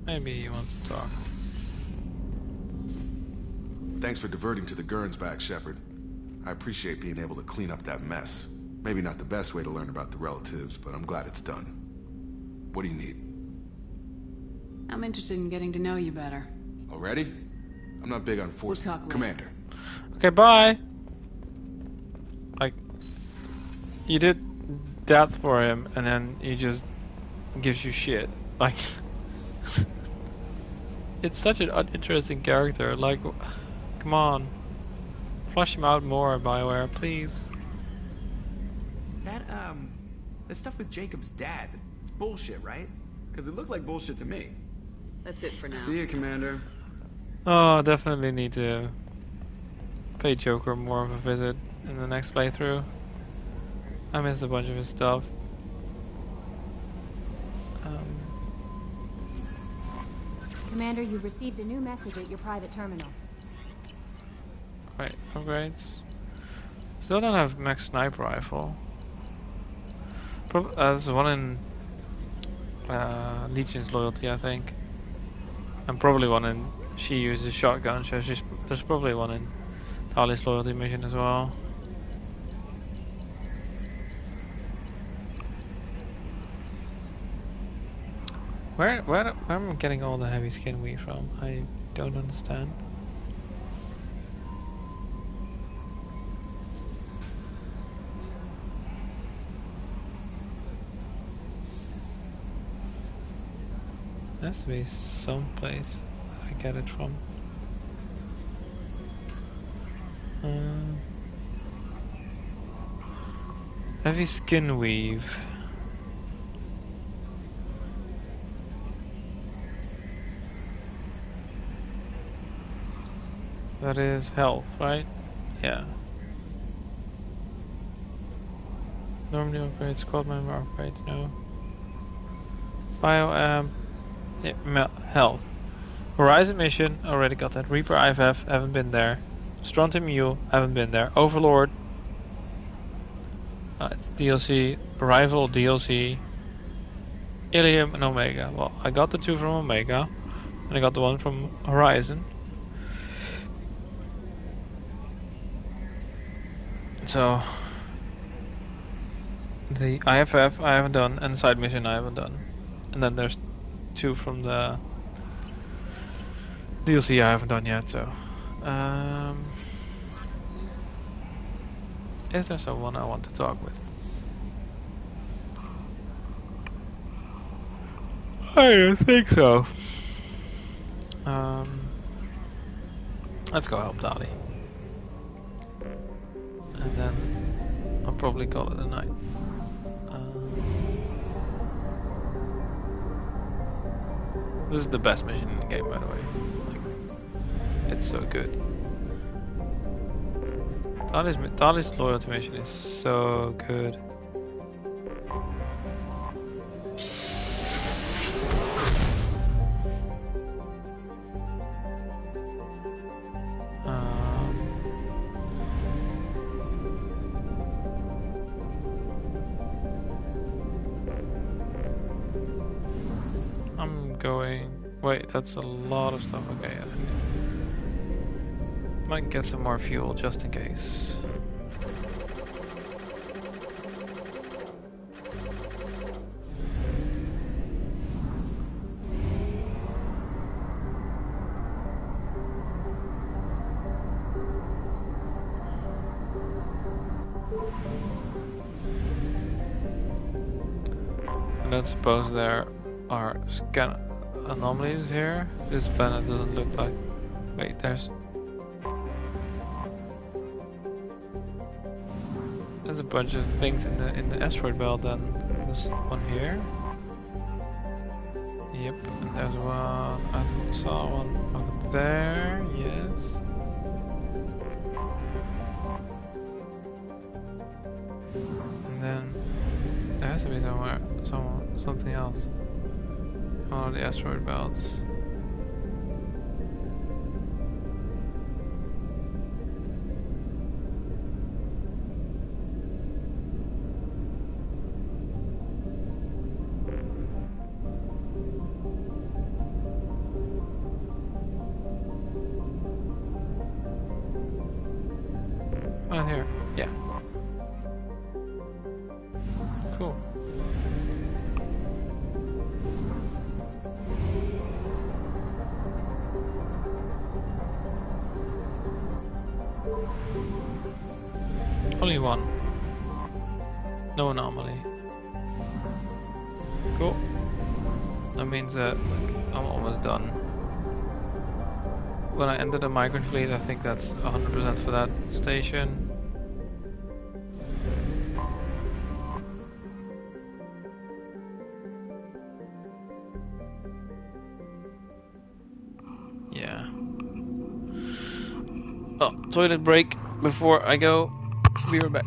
Maybe he wants to talk. Thanks for diverting to the Gernsback, Shepard. I appreciate being able to clean up that mess. Maybe not the best way to learn about the relatives, but I'm glad it's done. What do you need? I'm interested in getting to know you better. Already? I'm not big on force. We'll talk later. Commander. Okay, bye. Like, you did that for him, and then you just gives you shit. Like, it's such an uninteresting character. Like, come on, flush him out more, BioWare, please. That stuff with Jacob's dad, it's bullshit, right? Because it looked like bullshit to me. That's it for now. See you, Commander. Oh, definitely need to pay Joker more of a visit in the next playthrough. I missed a bunch of his stuff. Commander, you've received a new message at your private terminal. Right, upgrades. Still don't have max sniper rifle. There's one in Legion's Loyalty, I think. And probably one in... She uses shotgun, so there's probably one in Tali's Loyalty mission as well. Where am I getting all the heavy skin weave from? I don't understand. There has to be some place I get it from. Heavy skin weave. That is health, right? Yeah. Normally upgrade, squad member upgrades, no. Bio yeah, health. Horizon mission, already got that. Reaper IFF, haven't been there. Strontium Mule, haven't been there. Overlord, it's DLC. Arrival DLC. Ilium and Omega. Well, I got the 2 from Omega, and I got the 1 from Horizon. So the IFF I haven't done, and the side mission I haven't done, and then there's 2 from the DLC I haven't done yet. So, is there someone I want to talk with? I don't think so. Let's go help Tali. And then I'll probably call it a night. This is the best mission in the game, by the way. Like, it's so good. Tali's loyalty mission is so good. Wait, that's a lot of stuff. Okay, I might get some more fuel just in case. I don't suppose there are anomalies here. This planet doesn't look like... Wait, there's a bunch of things in the asteroid belt. Then this one here. Yep, and there's one. I saw one up there. Yes. And then there has to be something else. Oh, the asteroid belts. Oh, here. Yeah. Cool. Only one. No anomaly. Cool. That means that I'm almost done. When I enter the migrant fleet, I think that's 100% for that station. Yeah. Oh, toilet break before I go. Be right back.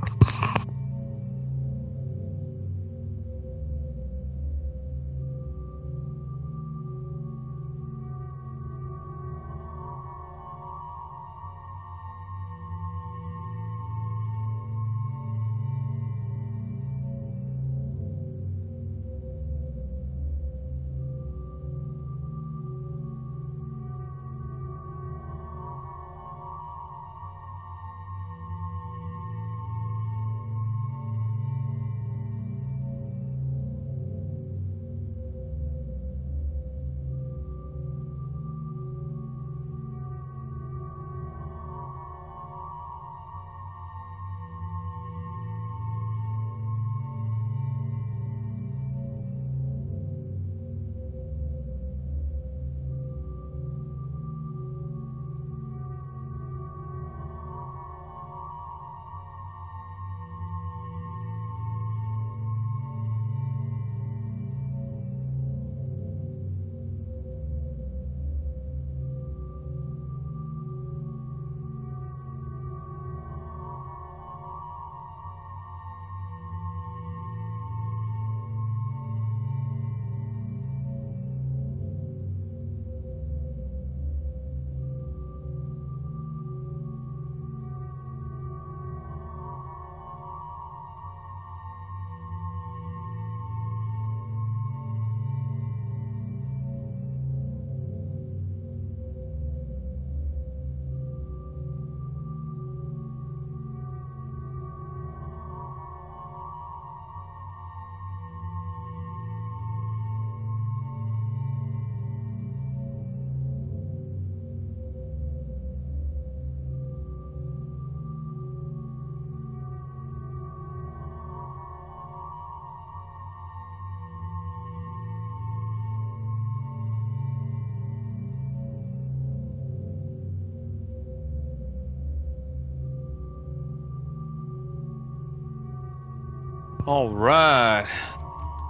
Alright.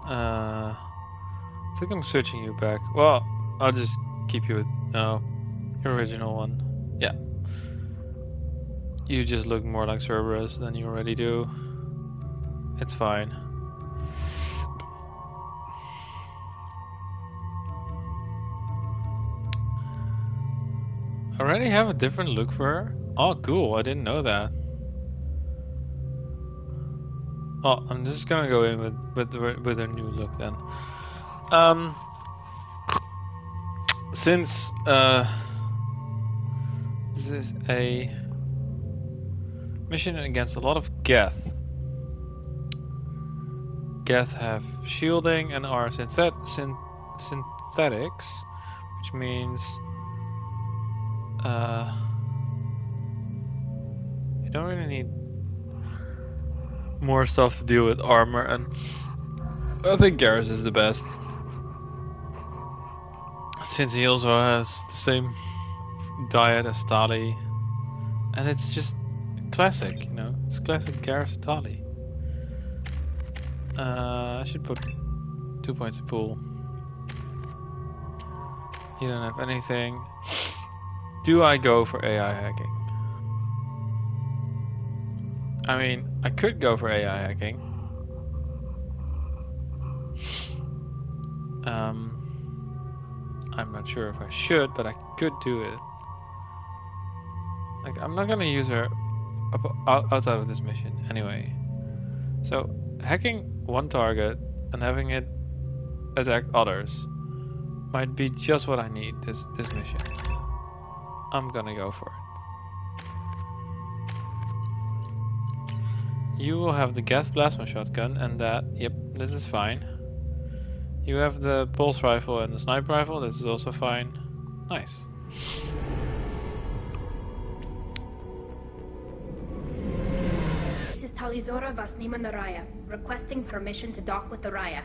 I think I'm switching you back. Well, I'll just keep you with your original one. Yeah. You just look more like Cerberus than you already do. It's fine. I already have a different look for her? Oh, cool. I didn't know that. Oh, I'm just gonna go in with her new look then. Since this is a mission against a lot of Geth. Geth have shielding and are synthetics, which means you don't really need more stuff to deal with armor, and I think Garrus is the best. Since he also has the same diet as Tali, and it's just classic, you know, it's classic Garrus and Tali. I should put 2 points of pool. You don't have anything. Do I go for AI hacking? I mean, I could go for AI hacking. I'm not sure if I should, but I could do it. Like, I'm not gonna use her outside of this mission anyway. So, hacking one target and having it attack others might be just what I need this mission. I'm gonna go for it. You will have the gas plasma shotgun and that, yep, this is fine. You have the pulse rifle and the sniper rifle, this is also fine. Nice. This is Talizora Vasnima Naraya, requesting permission to dock with the Raya.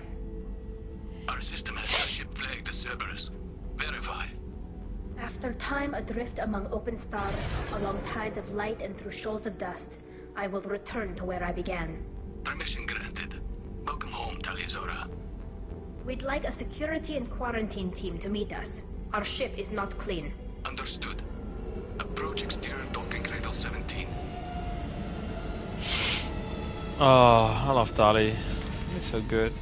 Our system has your ship flagged as Cerberus. Verify. After time adrift among open stars, along tides of light and through shoals of dust, I will return to where I began. Permission granted. Welcome home, Tali Zora. We'd like a security and quarantine team to meet us. Our ship is not clean. Understood. Approach exterior docking cradle 17. Oh, I love Tali. He's so good.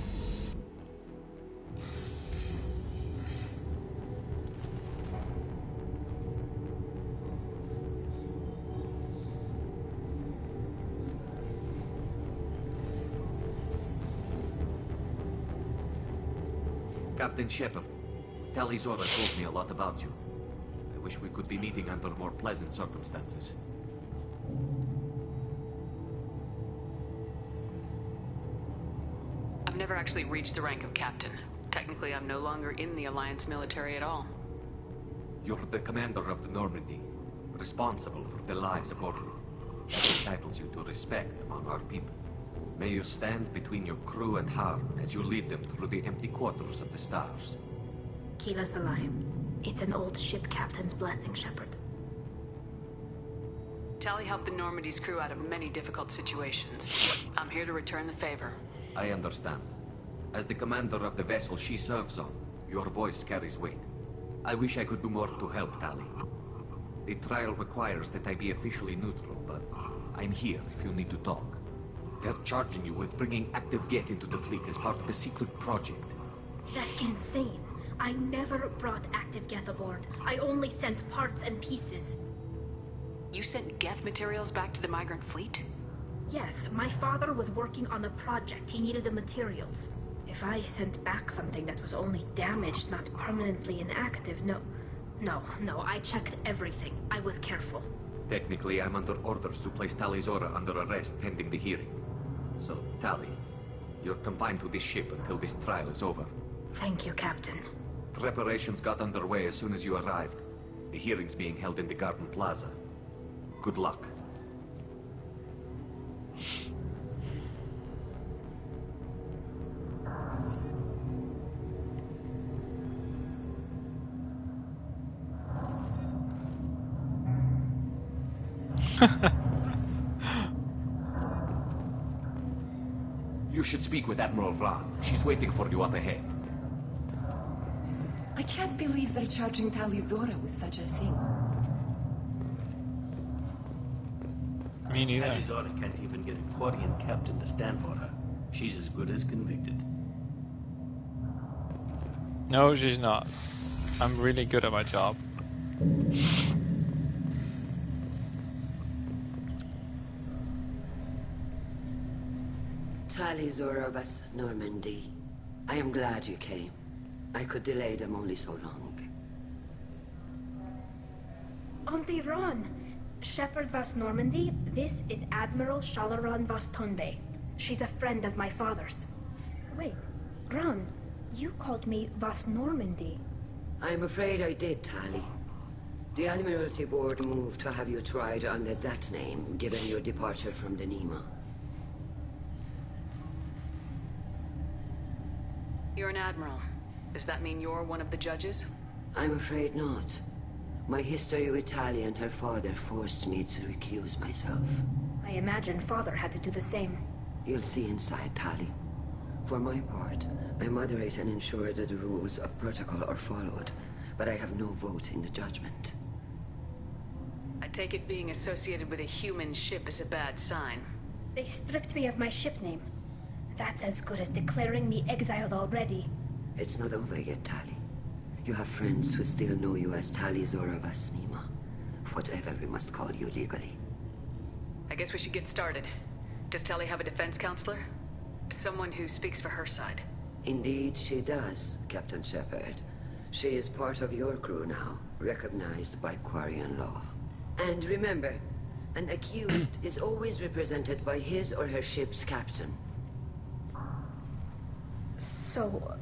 Captain Shepard, Tali Zora told me a lot about you. I wish we could be meeting under more pleasant circumstances. I've never actually reached the rank of captain. Technically, I'm no longer in the Alliance military at all. You're the commander of the Normandy, responsible for the lives aboard it. That entitles you to respect among our people. May you stand between your crew and harm as you lead them through the empty quarters of the stars. Keela Salai. It's an old ship captain's blessing, Shepard. Tali helped the Normandy's crew out of many difficult situations. I'm here to return the favor. I understand. As the commander of the vessel she serves on, your voice carries weight. I wish I could do more to help Tali. The trial requires that I be officially neutral, but I'm here if you need to talk. They're charging you with bringing active Geth into the fleet as part of a secret project. That's insane. I never brought active Geth aboard. I only sent parts and pieces. You sent Geth materials back to the migrant fleet? Yes, my father was working on a project. He needed the materials. If I sent back something that was only damaged, not permanently inactive, no, I checked everything. I was careful. Technically, I'm under orders to place Tali Zora under arrest pending the hearing. So, Tali, you're confined to this ship until this trial is over. Thank you, Captain. Preparations got underway as soon as you arrived. The hearing's being held in the Garden Plaza. Good luck. You should speak with Admiral Ran. She's waiting for you up ahead. I can't believe they're charging Tali Zora with such a thing. Me neither. Tali Zora can't even get a Quarian captain to stand for her. She's as good as convicted. No, she's not. I'm really good at my job. Tali Zora vas Normandy. I am glad you came. I could delay them only so long. Auntie Ron! Shepard vas Normandy, this is Admiral Shalaran vas Tonbe. She's a friend of my father's. Wait, Ron, you called me vas Normandy. I'm afraid I did, Tali. The Admiralty Board moved to have you tried under that name, given your departure from the Nima. You're an admiral. Does that mean you're one of the judges? I'm afraid not. My history with Tali and her father forced me to recuse myself. I imagine father had to do the same. You'll see inside, Tali. For my part, I moderate and ensure that the rules of protocol are followed, but I have no vote in the judgment. I take it being associated with a human ship is a bad sign. They stripped me of my ship name. That's as good as declaring me exiled already. It's not over yet, Tali. You have friends who still know you as Tali Zora vas Nima. Whatever we must call you legally. I guess we should get started. Does Tali have a defense counselor? Someone who speaks for her side. Indeed she does, Captain Shepard. She is part of your crew now, recognized by Quarian law. And remember, an accused is always represented by his or her ship's captain. So,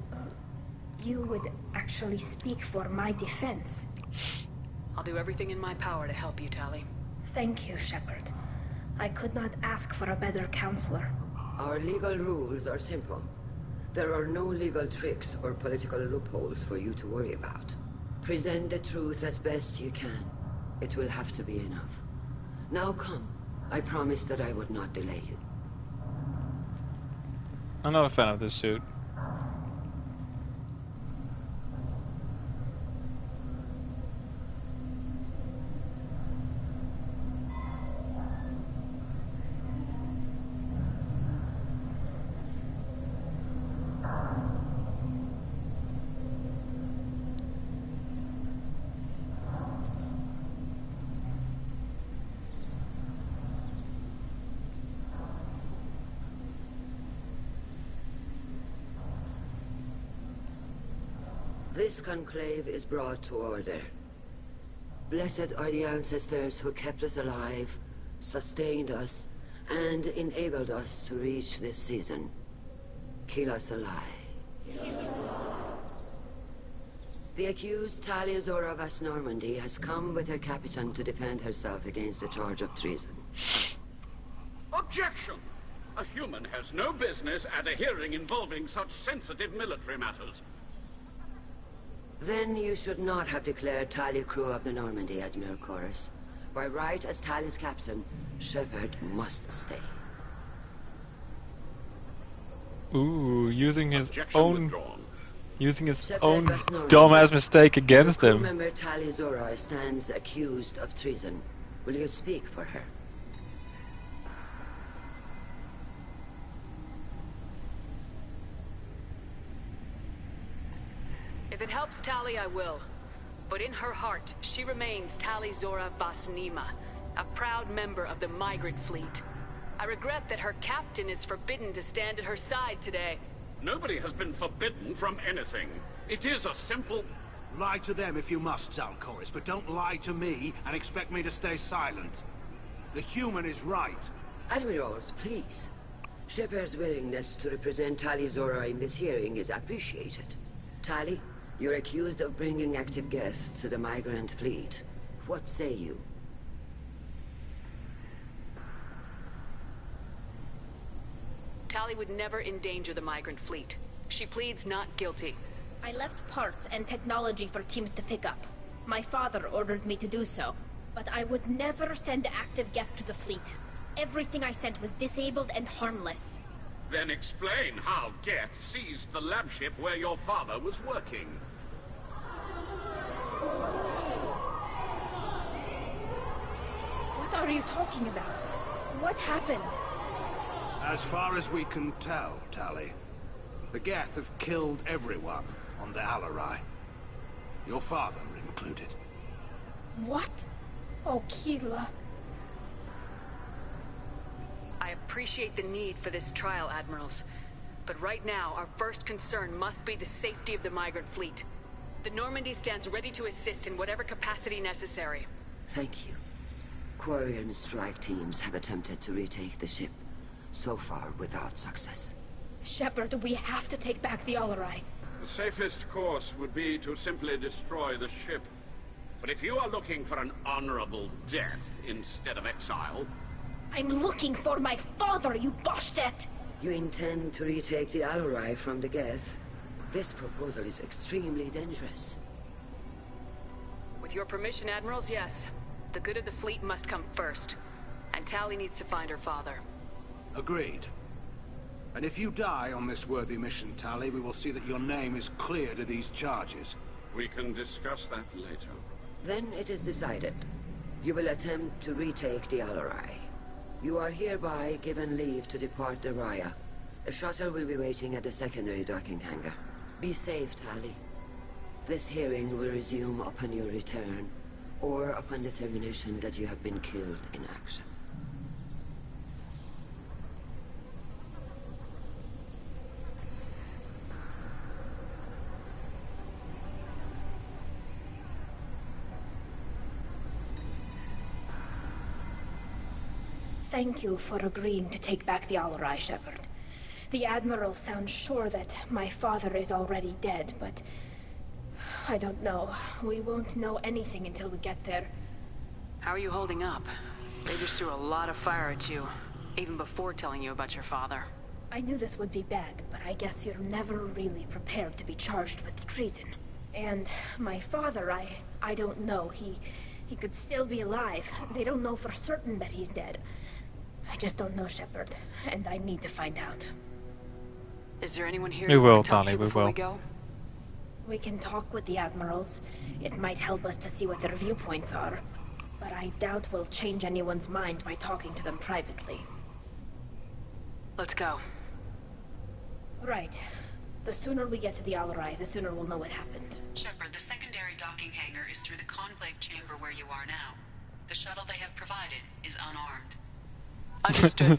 you would actually speak for my defense? I'll do everything in my power to help you, Tali. Thank you, Shepard. I could not ask for a better counselor. Our legal rules are simple. There are no legal tricks or political loopholes for you to worry about. Present the truth as best you can. It will have to be enough. Now come. I promised that I would not delay you. I'm not a fan of this suit. This conclave is brought to order. Blessed are the ancestors who kept us alive, sustained us, and enabled us to reach this season. Keep us alive. The accused Tali of West Normandy has come with her captain to defend herself against the charge of treason. Objection! A human has no business at a hearing involving such sensitive military matters. Then you should not have declared Tali crew of the Normandy, Admiral Chorus. By right as Tali's captain, Shepard must stay. Ooh, using his own Shepard West Normandy. dumbass mistake against him. Remember, Tali Zora stands accused of treason. Will you speak for her? If it helps Tali, I will. But in her heart, she remains Tali Zora Vasnima, a proud member of the migrant fleet. I regret that her captain is forbidden to stand at her side today. Nobody has been forbidden from anything. It is a simple... Lie to them if you must, Zalcoris, but don't lie to me and expect me to stay silent. The human is right. Admirals, please. Shepard's willingness to represent Tali Zora in this hearing is appreciated. Tali, you're accused of bringing active guests to the migrant fleet. What say you? Tali would never endanger the migrant fleet. She pleads not guilty. I left parts and technology for teams to pick up. My father ordered me to do so, but I would never send active guests to the fleet. Everything I sent was disabled and harmless. Then explain how Geth seized the lab ship where your father was working. What are you talking about? What happened? As far as we can tell, Tali, the Geth have killed everyone on the Alarai. Your father included. What? Oh, Keela. I appreciate the need for this trial, Admirals. But right now, our first concern must be the safety of the migrant fleet. The Normandy stands ready to assist in whatever capacity necessary. Thank you. Quarian strike teams have attempted to retake the ship, so far without success. Shepard, we have to take back the Alarai. The safest course would be to simply destroy the ship. But if you are looking for an honorable death instead of exile... I'm looking for my father, you bastet! You intend to retake the Alarai from the Geth? This proposal is extremely dangerous. With your permission, Admirals, yes. The good of the fleet must come first. And Tali needs to find her father. Agreed. And if you die on this worthy mission, Tali, we will see that your name is cleared of these charges. We can discuss that later. Then it is decided. You will attempt to retake the Alarai. You are hereby given leave to depart the Raya. A shuttle will be waiting at the secondary docking hangar. Be safe, Tali. This hearing will resume upon your return, or upon determination that you have been killed in action. Thank you for agreeing to take back the Alarai, Shepard. The Admiral sounds sure that my father is already dead, but... I don't know. We won't know anything until we get there. How are you holding up? They just threw a lot of fire at you, even before telling you about your father. I knew this would be bad, but I guess you're never really prepared to be charged with treason. And my father, I don't know. He could still be alive. They don't know for certain that he's dead. I just don't know, Shepard, and I need to find out. Is there anyone here We will, Tali, we will. we go? We can talk with the admirals. It might help us to see what their viewpoints are. But I doubt we'll change anyone's mind by talking to them privately. Let's go. Right. The sooner we get to the Alarai, the sooner we'll know what happened. Shepard, the secondary docking hangar is through the conclave chamber where you are now. The shuttle they have provided is unarmed. Understood.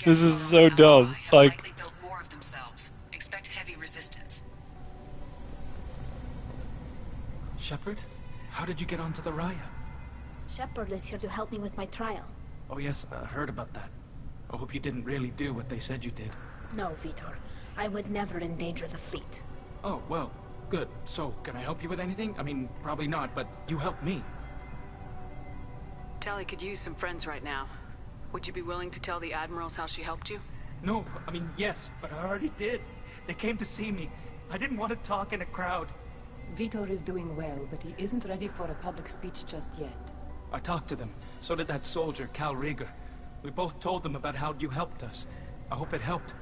This is so dumb. Like, likely built more of themselves. Expect heavy resistance. Shepard, how did you get onto the Raya? Shepard is here to help me with my trial. Oh yes, I heard about that. I hope you didn't really do what they said you did. No, Vitor. I would never endanger the fleet. Oh, well, good. So, can I help you with anything? I mean, probably not, but you helped me. Tali could use some friends right now. Would you be willing to tell the admirals how she helped you? No, I mean, yes, but I already did. They came to see me. I didn't want to talk in a crowd. Vitor is doing well, but he isn't ready for a public speech just yet. I talked to them. So did that soldier, Cal Rieger. We both told them about how you helped us. I hope it helped.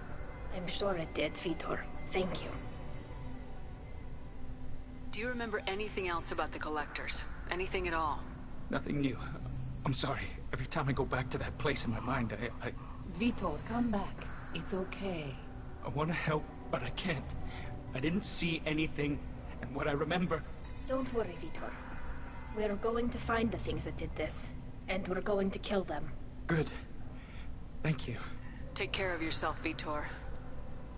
I'm sure it did, Vitor. Thank you. Do you remember anything else about the Collectors? Anything at all? Nothing new. I'm sorry. Every time I go back to that place in my mind, I... Vitor, come back. It's okay. I want to help, but I can't. I didn't see anything, and what I remember... Don't worry, Vitor. We're going to find the things that did this, and we're going to kill them. Good. Thank you. Take care of yourself, Vitor.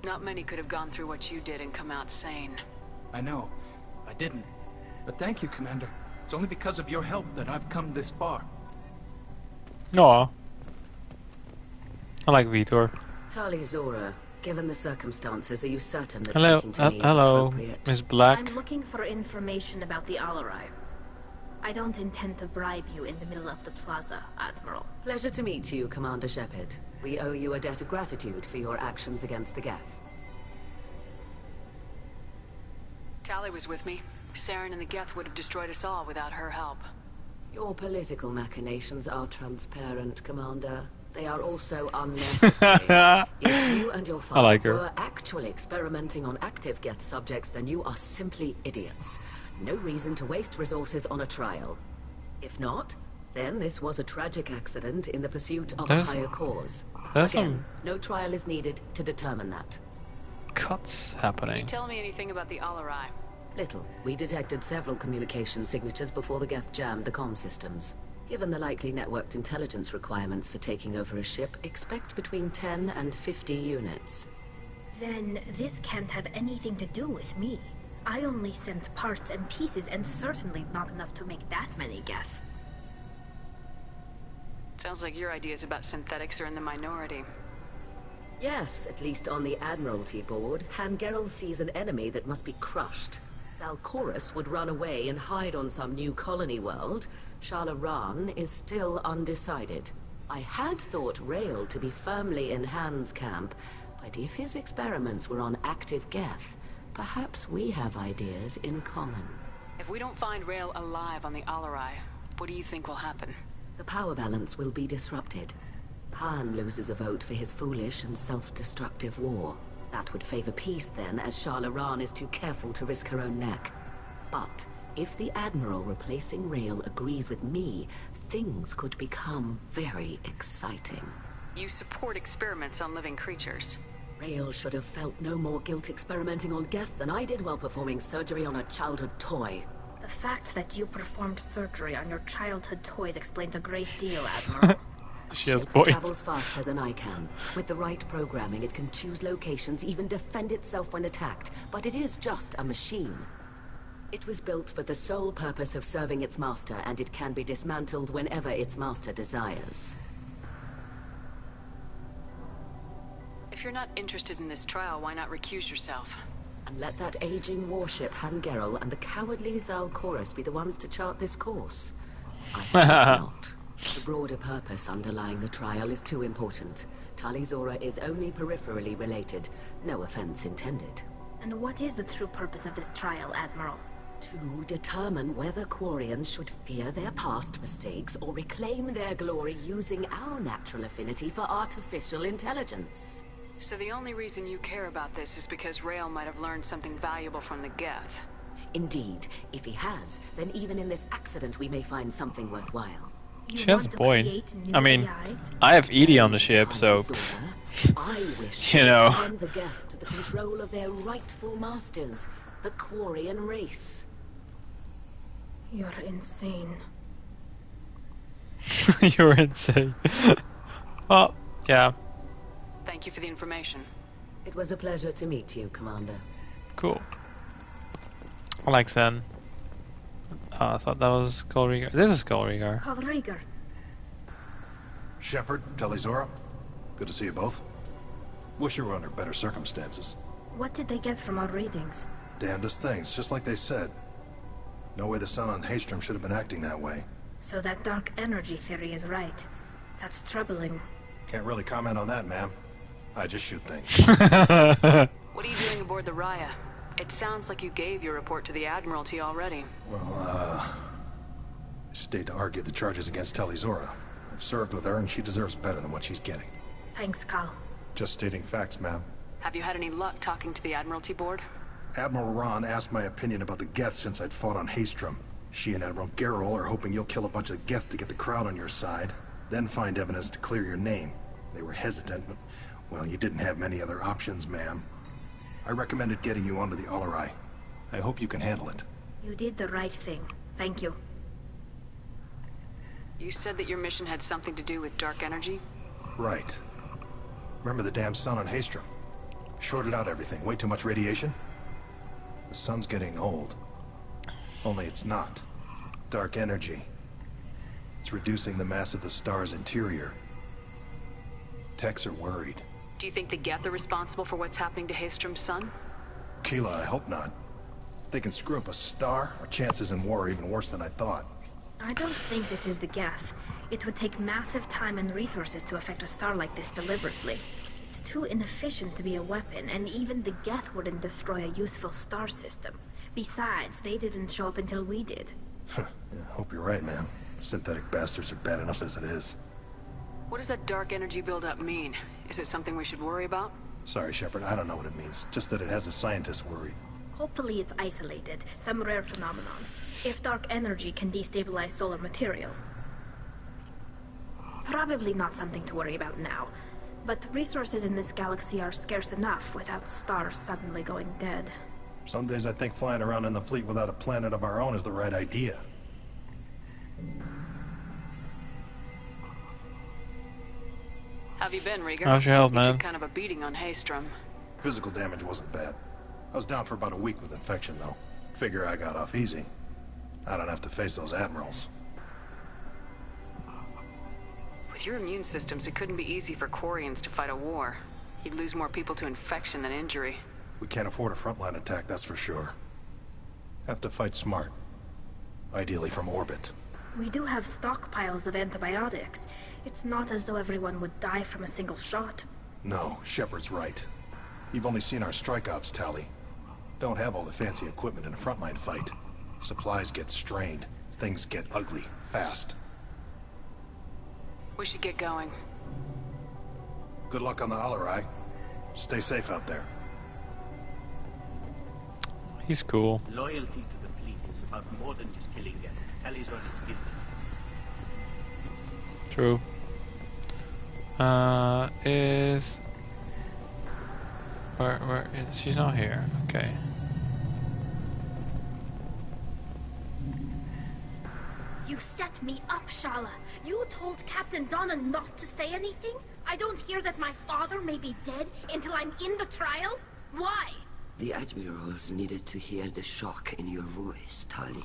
Not many could have gone through what you did and come out sane. I know. I didn't. But thank you, Commander. It's only because of your help that I've come this far. Aw. I like Vitor. Tali Zora, given the circumstances, are you certain that Hello, speaking to me is hello, appropriate? Miss Black. I'm looking for information about the Alarai. I don't intend to bribe you in the middle of the plaza, Admiral. Pleasure to meet you, Commander Shepard. We owe you a debt of gratitude for your actions against the Geth. Tali was with me. Saren and the Geth would have destroyed us all without her help. Your political machinations are transparent, Commander. They are also unnecessary. If you and your father were actually experimenting on active Geth subjects, then you are simply idiots. No reason to waste resources on a trial. If not, then this was a tragic accident in the pursuit of a higher cause. Again, no trial is needed to determine that. Cuts Can happening. you tell me anything about the Alarai? Little. We detected several communication signatures before the Geth jammed the comm systems. Given the likely networked intelligence requirements for taking over a ship, expect between 10 and 50 units. Then this can't have anything to do with me. I only sent parts and pieces, and certainly not enough to make that many Geth. Sounds like your ideas about synthetics are in the minority. Yes, at least on the Admiralty board, Hangerel sees an enemy that must be crushed. Zalcorus would run away and hide on some new colony world. Shalaran is still undecided. I had thought Rael to be firmly in Han's camp, but if his experiments were on active Geth, perhaps we have ideas in common. If we don't find Rael alive on the Alarai, what do you think will happen? The power balance will be disrupted. Han loses a vote for his foolish and self-destructive war. That would favor peace then, as Shalaran is too careful to risk her own neck. But if the Admiral replacing Rael agrees with me, things could become very exciting. You support experiments on living creatures. Rael should have felt no more guilt experimenting on Geth than I did while performing surgery on a childhood toy. The fact that you performed surgery on your childhood toys explains a great deal, Admiral. She has It travels faster than I can. With the right programming, it can choose locations, even defend itself when attacked. But it is just a machine. It was built for the sole purpose of serving its master, and it can be dismantled whenever its master desires. If you're not interested in this trial, why not recuse yourself? And let that aging warship Hangerel and the cowardly Zalcorus be the ones to chart this course. I think not. The broader purpose underlying the trial is too important. Tali Zora is only peripherally related. No offense intended. And what is the true purpose of this trial, Admiral? To determine whether Quarians should fear their past mistakes or reclaim their glory using our natural affinity for artificial intelligence. So the only reason you care about this is because Rael might have learned something valuable from the Geth. Indeed. If he has, then even in this accident we may find something worthwhile. She has a point. I mean, I have Edie on the ship, so I wish you know. to turn the Geth to the control of their rightful masters, the Quarian race. You're insane. You're insane. Well, yeah. Thank you for the information. It was a pleasure to meet you, Commander. Cool. I like Zen. I thought that was Kolrigar. This is Kolrigar. Kolrigar. Shepard, Tali Zora. Good to see you both. Wish you were under better circumstances. What did they get from our readings? Damnedest things, just like they said. No way the sun on Haystrom should have been acting that way. So that dark energy theory is right. That's troubling. Can't really comment on that, ma'am. I just shoot things. What are you doing aboard the Raya? It sounds like you gave your report to the Admiralty already. Well, I stayed to argue the charges against Tali Zora. I've served with her, and she deserves better than what she's getting. Thanks, Cal. Just stating facts, ma'am. Have you had any luck talking to the Admiralty board? Admiral Ron asked my opinion about the Geth since I'd fought on Haystrom. She and Admiral Gerrel are hoping you'll kill a bunch of Geth to get the crowd on your side, then find evidence to clear your name. They were hesitant, but, well, you didn't have many other options, ma'am. I recommended getting you onto the Alarai. I hope you can handle it. You did the right thing. Thank you. You said that your mission had something to do with dark energy? Right. Remember the damn sun on Haystrom? Shorted out everything. Way too much radiation? The sun's getting old. Only it's not. Dark energy. It's reducing the mass of the star's interior. Techs are worried. Do you think the Geth are responsible for what's happening to Haystrom's sun? Keela, I hope not. If they can screw up a star, our chances in war are even worse than I thought. I don't think this is the Geth. It would take massive time and resources to affect a star like this deliberately. It's too inefficient to be a weapon, and even the Geth wouldn't destroy a useful star system. Besides, they didn't show up until we did. Yeah, hope you're right, man. Synthetic bastards are bad enough as it is. What does that dark energy buildup mean? Is it something we should worry about? Sorry, Shepard, I don't know what it means. Just that it has the scientists worried. Hopefully it's isolated, some rare phenomenon. If dark energy can destabilize solar material. Probably not something to worry about now. But resources in this galaxy are scarce enough without stars suddenly going dead. Some days I think flying around in the fleet without a planet of our own is the right idea. Have you been, Rieger? How's your health, man? You took kind of a beating on Haystrom. Physical damage wasn't bad. I was down for about a week with infection, though. Figure I got off easy. I don't have to face those admirals. With your immune systems, it couldn't be easy for Quarians to fight a war. You'd lose more people to infection than injury. We can't afford a frontline attack, that's for sure. Have to fight smart. Ideally from orbit. We do have stockpiles of antibiotics. It's not as though everyone would die from a single shot. No, Shepard's right. You've only seen our strike ops, Tali. Don't have all the fancy equipment in a frontline fight. Supplies get strained. Things get ugly, fast. We should get going. Good luck on the Alarai. Stay safe out there. He's cool. Loyalty to the fleet is about more than just killing them. Tali Zora is guilty. True. Where is she's not here. Okay. You set me up, Shala. You told Captain Donna not to say anything? I don't hear that my father may be dead until I'm in the trial? Why? The admirals needed to hear the shock in your voice, Tali.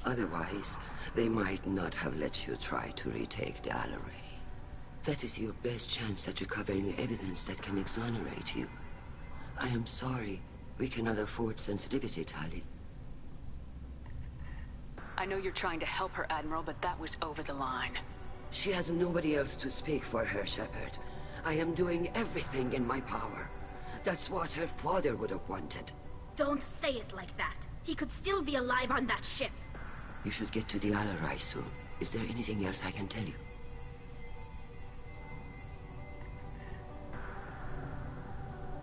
Otherwise, they might not have let you try to retake the Alarai. That is your best chance at recovering evidence that can exonerate you. I am sorry. We cannot afford sensitivity, Tali. I know you're trying to help her, Admiral, but that was over the line. She has nobody else to speak for her, Shepard. I am doing everything in my power. That's what her father would have wanted. Don't say it like that. He could still be alive on that ship. You should get to the Alarai soon. Is there anything else I can tell you?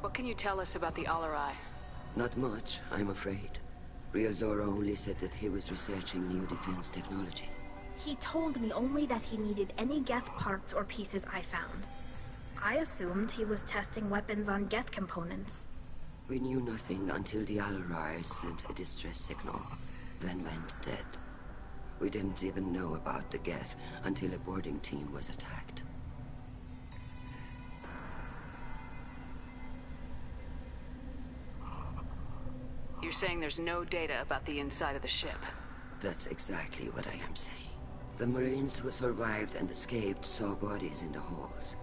What can you tell us about the Alarai? Not much, I'm afraid. Real Zora only said that he was researching new defense technology. He told me only that he needed any Geth parts or pieces I found. I assumed he was testing weapons on Geth components. We knew nothing until the Alarai sent a distress signal, then went dead. We didn't even know about the Geth until a boarding team was attacked. You're saying there's no data about the inside of the ship? That's exactly what I am saying. The Marines who survived and escaped saw bodies in the halls.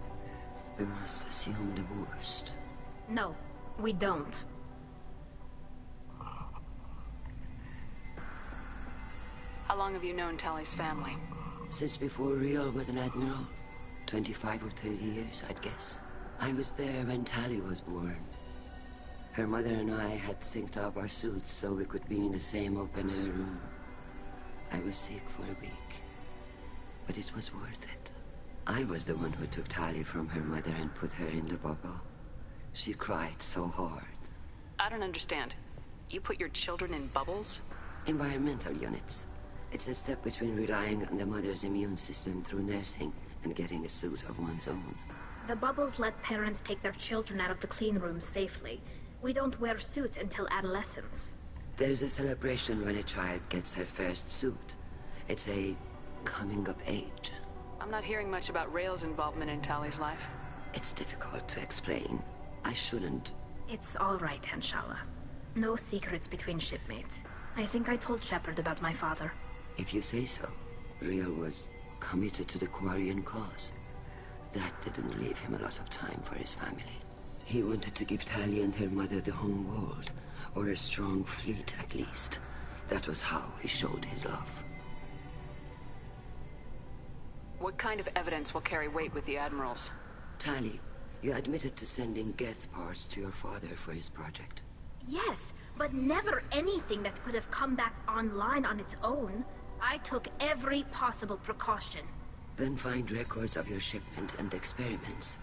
We must assume the worst. No, we don't. How long have you known Tali's family? Since before Real was an admiral. 25 or 30 years, I'd guess. I was there when Tali was born. Her mother and I had synced up our suits so we could be in the same open-air room. I was sick for a week, but it was worth it. I was the one who took Tali from her mother and put her in the bubble. She cried so hard. I don't understand. You put your children in bubbles? Environmental units. It's a step between relying on the mother's immune system through nursing and getting a suit of one's own. The bubbles let parents take their children out of the clean rooms safely. We don't wear suits until adolescence. There's a celebration when a child gets her first suit. It's a coming of age. I'm not hearing much about Rael's involvement in Tali's life. It's difficult to explain. I shouldn't. It's all right, Anshala. No secrets between shipmates. I think I told Shepard about my father. If you say so. Real was committed to the Quarian cause. That didn't leave him a lot of time for his family. He wanted to give Tali and her mother the home world, or a strong fleet at least. That was how he showed his love. What kind of evidence will carry weight with the admirals? Tali, you admitted to sending Geth parts to your father for his project. Yes, but never anything that could have come back online on its own. I took every possible precaution. Then find records of your shipment and experiments.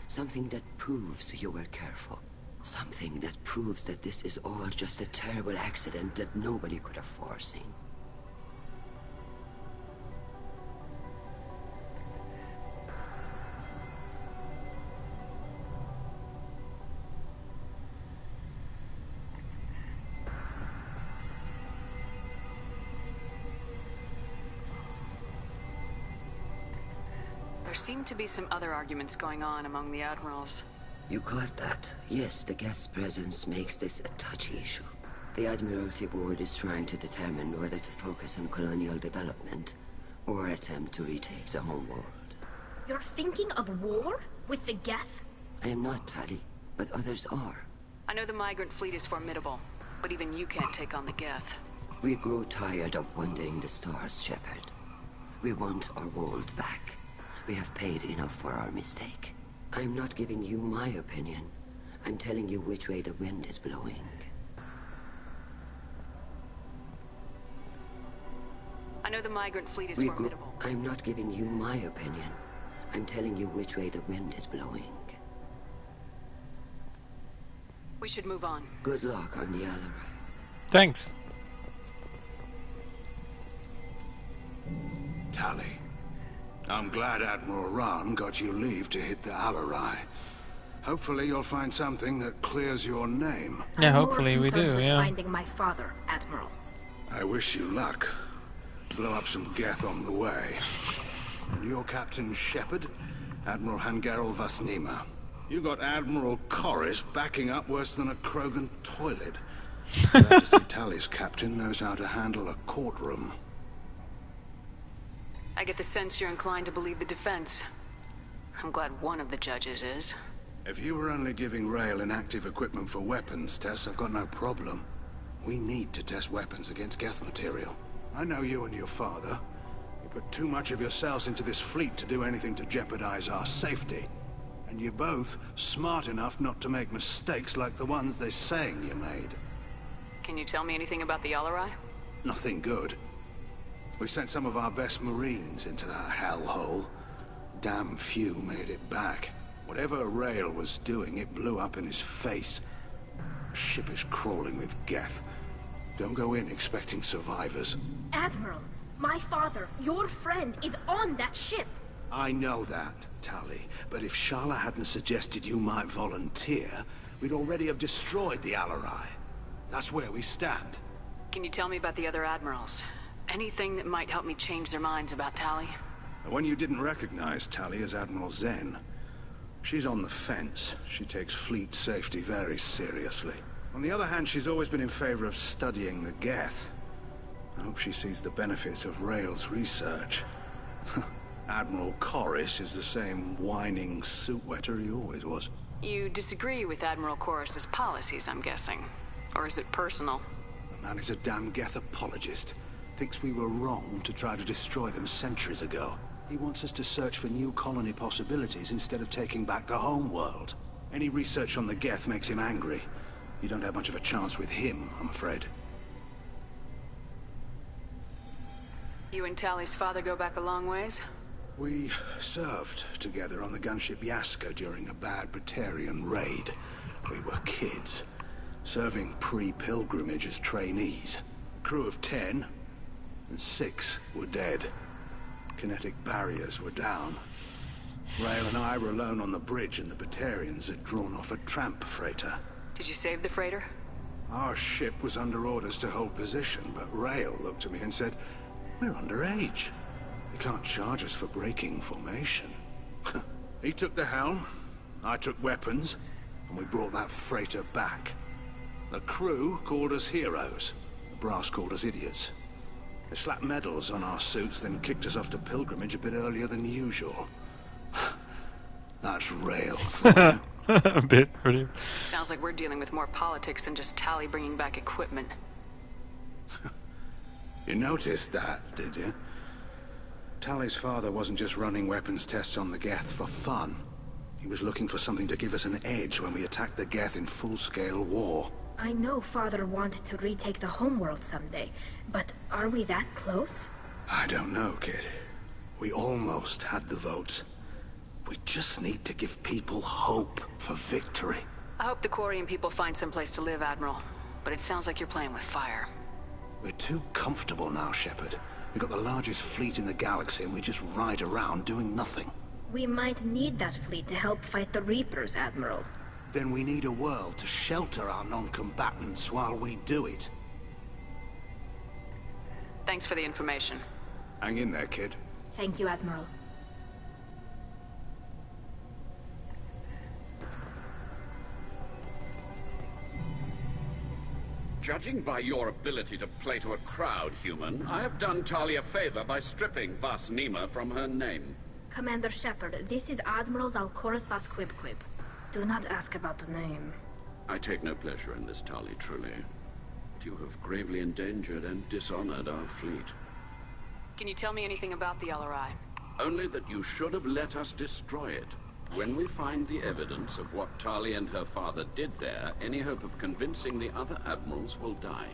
Something that proves you were careful. Something that proves that this is all just a terrible accident that nobody could have foreseen. There seem to be some other arguments going on among the admirals. You caught that? Yes, the Geth's presence makes this a touchy issue. The Admiralty Board is trying to determine whether to focus on colonial development or attempt to retake the home world. You're thinking of war? With the Geth? I am not, Tali, but others are. I know the migrant fleet is formidable, but even you can't take on the Geth. We grow tired of wandering the stars, Shepard. We want our world back. We have paid enough for our mistake. I'm not giving you my opinion. I'm telling you which way the wind is blowing. I know the migrant fleet is formidable. I'm not giving you my opinion. I'm telling you which way the wind is blowing. We should move on. Good luck on the Alarai. Thanks. Tali. I'm glad Admiral Rahn got you leave to hit the Alarai. Hopefully you'll find something that clears your name. Yeah, hopefully we do, with yeah. Finding my father, Admiral. I wish you luck. Blow up some Geth on the way. And your Captain Shepard, Admiral Hangarel Vasnima. You got Admiral Corris backing up worse than a Krogan toilet. Glad to see Tali's captain knows how to handle a courtroom. I get the sense you're inclined to believe the defense. I'm glad one of the judges is. If you were only giving Rael inactive equipment for weapons tests, I've got no problem. We need to test weapons against Geth material. I know you and your father. You put too much of yourselves into this fleet to do anything to jeopardize our safety. And you're both smart enough not to make mistakes like the ones they're saying you made. Can you tell me anything about the Alarai? Nothing good. We sent some of our best Marines into that hellhole. Damn few made it back. Whatever Rail was doing, it blew up in his face. The ship is crawling with Geth. Don't go in expecting survivors. Admiral, my father, your friend, is on that ship. I know that, Tali, but if Shala hadn't suggested you might volunteer, we'd already have destroyed the Alarai. That's where we stand. Can you tell me about the other admirals? Anything that might help me change their minds about Tali? The one you didn't recognize, Tali, is Admiral Zen. She's on the fence. She takes fleet safety very seriously. On the other hand, she's always been in favor of studying the Geth. I hope she sees the benefits of Rail's research. Admiral Corris is the same whining suit-wetter he always was. You disagree with Admiral Corris's policies, I'm guessing. Or is it personal? The man is a damn Geth apologist. Thinks we were wrong to try to destroy them centuries ago. He wants us to search for new colony possibilities instead of taking back the home world. Any research on the Geth makes him angry. You don't have much of a chance with him, I'm afraid. You and Tali's father go back a long ways? We served together on the gunship Yaska during a bad Batarian raid. We were kids, serving pre-pilgrimage as trainees. Crew of 10, and 6 were dead. Kinetic barriers were down. Rail and I were alone on the bridge, and the Batarians had drawn off a tramp freighter. Did you save the freighter? Our ship was under orders to hold position, but Rail looked at me and said, "We're underage. They can't charge us for breaking formation." He took the helm, I took weapons, and we brought that freighter back. The crew called us heroes. The brass called us idiots. They slapped medals on our suits, then kicked us off to pilgrimage a bit earlier than usual. That's Rail for you. A bit earlier. Sounds like we're dealing with more politics than just Tali bringing back equipment. You noticed that, did you? Tali's father wasn't just running weapons tests on the Geth for fun. He was looking for something to give us an edge when we attacked the Geth in full-scale war. I know Father wanted to retake the homeworld someday, but are we that close? I don't know, kid. We almost had the votes. We just need to give people hope for victory. I hope the Quarian people find someplace to live, Admiral. But it sounds like you're playing with fire. We're too comfortable now, Shepard. We've got the largest fleet in the galaxy and we just ride around doing nothing. We might need that fleet to help fight the Reapers, Admiral. Then we need a world to shelter our non-combatants while we do it. Thanks for the information. Hang in there, kid. Thank you, Admiral. Judging by your ability to play to a crowd, human, I have done Tali a favor by stripping Vasnima from her name. Commander Shepard, this is Admiral Zalkoris Vasquibquib. Do not ask about the name. I take no pleasure in this, Tali, truly. But you have gravely endangered and dishonored our fleet. Can you tell me anything about the Alarai? Only that you should have let us destroy it. When we find the evidence of what Tali and her father did there, any hope of convincing the other admirals will die.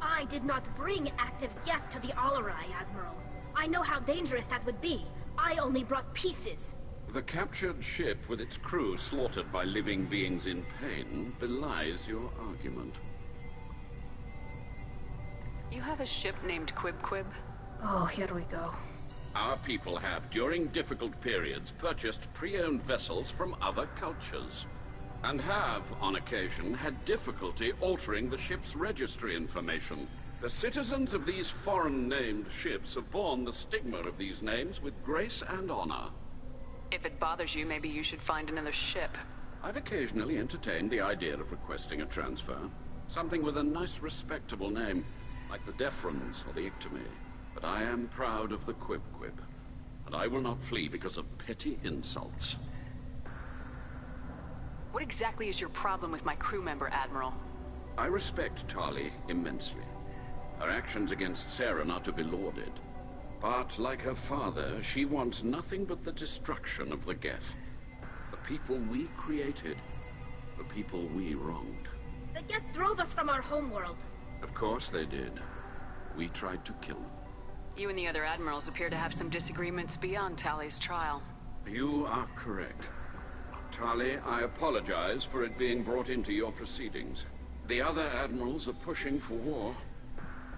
I did not bring active Geth to the Alarai, Admiral. I know how dangerous that would be. I only brought pieces. The captured ship with its crew slaughtered by living beings in pain belies your argument. You have a ship named Quib? Oh, here we go. Our people have, during difficult periods, purchased pre-owned vessels from other cultures, and have, on occasion, had difficulty altering the ship's registry information. The citizens of these foreign-named ships have borne the stigma of these names with grace and honor. If it bothers you, maybe you should find another ship. I've occasionally entertained the idea of requesting a transfer. Something with a nice, respectable name, like the Defrons or the Ictomy. But I am proud of the Quib, and I will not flee because of petty insults. What exactly is your problem with my crew member, Admiral? I respect Tali immensely. Her actions against Saren are to be lauded. But like her father, she wants nothing but the destruction of the Geth. The people we created. The people we wronged. The Geth drove us from our homeworld. Of course they did. We tried to kill them. You and the other admirals appear to have some disagreements beyond Tali's trial. You are correct. Tali, I apologize for it being brought into your proceedings. The other admirals are pushing for war.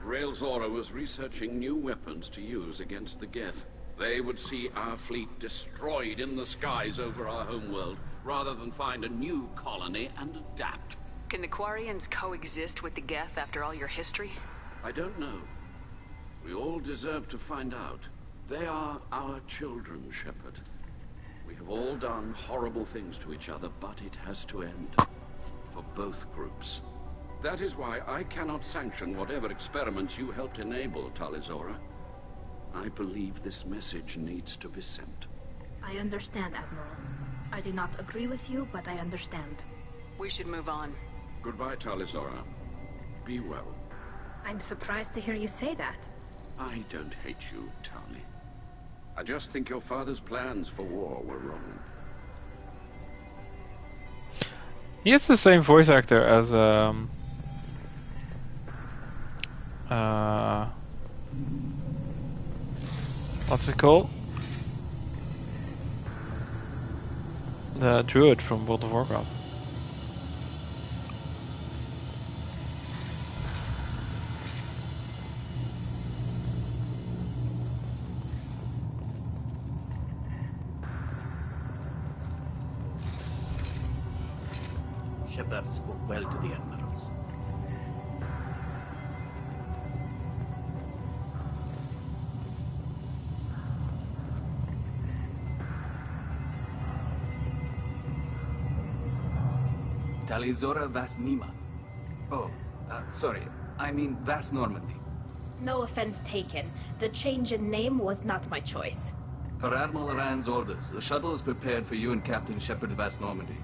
Rael Zora was researching new weapons to use against the Geth. They would see our fleet destroyed in the skies over our homeworld, rather than find a new colony and adapt. Can the Quarians coexist with the Geth after all your history? I don't know. We all deserve to find out. They are our children, Shepard. We have all done horrible things to each other, but it has to end. For both groups. That is why I cannot sanction whatever experiments you helped enable, Tali Zora. I believe this message needs to be sent. I understand, Admiral. I do not agree with you, but I understand. We should move on. Goodbye, Tali Zora. Be well. I'm surprised to hear you say that. I don't hate you, Tali. I just think your father's plans for war were wrong. He has the same voice actor as what's it called? The druid from World of Warcraft. Shepard spoke well to the admirals. Tali Zora Vas Nima. Oh, sorry. I mean Vas Normandy. No offense taken. The change in name was not my choice. Per Admiral Rand's orders, the shuttle is prepared for you and Captain Shepard Vas Normandy.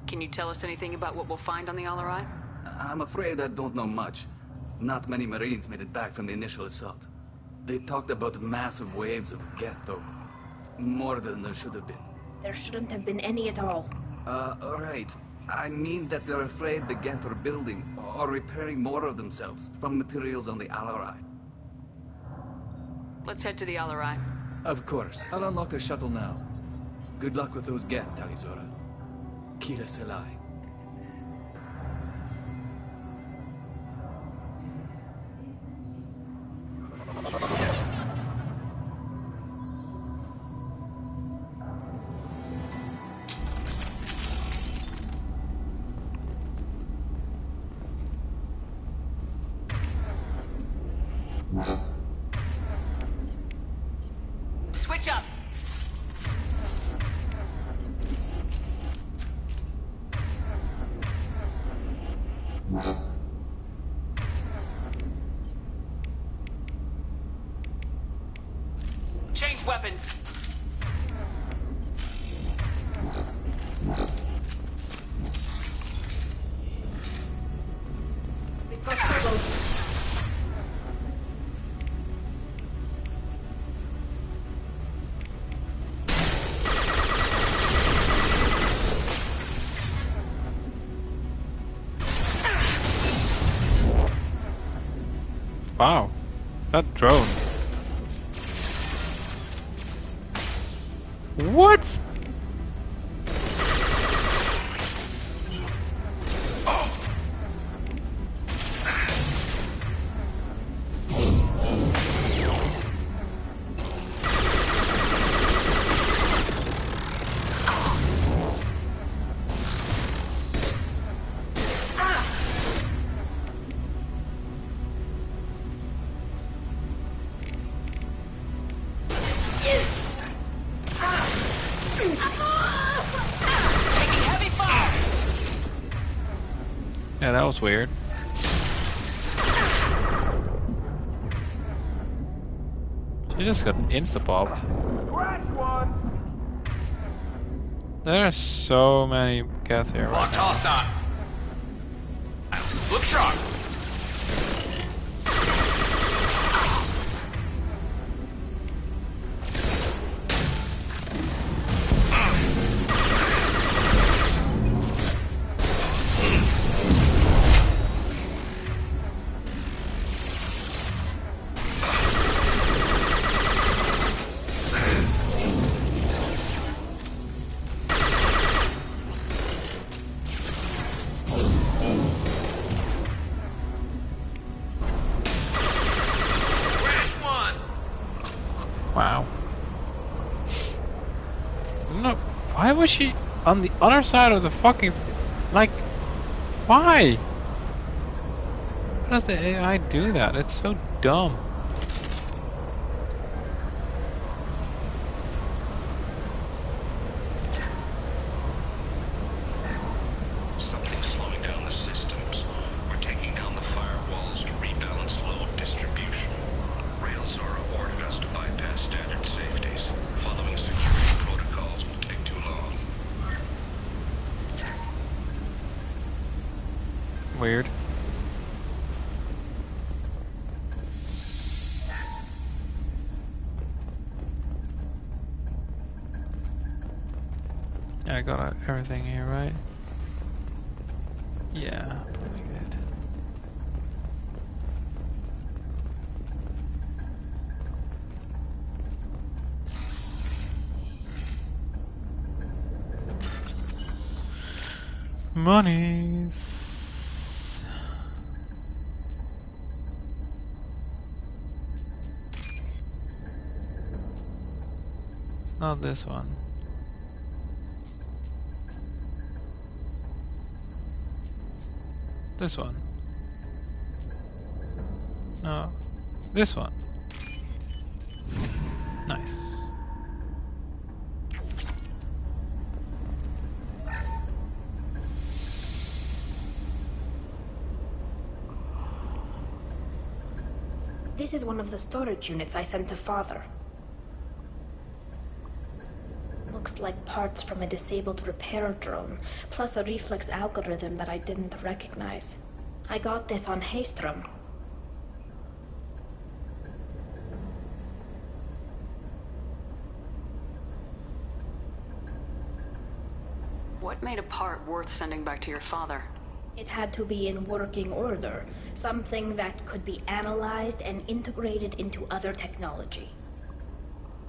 Can you tell us anything about what we'll find on the Alarai? I'm afraid I don't know much. Not many Marines made it back from the initial assault. They talked about massive waves of Geth, though. More than there should have been. There shouldn't have been any at all. Right. I mean that they're afraid the Geth are building or repairing more of themselves from materials on the Alarai. Let's head to the Alarai. Of course. I'll unlock the shuttle now. Good luck with those Geth, Tali Zora. Kira Selai. Switch up! Change weapons! We've got trouble. Wow, that drone. What? Yeah, that was weird. She just got insta-popped. There are so many Geth here right now. Look sharp! was she on the other side of the fucking... Like, why? How does the AI do that? It's so dumb. Something's slowing down the systems. We're taking down the firewalls to rebalance load distribution. Rail Zora ordered us to bypass standard safeties. Following security protocols will take too long. Weird. I got everything here, right? Yeah, pretty good. Monies. Not this one. This one. No. This one. Nice. This is one of the storage units I sent to Father. Looks like parts from a disabled repair drone, plus a reflex algorithm that I didn't recognize. I got this on Haystrom. What made a part worth sending back to your father? It had to be in working order, something that could be analyzed and integrated into other technology.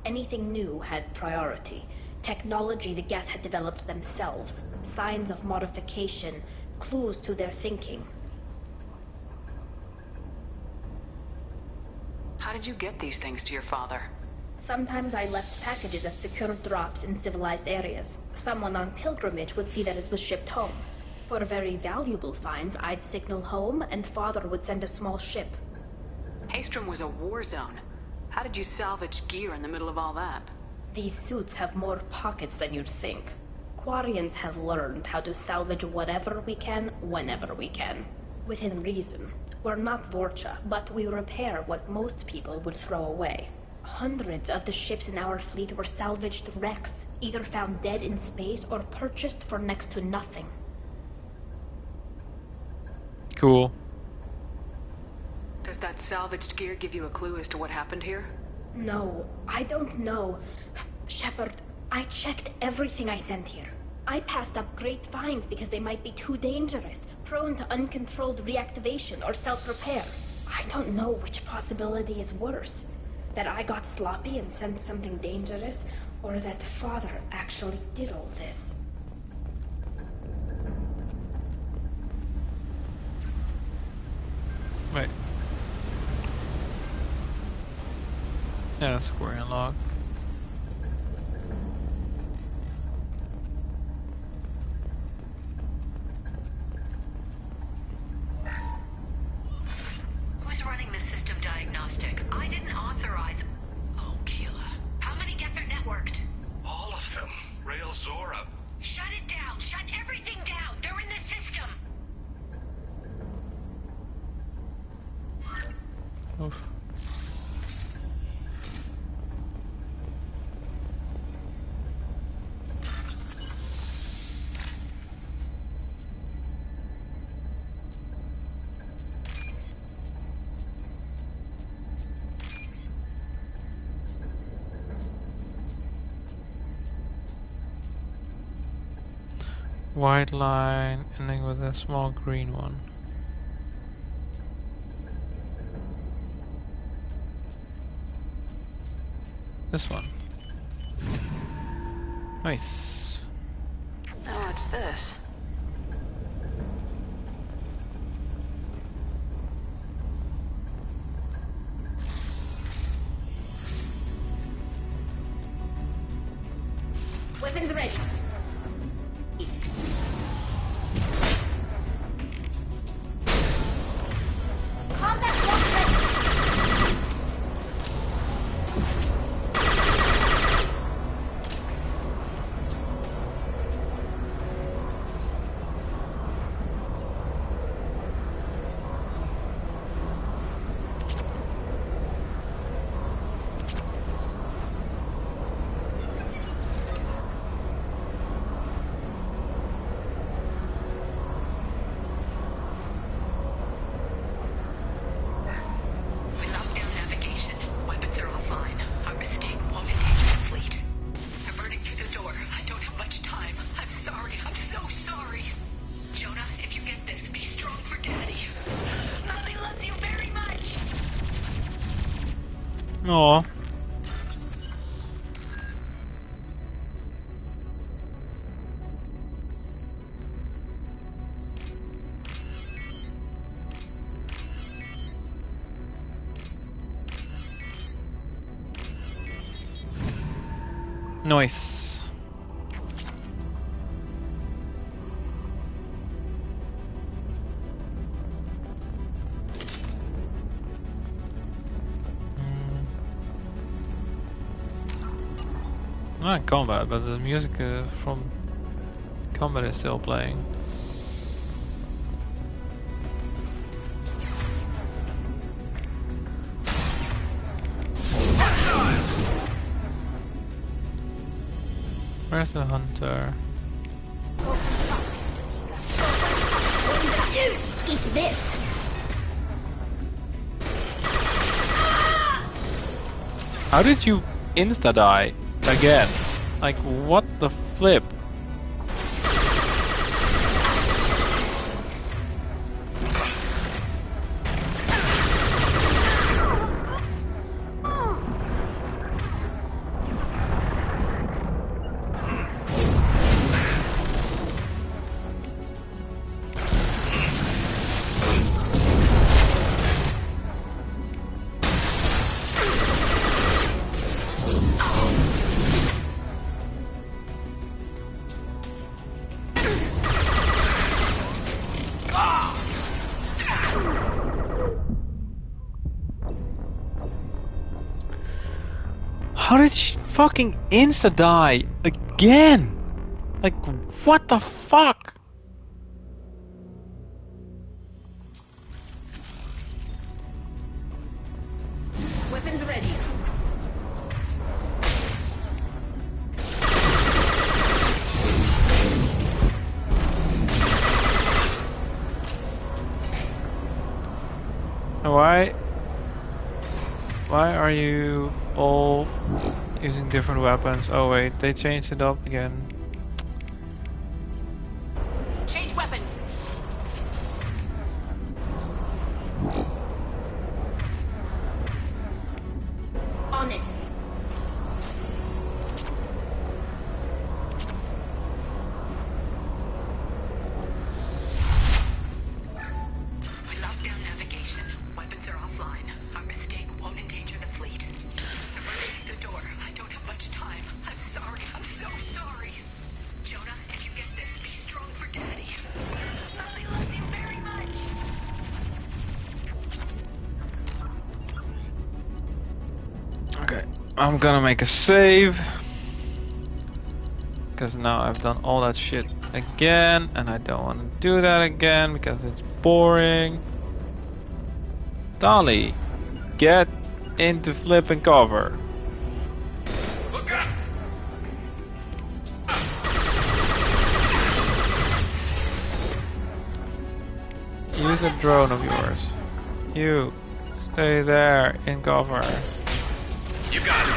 Anything new had priority. Technology the Geth had developed themselves, signs of modification, clues to their thinking. How did you get these things to your father? Sometimes I left packages at secure drops in civilized areas. Someone on pilgrimage would see that it was shipped home. For very valuable finds, I'd signal home, and Father would send a small ship. Haystrom was a war zone. How did you salvage gear in the middle of all that? These suits have more pockets than you'd think. Quarians have learned how to salvage whatever we can, whenever we can. Within reason. We're not Vorcha, but we repair what most people would throw away. Hundreds of the ships in our fleet were salvaged wrecks, either found dead in space or purchased for next to nothing. Cool. Does that salvaged gear give you a clue as to what happened here? No, I don't know. Shepard, I checked everything I sent here. I passed up great finds because they might be too dangerous, prone to uncontrolled reactivation or self-repair. I don't know which possibility is worse. That I got sloppy and sent something dangerous, or that Father actually did all this. Wait. Yeah, that's Quarian log. Who's running the system diagnostic? I didn't authorize... Oh, Keela. How many Geth are networked? All of them. Rail Zora. Shut it down! Shut everything down! They're in the system! Oof. White line ending with a small green one. This one. Nice. Oh, it's this. Weapons ready. Aw. Nice. Not combat, but the music from combat is still playing. Where's the hunter? Eat this. How did you insta-die again? Like, what the flip? How did she fucking insta-die again? Like, what the fuck? Weapons ready. Why are you all using different weapons? Oh wait, they changed it up again. Change weapons. On it. We locked down navigation. Weapons are offline. Our mistake won't endanger the fleet. I'm running the door. I don't have much time. I'm sorry. I'm so sorry. Jonah, if you get this, be strong for Daddy. Molly loves you very much. Okay, I'm gonna make a save. Because now I've done all that shit again, and I don't want to do that again because it's boring. Tali, get into flip and cover. Look out! Use a drone of yours. You, stay there in cover. You got it.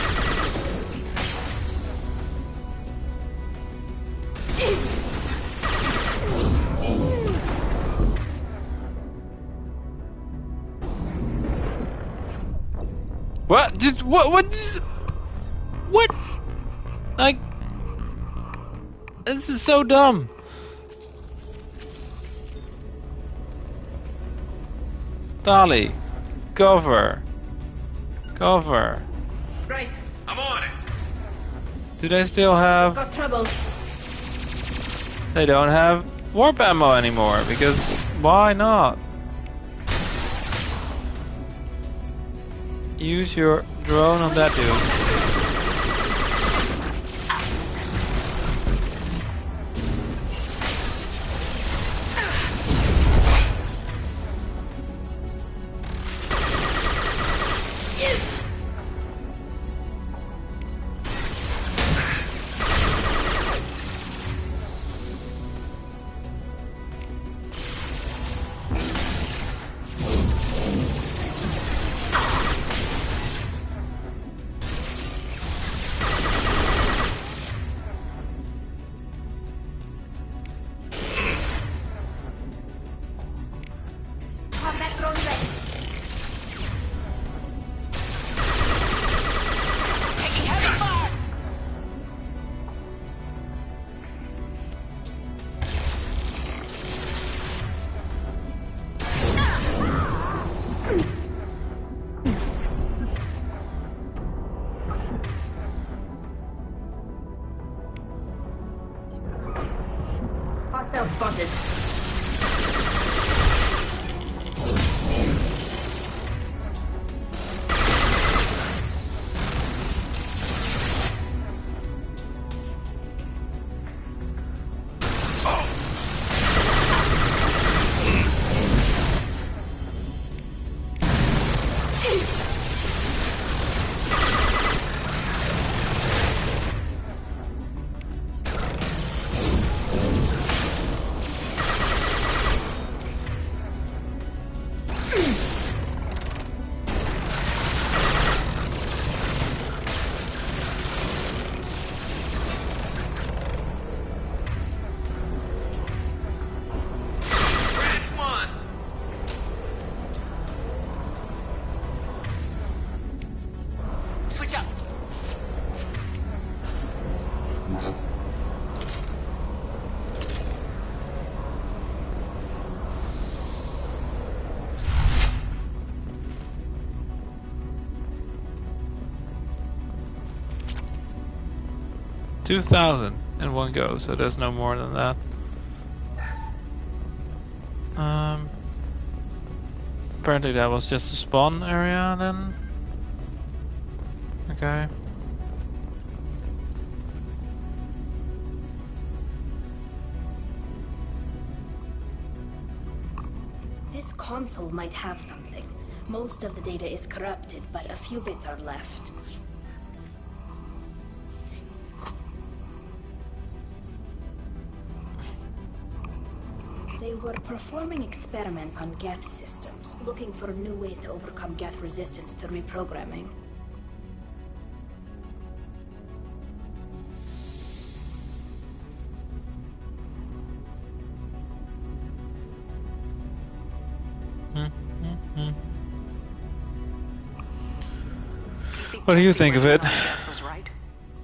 What? Just what? What? Like, this is so dumb. Tali, cover. Right. I'm on it. Do they still have? Got trouble. They don't have warp ammo anymore because why not? Use your drone on that dude. Well spotted. Switch up. $2,000 in one go, so there's no more than that. Apparently that was just a spawn area then. Okay. This console might have something. Most of the data is corrupted, but a few bits are left. They were performing experiments on Geth systems, looking for new ways to overcome Geth resistance to reprogramming. What do you think of it?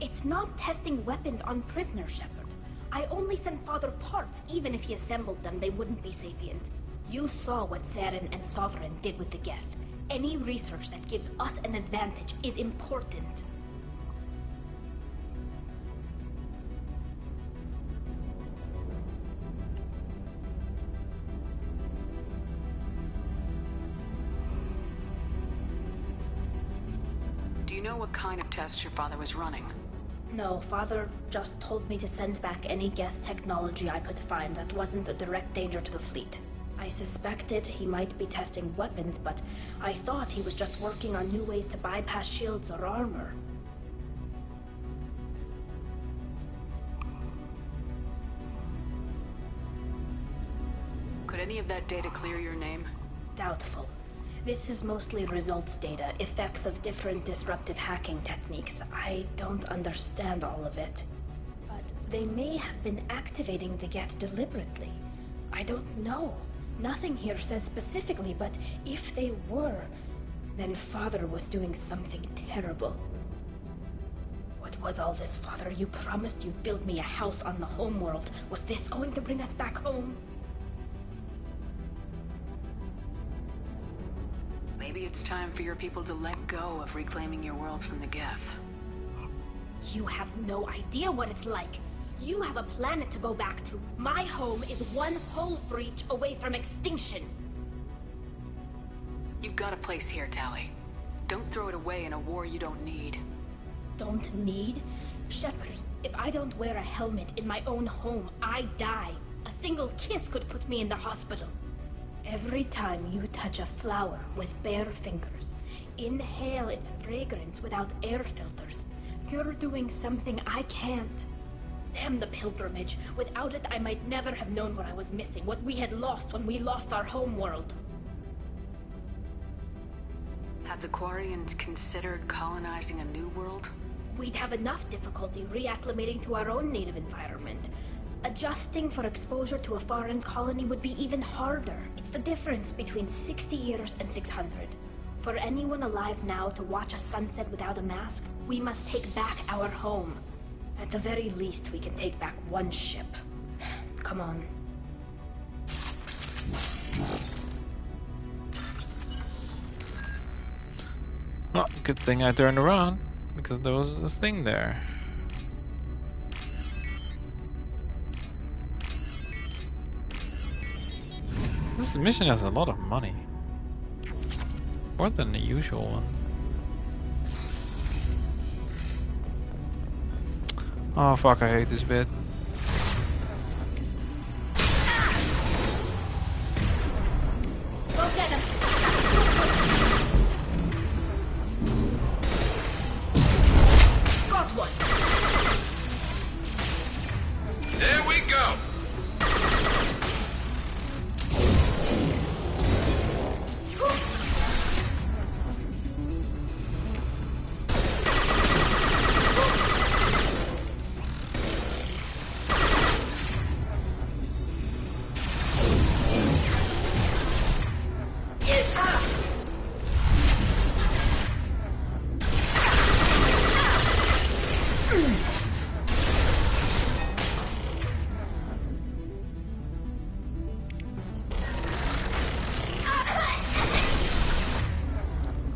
It's not testing weapons on prisoners, Shepard. I only sent Father parts. Even if he assembled them, they wouldn't be sapient. You saw what Saren and Sovereign did with the Geth. Any research that gives us an advantage is important. Do you know what kind of tests your father was running? No, Father just told me to send back any Geth technology I could find that wasn't a direct danger to the fleet. I suspected he might be testing weapons, but I thought he was just working on new ways to bypass shields or armor. Could any of that data clear your name? Doubtful. This is mostly results data, effects of different disruptive hacking techniques. I don't understand all of it. But they may have been activating the Geth deliberately. I don't know. Nothing here says specifically, but if they were, then Father was doing something terrible. What was all this, Father? You promised you'd build me a house on the homeworld. Was this going to bring us back home? Maybe it's time for your people to let go of reclaiming your world from the Geth. You have no idea what it's like. You have a planet to go back to. My home is one hull breach away from extinction. You've got a place here, Tali. Don't throw it away in a war you don't need. Don't need? Shepard, if I don't wear a helmet in my own home, I die. A single kiss could put me in the hospital. Every time you touch a flower with bare fingers, inhale its fragrance without air filters, you're doing something I can't. Damn the pilgrimage. Without it, I might never have known what I was missing, what we had lost when we lost our home world. Have the Quarians considered colonizing a new world? We'd have enough difficulty reacclimating to our own native environment. Adjusting for exposure to a foreign colony would be even harder. It's the difference between 60 years and 600. For anyone alive now to watch a sunset without a mask, we must take back our home. At the very least, we can take back one ship. Come on. Well, good thing I turned around, because there was a thing there. This mission has a lot of money. More than the usual one. Oh fuck, I hate this bit. Go get him. Got one. There we go.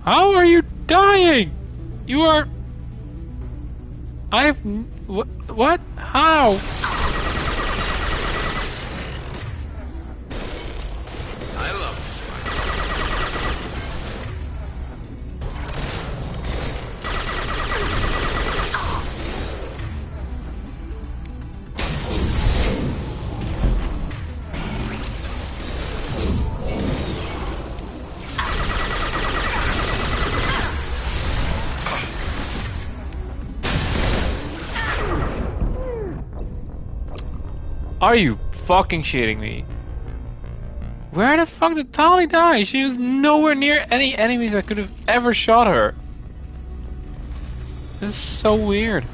How are you dying? You are... I've... What? How? I love Are you fucking shitting me? Where the fuck did Tali die? She was nowhere near any enemies that could have ever shot her. This is so weird.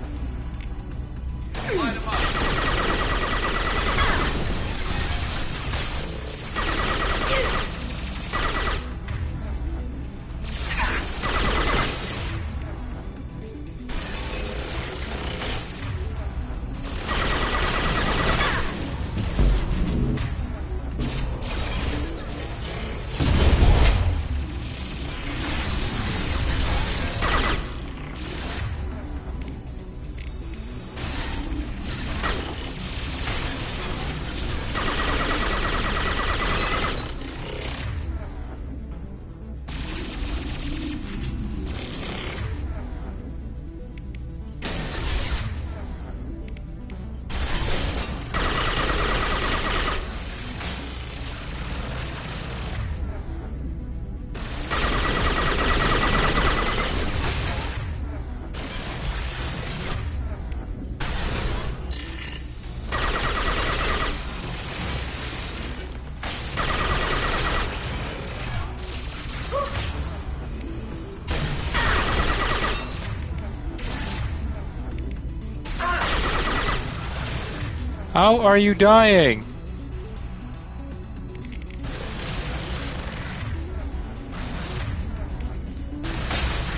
How are you dying?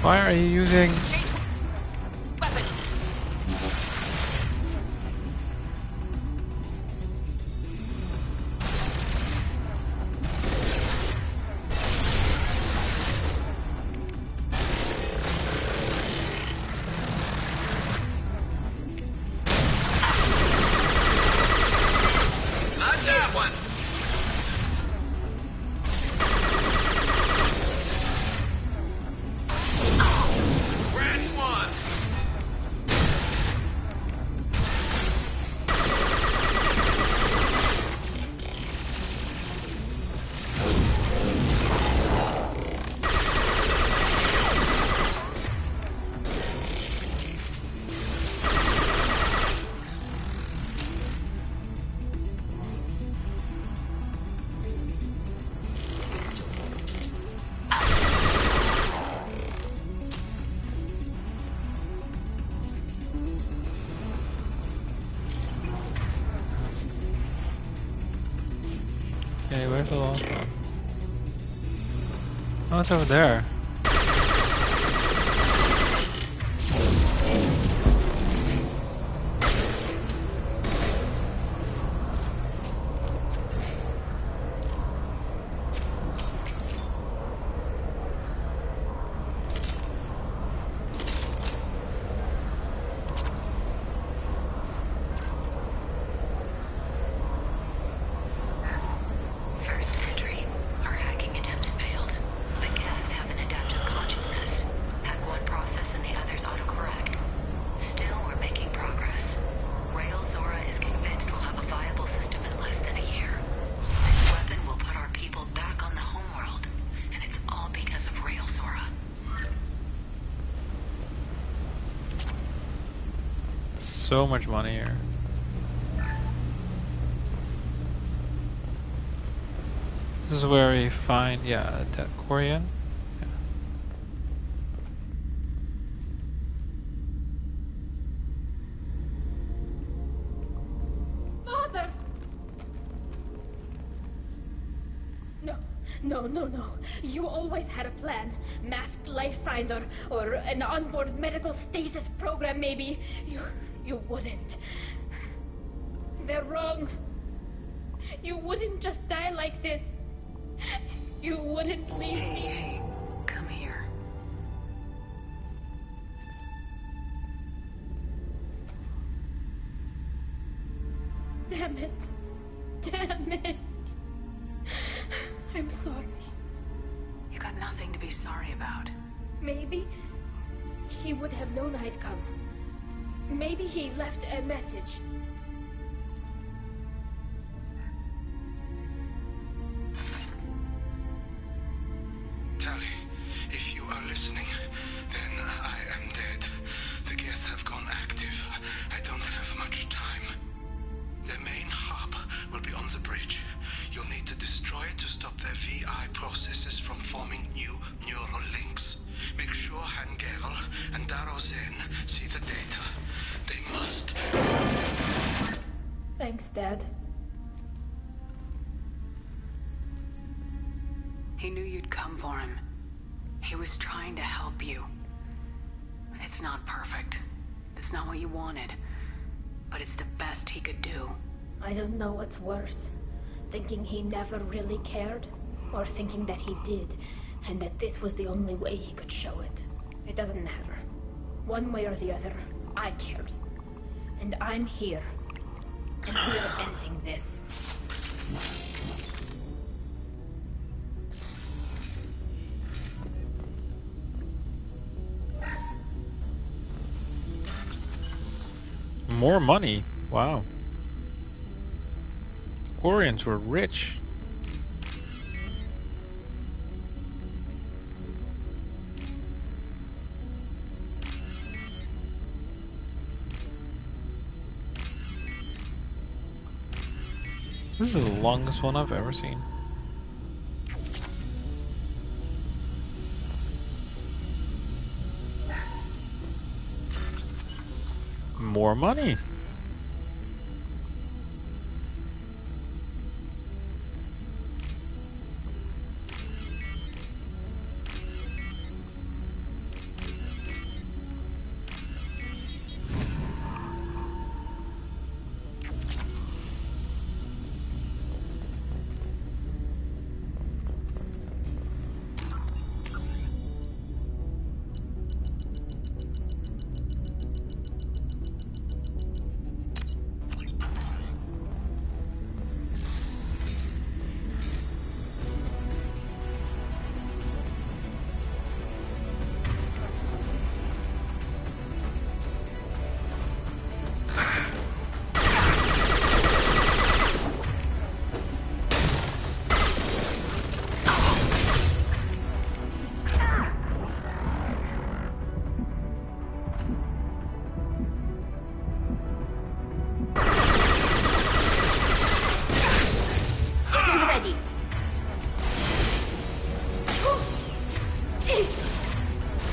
Why are you using... Weapons. Not that one. Branch one. Okay, where's the last one? Oh, it's over there. First entry. so much money here. This is where we find, yeah, that Quarian. Yeah. Father! No. You always had a plan. Masked life signs or an onboard medical stasis program, maybe. You wouldn't. They're wrong. You wouldn't just die like this. You wouldn't leave me. Hey, come here. Damn it. I'm sorry. You got nothing to be sorry about. Maybe he would have known I'd come. Maybe he left a message. Tali, if you are listening, then I am dead. The Geth have gone active. I don't have much time. Their main hub will be on the bridge. You'll need to destroy it to stop their VI processes from forming new neural links. Make sure Hangerl and Darozen see the data. They must. Thanks, Dad. He knew you'd come for him. He was trying to help you. It's not perfect. It's not what you wanted. But it's the best he could do. I don't know what's worse. Thinking he never really cared, or thinking that he did, and that this was the only way he could show it. It doesn't matter. One way or the other, I cared. And I'm here. And we're ending this. More money. Wow. Quarians were rich. This is the longest one I've ever seen. More money.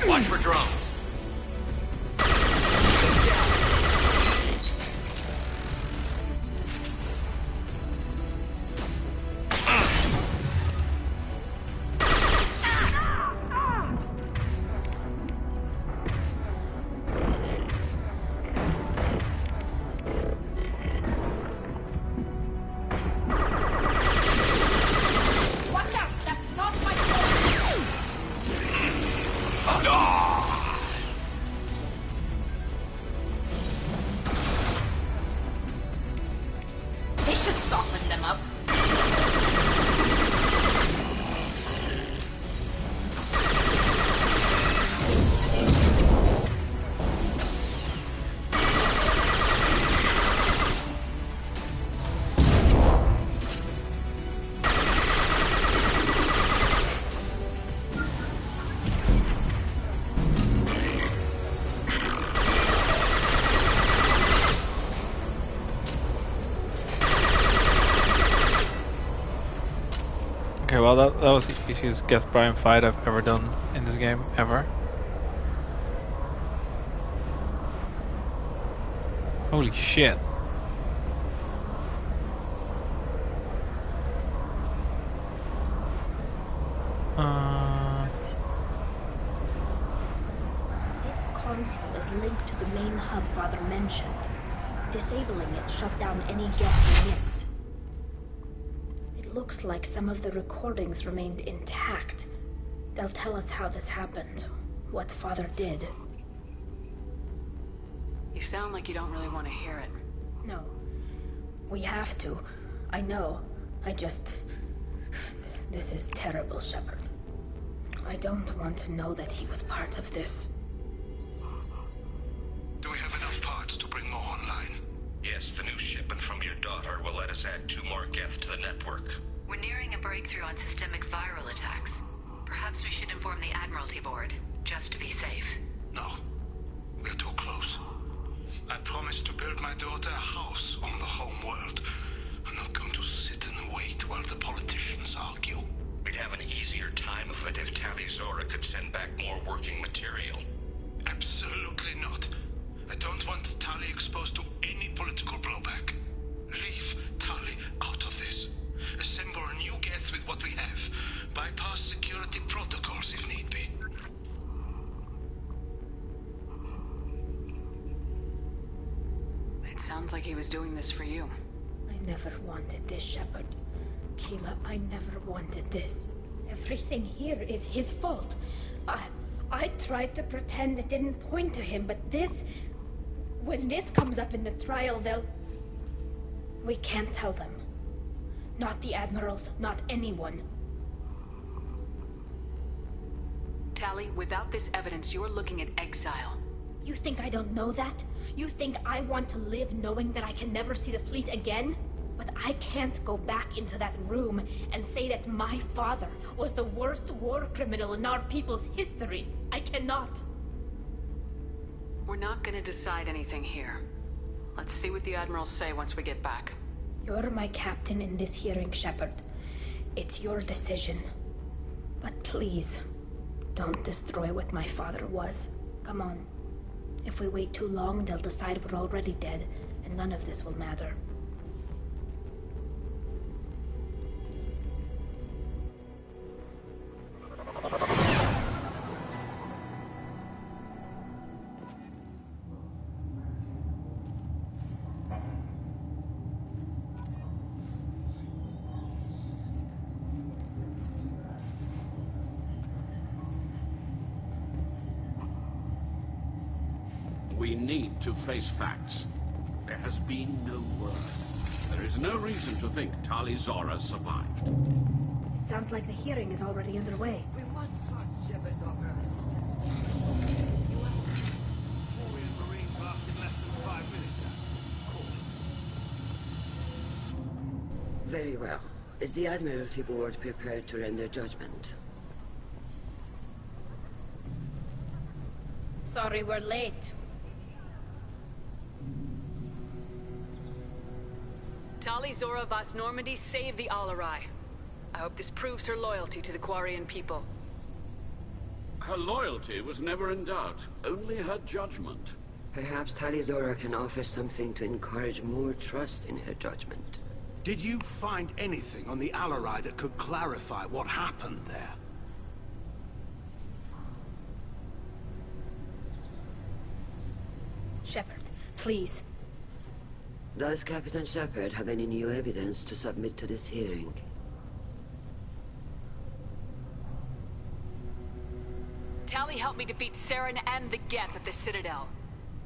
Watch for drones. Okay, well that was the easiest Geth Prime fight I've ever done in this game, ever. Holy shit. This console is linked to the main hub Father mentioned. Disabling it shut down any Geth we missed. It looks like some of the recordings remained intact. They'll tell us how this happened, what Father did. You sound like you don't really want to hear it. No. We have to. I know. This is terrible, Shepard. I don't want to know that he was part of this. Do we have enough parts to bring more online? Yes, the new shipment from your daughter will let us add 2 more Geth to the network. We're nearing a breakthrough on systemic viral attacks. Perhaps we should inform the Admiralty Board, just to be safe. No. We're too close. I promised to build my daughter a house on the home world. I'm not going to sit and wait while the politicians argue. We'd have an easier time of it if Tali Zora could send back more working material. Absolutely not. I don't want Tali exposed to any political blowback. Leave Tali out of this. Assemble new Geth with what we have. Bypass security protocols if need be. It sounds like he was doing this for you. I never wanted this, Shepard. Keela, I never wanted this. Everything here is his fault. I tried to pretend it didn't point to him, but this... When this comes up in the trial, they'll... We can't tell them. Not the Admirals, not anyone. Tali, without this evidence, you're looking at exile. You think I don't know that? You think I want to live knowing that I can never see the fleet again? But I can't go back into that room and say that my father was the worst war criminal in our people's history. I cannot. We're not gonna decide anything here. Let's see what the Admirals say once we get back. You're my captain in this hearing, Shepard. It's your decision. But please, don't destroy what my father was. Come on. If we wait too long, they'll decide we're already dead, and none of this will matter. We need to face facts. There has been no word. There is no reason to think Tali Zora survived. It sounds like the hearing is already underway. We must trust Shepard's offer of assistance. Marines lasted less than 5 minutes. Call it. Very well. Is the Admiralty Board prepared to render judgment? Sorry we're late. Tali Zora Vas Normandy saved the Alarai. I hope this proves her loyalty to the Quarian people. Her loyalty was never in doubt, only her judgment. Perhaps Tali Zora can offer something to encourage more trust in her judgment. Did you find anything on the Alarai that could clarify what happened there? Shepard, please. Does Captain Shepard have any new evidence to submit to this hearing? Tali helped me defeat Saren and the Geth at the Citadel.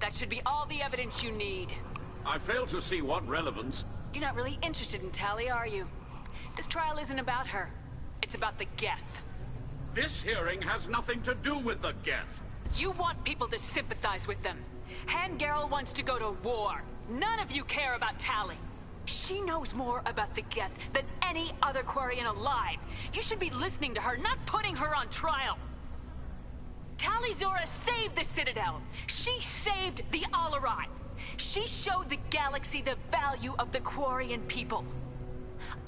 That should be all the evidence you need. I fail to see what relevance... You're not really interested in Tali, are you? This trial isn't about her. It's about the Geth. This hearing has nothing to do with the Geth. You want people to sympathize with them. Hangarel wants to go to war. None of you care about Tali. She knows more about the Geth than any other Quarian alive. You should be listening to her, not putting her on trial. Tali Zora saved the Citadel. She saved the Alarai. She showed the galaxy the value of the Quarian people.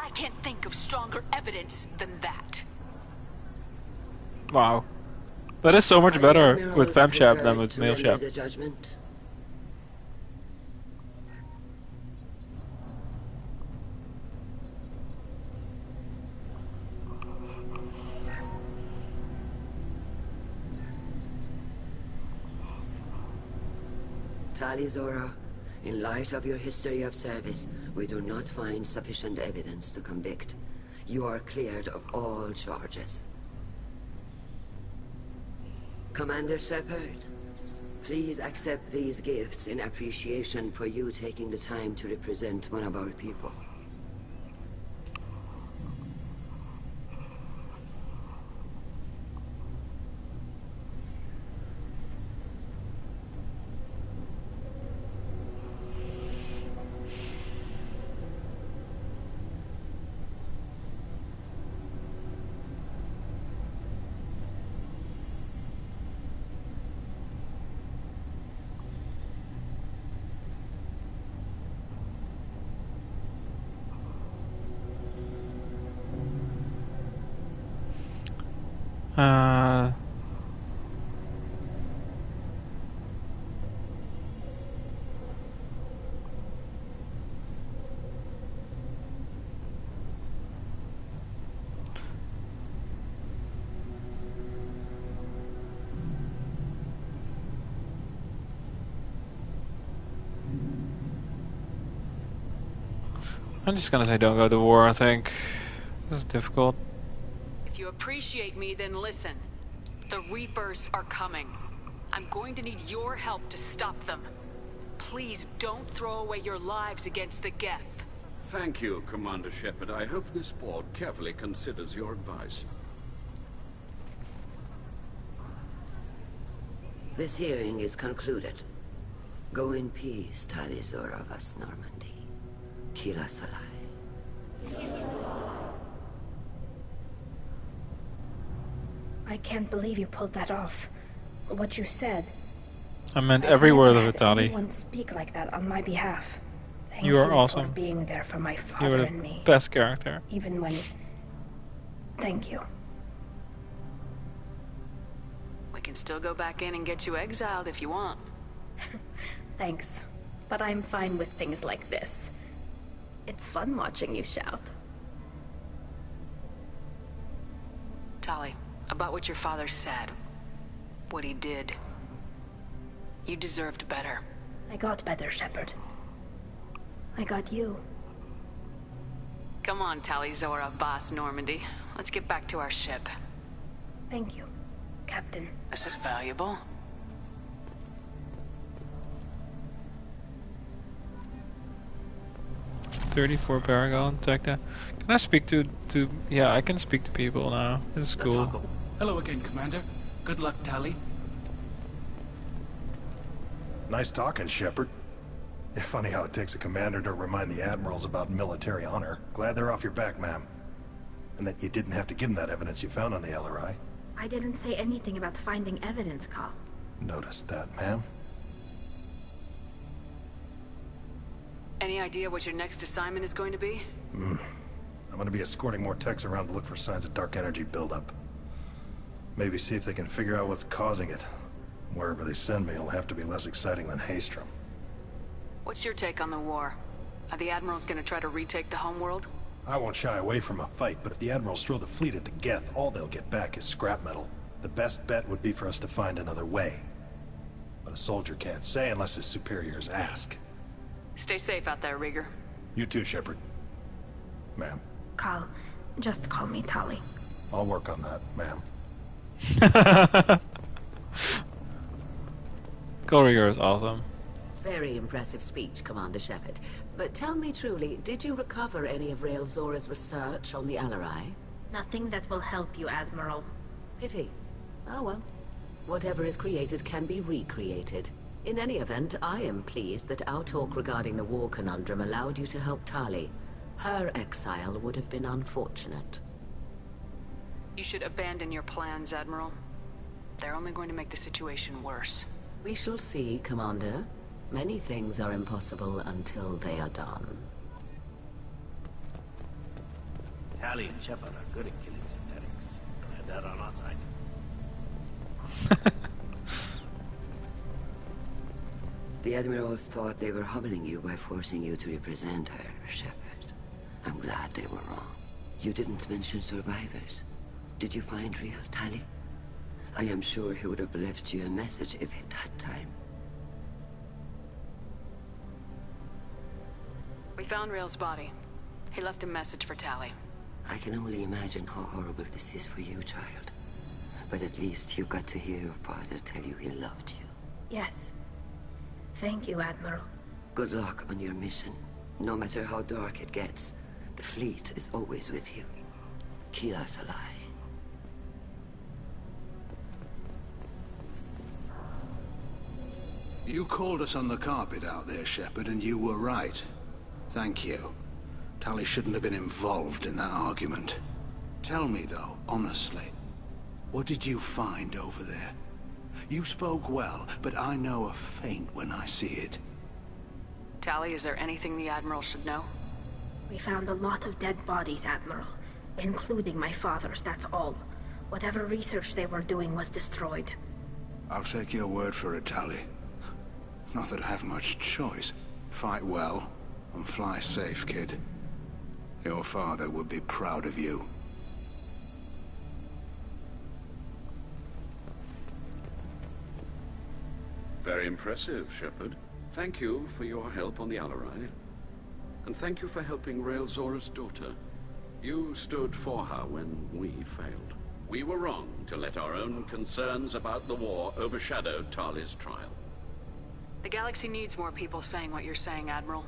I can't think of stronger evidence than that. Wow. That is so much better with FemShep than with render MaleShep. the judgment? Tali Zora, in light of your history of service, we do not find sufficient evidence to convict. You are cleared of all charges. Commander Shepard, please accept these gifts in appreciation for you taking the time to represent one of our people. I'm just gonna say don't go to war, I think. This is difficult. If you appreciate me, then listen. The Reapers are coming. I'm going to need your help to stop them. Please don't throw away your lives against the Geth. Thank you, Commander Shepard. I hope this board carefully considers your advice. This hearing is concluded. Go in peace, Tali Zora Vas Normandy. Kila Salai. I can't believe you pulled that off. What you said. I meant every word of it, Tali. Anyone speak like that on my behalf. Thank You are for awesome. being there for my You father are and me. the best character. Even when... Thank you. We can still go back in and get you exiled if you want. Thanks. But I'm fine with things like this. It's fun watching you shout. Tali, about what your father said. What he did. You deserved better. I got better, Shepard. I got you. Come on, Tali Zora Vas Normandy. Let's get back to our ship. Thank you, Captain. This is valuable. $34 Paragon, check that. Can I speak to yeah, I can speak to people now. This is cool. Hello again, Commander. Good luck, Tali. Nice talking, Shepard. It's funny how it takes a commander to remind the admirals about military honor. Glad they're off your back, ma'am. And that you didn't have to give them that evidence you found on the LRI. I didn't say anything about finding evidence, Carl. Noticed that, ma'am. Any idea what your next assignment is going to be? I'm gonna be escorting more techs around to look for signs of dark energy buildup. Maybe see if they can figure out what's causing it. Wherever they send me, it'll have to be less exciting than Haystrom. What's your take on the war? Are the admirals going to try to retake the homeworld? I won't shy away from a fight, but if the admirals throw the fleet at the Geth, all they'll get back is scrap metal. The best bet would be for us to find another way. But a soldier can't say unless his superiors ask. Stay safe out there, Rieger. You too, Shepard. Ma'am. Carl, just call me Tali. I'll work on that, ma'am. Rieger is awesome. Very impressive speech, Commander Shepard. But tell me truly, did you recover any of Rael Zora's research on the LRI? Nothing that will help you, Admiral. Pity. Oh well. Whatever is created can be recreated. In any event, I am pleased that our talk regarding the war conundrum allowed you to help Tali. Her exile would have been unfortunate. You should abandon your plans, Admiral. They're only going to make the situation worse. We shall see, Commander. Many things are impossible until they are done. Tali and Shepard are good at killing synthetics. Glad they're on our side. The Admirals thought they were humbling you by forcing you to represent her, Shepard. I'm glad they were wrong. You didn't mention survivors. Did you find real Tali? I am sure he would have left you a message if he'd had time. We found Rail's body. He left a message for Tali. I can only imagine how horrible this is for you, child. But at least you got to hear your father tell you he loved you. Yes. Thank you, Admiral. Good luck on your mission. No matter how dark it gets, the fleet is always with you. Keep us alive. You called us on the carpet out there, Shepard, and you were right. Thank you. Tali shouldn't have been involved in that argument. Tell me, though, honestly, what did you find over there? You spoke well, but I know a feint when I see it. Tali, is there anything the Admiral should know? We found a lot of dead bodies, Admiral. Including my father's, that's all. Whatever research they were doing was destroyed. I'll take your word for it, Tali. Not that I have much choice. Fight well, and fly safe, kid. Your father would be proud of you. Very impressive, Shepard. Thank you for your help on the Alarai. And thank you for helping Rail Zora's daughter. You stood for her when we failed. We were wrong to let our own concerns about the war overshadow Tali's trial. The galaxy needs more people saying what you're saying, Admiral.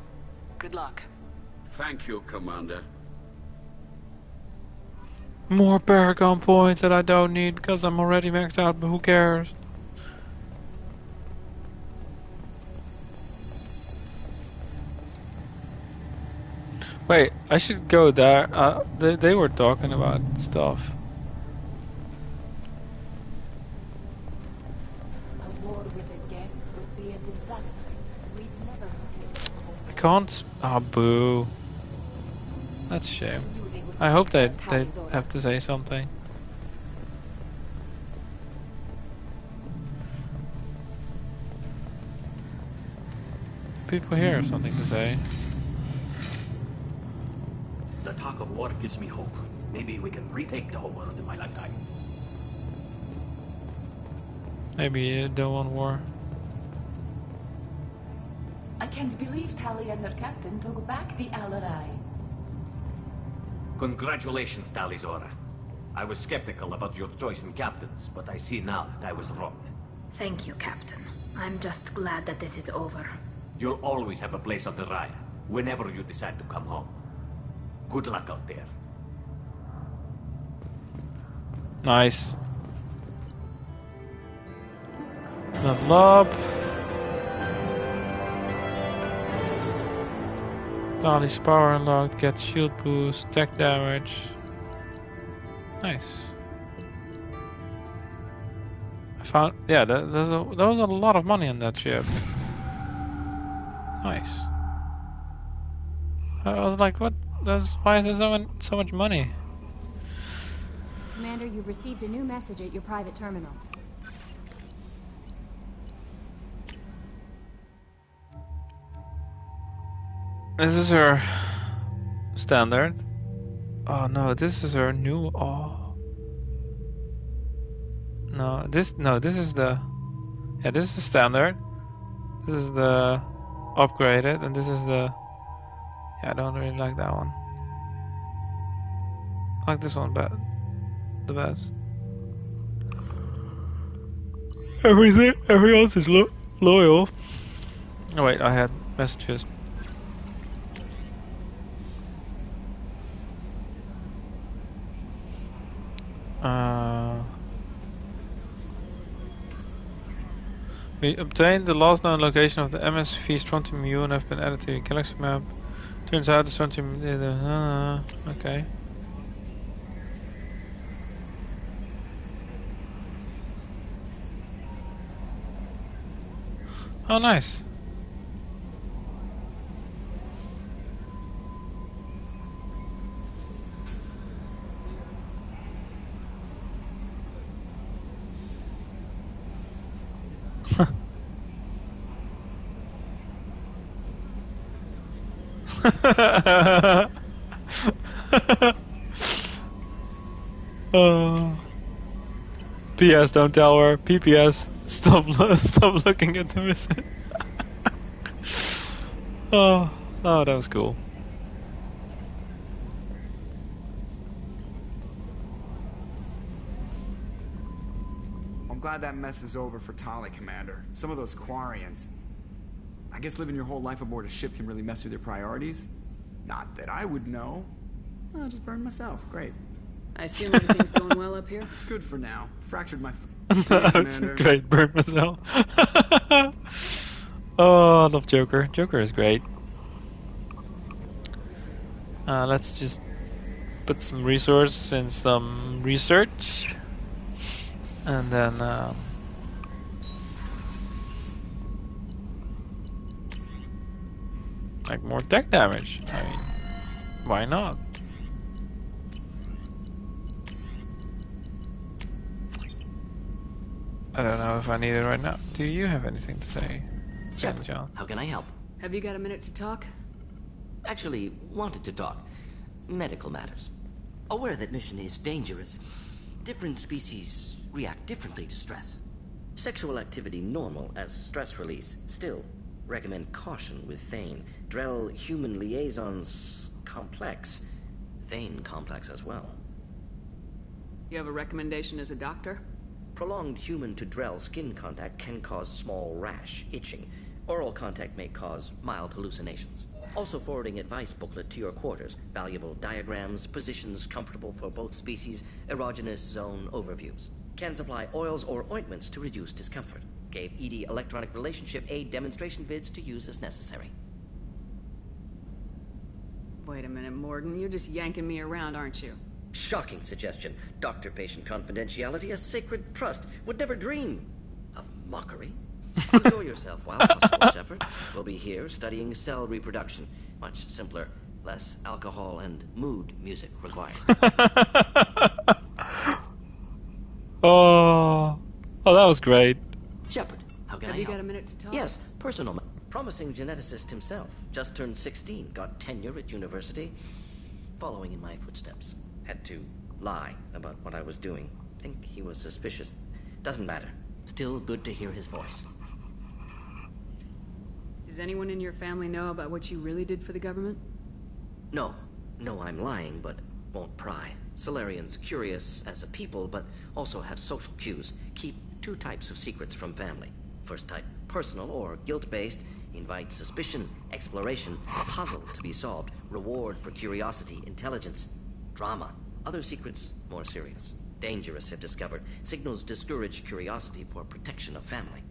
Good luck. Thank you, Commander. More Paragon points that I don't need because I'm already maxed out, but who cares? Wait, I should go there. They were talking about stuff. A war with the Geth would be a disaster. We'd never take it. I can't. Oh, boo. That's a shame. I hope they have to say something. People here have something to say. The talk of war gives me hope. Maybe we can retake the whole world in my lifetime. Maybe you don't want war. I can't believe Tali and her captain took back the Alarai. Congratulations, Tali Zora. I was skeptical about your choice in captains, but I see now that I was wrong. Thank you, Captain. I'm just glad that this is over. You'll always have a place on the Raya, whenever you decide to come home. Good luck out there. Nice. Level up. Tali's power unlocked, gets shield boost, tech damage. Nice. I found, yeah, there was a lot of money on that ship. Nice. I was like, what? Why is there so much money? Commander, you've received a new message at your private terminal. This is her standard. Oh no, this is her new. Oh no, this is the. Yeah, this is standard. This is the upgraded, and this is the. Yeah, I don't really like that one. I like this one the best. Everyone else is loyal. Oh wait, I had messages. We obtained the last known location of the MSV Strontium U and have been added to your galaxy map. Turns out the Strontium... okay. Oh, nice. P.S. Don't tell her. P.P.S. Stop looking at the message. Oh, that was cool. I'm glad that mess is over for Tali, Commander. Some of those Quarians. I guess living your whole life aboard a ship can really mess with your priorities. Not that I would know. I'll just burn myself. Great. I assume everything's going well up here? Good for now. Fractured my... Great, burn myself. Oh, I love Joker. Joker is great. Let's just put some resource in some research. And then... like more tech damage. I mean, why not? I don't know if I need it right now. Do you have anything to say, John? How can I help? Have you got a minute to talk? Actually, wanted to talk. Medical matters. Aware that mission is dangerous. Different species react differently to stress. Sexual activity normal as stress release. Still, recommend caution with Thane. Drell-human liaisons complex. Thane complex as well. You have a recommendation as a doctor? Prolonged human to Drell skin contact can cause small rash, itching. Oral contact may cause mild hallucinations. Also forwarding advice booklet to your quarters. Valuable diagrams, positions comfortable for both species, erogenous zone overviews. Can supply oils or ointments to reduce discomfort. Gave ED electronic relationship aid demonstration vids to use as necessary. Wait a minute, Morden. You're just yanking me around, aren't you? Shocking suggestion. Doctor-patient confidentiality, a sacred trust. Would never dream of mockery. Enjoy yourself while possible, Shepard. We'll be here studying cell reproduction. Much simpler, less alcohol and mood music required. Oh, that was great. Shepard, how can I help? Have you got a minute to talk? Yes, personal. Promising geneticist himself. Just turned 16, got tenure at university. Following in my footsteps. Had to lie about what I was doing. Think he was suspicious. Doesn't matter. Still good to hear his voice. Does anyone in your family know about what you really did for the government? No. No, I'm lying, but won't pry. Solarians curious as a people, but also have social cues. Keep two types of secrets from family. First type, personal or guilt-based. Invite suspicion, exploration, puzzle to be solved. Reward for curiosity, intelligence. Drama. Other secrets, more serious. Dangerous if discovered. Signals discourage curiosity for protection of family.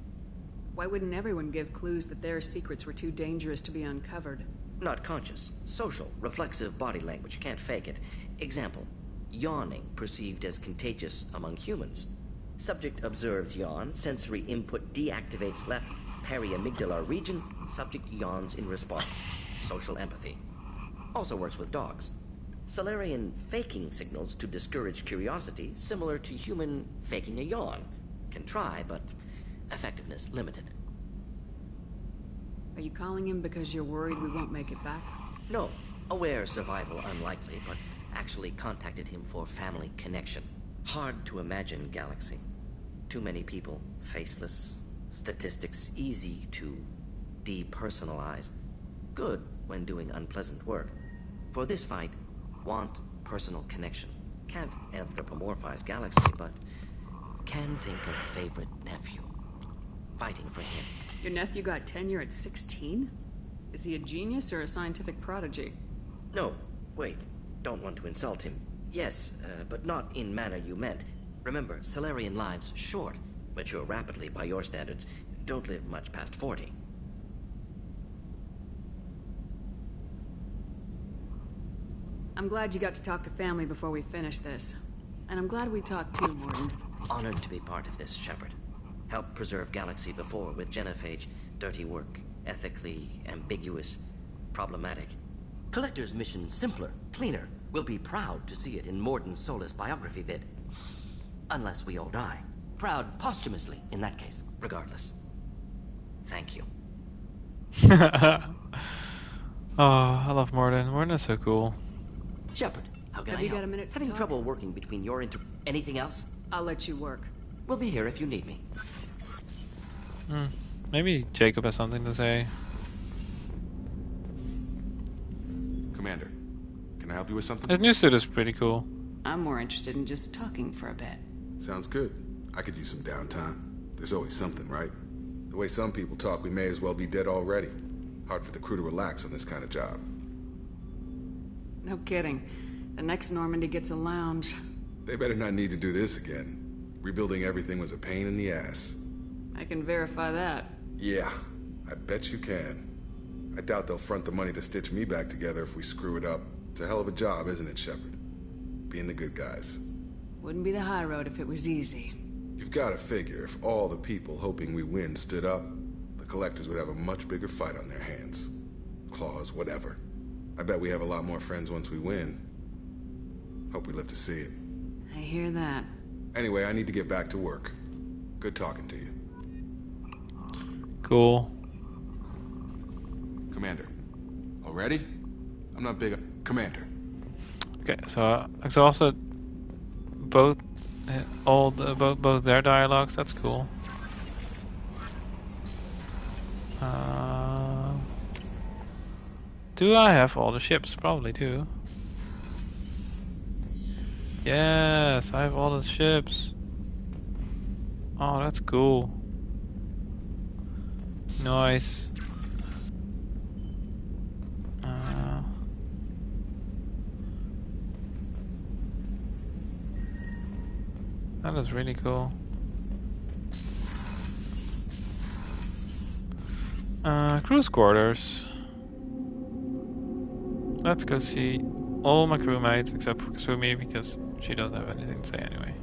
Why wouldn't everyone give clues that their secrets were too dangerous to be uncovered? Not conscious. Social, reflexive body language. Can't fake it. Example. Yawning perceived as contagious among humans. Subject observes yawn. Sensory input deactivates left periamygdalar region. Subject yawns in response. Social empathy. Also works with dogs. Solarian faking signals to discourage curiosity, similar to human faking a yawn. Can try, but effectiveness limited. Are you calling him because you're worried we won't make it back? No. Aware survival unlikely, but actually contacted him for family connection. Hard to imagine galaxy. Too many people, faceless. Statistics easy to depersonalize. Good when doing unpleasant work. For this fight, want personal connection. Can't anthropomorphize galaxy, but can think of favorite nephew. Fighting for him. Your nephew got tenure at 16? Is he a genius or a scientific prodigy? No, wait. Don't want to insult him. Yes, but not in manner you meant. Remember, Solarian lives short. Mature rapidly by your standards. Don't live much past 40. I'm glad you got to talk to family before we finish this. And I'm glad we talked too, Morden. Honored to be part of this, Shepard. Helped preserve Galaxy before with genophage. Dirty work. Ethically ambiguous. Problematic. Collector's mission simpler, cleaner. We'll be proud to see it in Morden's Solus biography vid. Unless we all die. Proud posthumously, in that case. Regardless. Thank you. Oh, I love Morden. Morden is so cool. Shepard, how can Have I you help? got a minute to Having talk? trouble working between your Anything else? I'll let you work. We'll be here if you need me. Maybe Jacob has something to say. Commander, can I help you with something? His new suit is pretty cool. I'm more interested in just talking for a bit. Sounds good. I could use some downtime. There's always something, right? The way some people talk, we may as well be dead already. Hard for the crew to relax on this kind of job. No kidding. The next Normandy gets a lounge. They better not need to do this again. Rebuilding everything was a pain in the ass. I can verify that. Yeah, I bet you can. I doubt they'll front the money to stitch me back together if we screw it up. It's a hell of a job, isn't it, Shepard? Being the good guys. Wouldn't be the high road if it was easy. You've got to figure if all the people hoping we win stood up, the collectors would have a much bigger fight on their hands. Claws, whatever. I bet we have a lot more friends once we win. Hope we live to see it. I hear that. Anyway, I need to get back to work. Good talking to you. Cool. Commander. Already? I'm not big on... Commander. Okay, so exhausted both both their dialogues. That's cool. Do I have all the ships? Probably do. Yes, I have all the ships. Oh, that's cool. Nice. That is really cool. Cruise quarters. Let's go see all my crewmates except for Kasumi because she doesn't have anything to say anyway.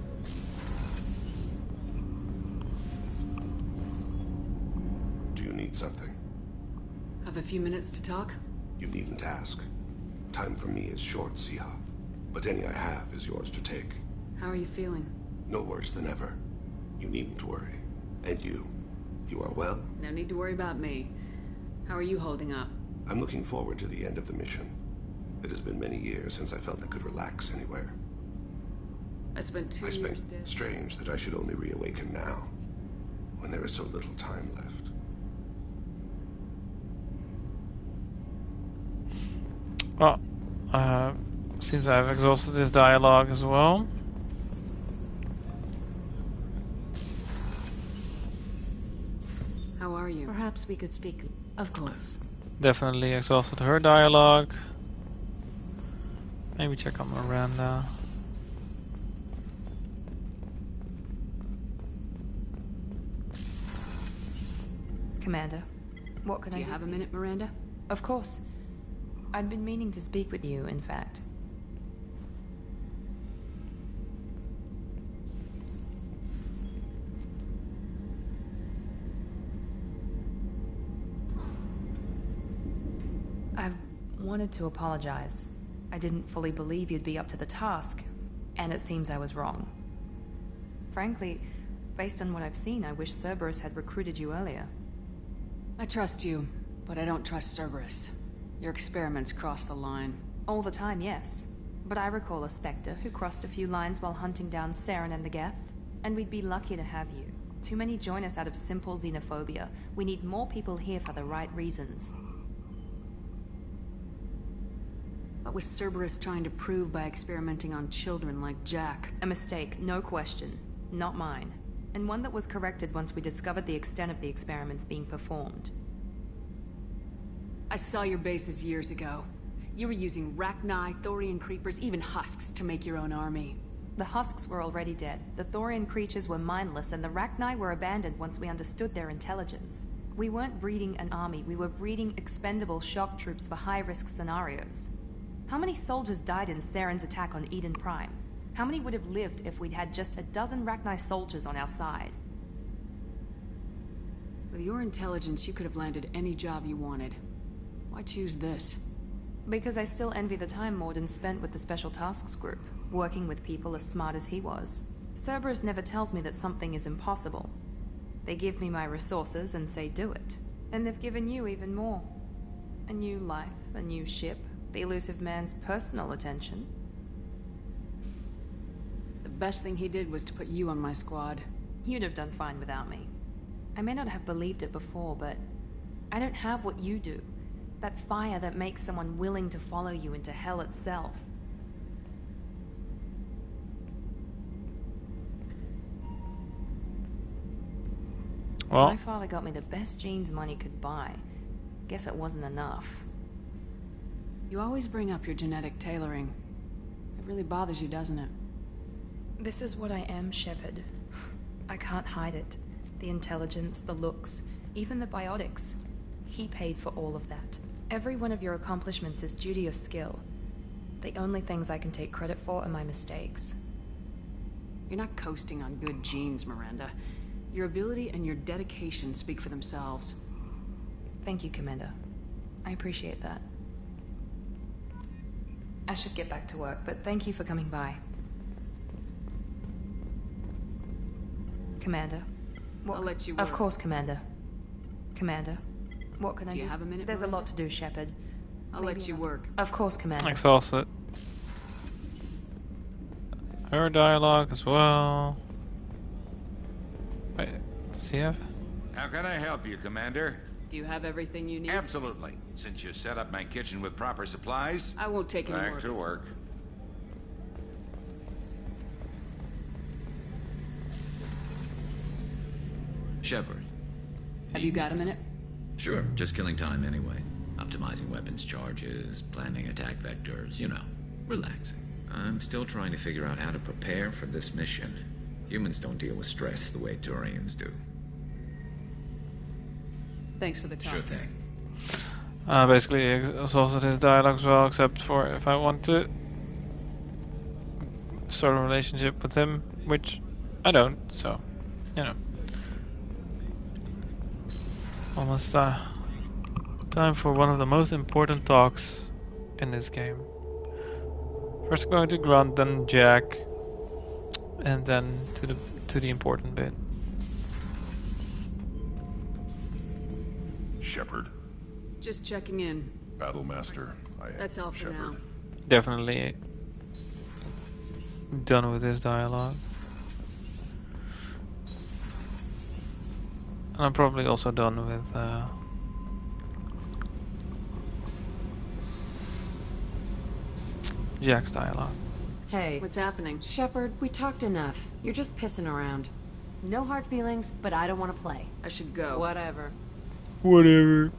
Do you need something? Have a few minutes to talk? You needn't ask. Time for me is short, Siha. But any I have is yours to take. How are you feeling? No worse than ever. You needn't worry. And you? You are well? No need to worry about me. How are you holding up? I'm looking forward to the end of the mission. It has been many years since I felt I could relax anywhere. I spent 2 years dead. Strange that I should only reawaken now, when there is so little time left. Well, seems I've exhausted this dialogue as well. How are you? Perhaps we could speak. Of course. Definitely exhausted her dialogue. Maybe check on Miranda. Commander, what can I do? Do you have a minute, Miranda? Of course. I'd been meaning to speak with you, in fact. I wanted to apologize. I didn't fully believe you'd be up to the task, and it seems I was wrong. Frankly, based on what I've seen, I wish Cerberus had recruited you earlier. I trust you, but I don't trust Cerberus. Your experiments cross the line. All the time, yes. But I recall a Spectre who crossed a few lines while hunting down Saren and the Geth, and we'd be lucky to have you. Too many join us out of simple xenophobia. We need more people here for the right reasons. What was Cerberus trying to prove by experimenting on children like Jack? A mistake, no question. Not mine. And one that was corrected once we discovered the extent of the experiments being performed. I saw your bases years ago. You were using Rachni, Thorian creepers, even husks to make your own army. The husks were already dead. The Thorian creatures were mindless, and the Rachni were abandoned once we understood their intelligence. We weren't breeding an army, we were breeding expendable shock troops for high-risk scenarios. How many soldiers died in Saren's attack on Eden Prime? How many would have lived if we'd had just a dozen Rachni soldiers on our side? With your intelligence, you could have landed any job you wanted. Why choose this? Because I still envy the time Morden spent with the Special Tasks Group, working with people as smart as he was. Cerberus never tells me that something is impossible. They give me my resources and say do it. And they've given you even more. A new life, a new ship, the elusive man's personal attention. The best thing he did was to put you on my squad. You'd have done fine without me. I may not have believed it before, but I don't have what you do. That fire that makes someone willing to follow you into hell itself. Well, my father got me the best jeans money could buy. Guess it wasn't enough. You always bring up your genetic tailoring. It really bothers you, doesn't it? This is what I am, Shepard. I can't hide it. The intelligence, the looks, even the biotics. He paid for all of that. Every one of your accomplishments is due to your skill. The only things I can take credit for are my mistakes. You're not coasting on good genes, Miranda. Your ability and your dedication speak for themselves. Thank you, Commander. I appreciate that. I should get back to work, but thank you for coming by. Commander. I'll let you work. Of course, Commander. Commander. What can I do? Do you have a minute, There's Miranda? a lot to do, Shepard. I'll let you work. Of course, Commander. Exhausted. Her dialogue as well. Wait, does he have? How can I help you, Commander? Do you have everything you need? Absolutely. Since you set up my kitchen with proper supplies, I won't take any more. back to work. Shepard. Have you got a minute? Sure, just killing time anyway. Optimizing weapons charges, planning attack vectors, you know, relaxing. I'm still trying to figure out how to prepare for this mission. Humans don't deal with stress the way Turians do. Thanks for the talk. Sure thing. Basically exhausted his dialogue as well, except for if I want to start a relationship with him, which I don't, so, you know. Almost time for one of the most important talks in this game. First going to Grunt, then Jack, and then to the important bit. Shepard. Just checking in. Battlemaster, I am That's all for Shepard. now. Definitely done with this dialogue. And I'm probably also done with Jack's dialogue. Hey. What's happening? Shepard, we talked enough. You're just pissing around. No hard feelings, but I don't want to play. I should go. Whatever. Whatever.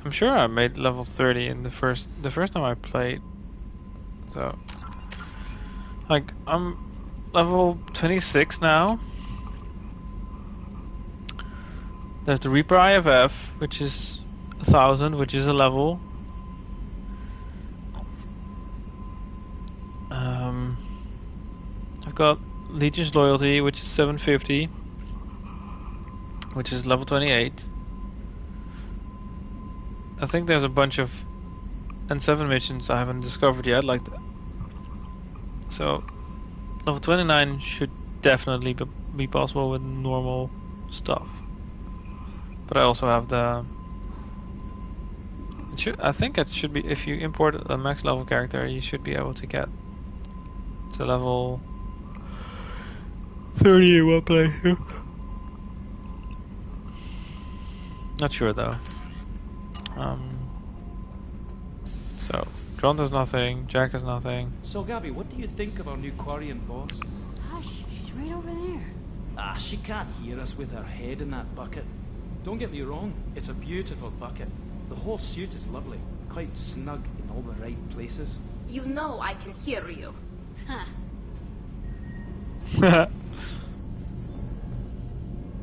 I'm sure I made level 30 in the first time I played. So, like, I'm level 26 now. There's the Reaper IFF, which is 1000, which is a level. I've got Legion's Loyalty, which is 750, which is level 28. I think there's a bunch of N7 missions I haven't discovered yet, like that. So level 29 should definitely be possible with normal stuff. But I also have the. I think it should be, if you import a max level character, you should be able to get to level 30 in one playthrough. Not sure though. So Grunt has nothing, Jack has nothing. So Gabby, what do you think of our new Quarian boss? Hush, she's right over there. Ah, she can't hear us with her head in that bucket. Don't get me wrong, it's a beautiful bucket. The whole suit is lovely, quite snug in all the right places. You know I can hear you. Huh.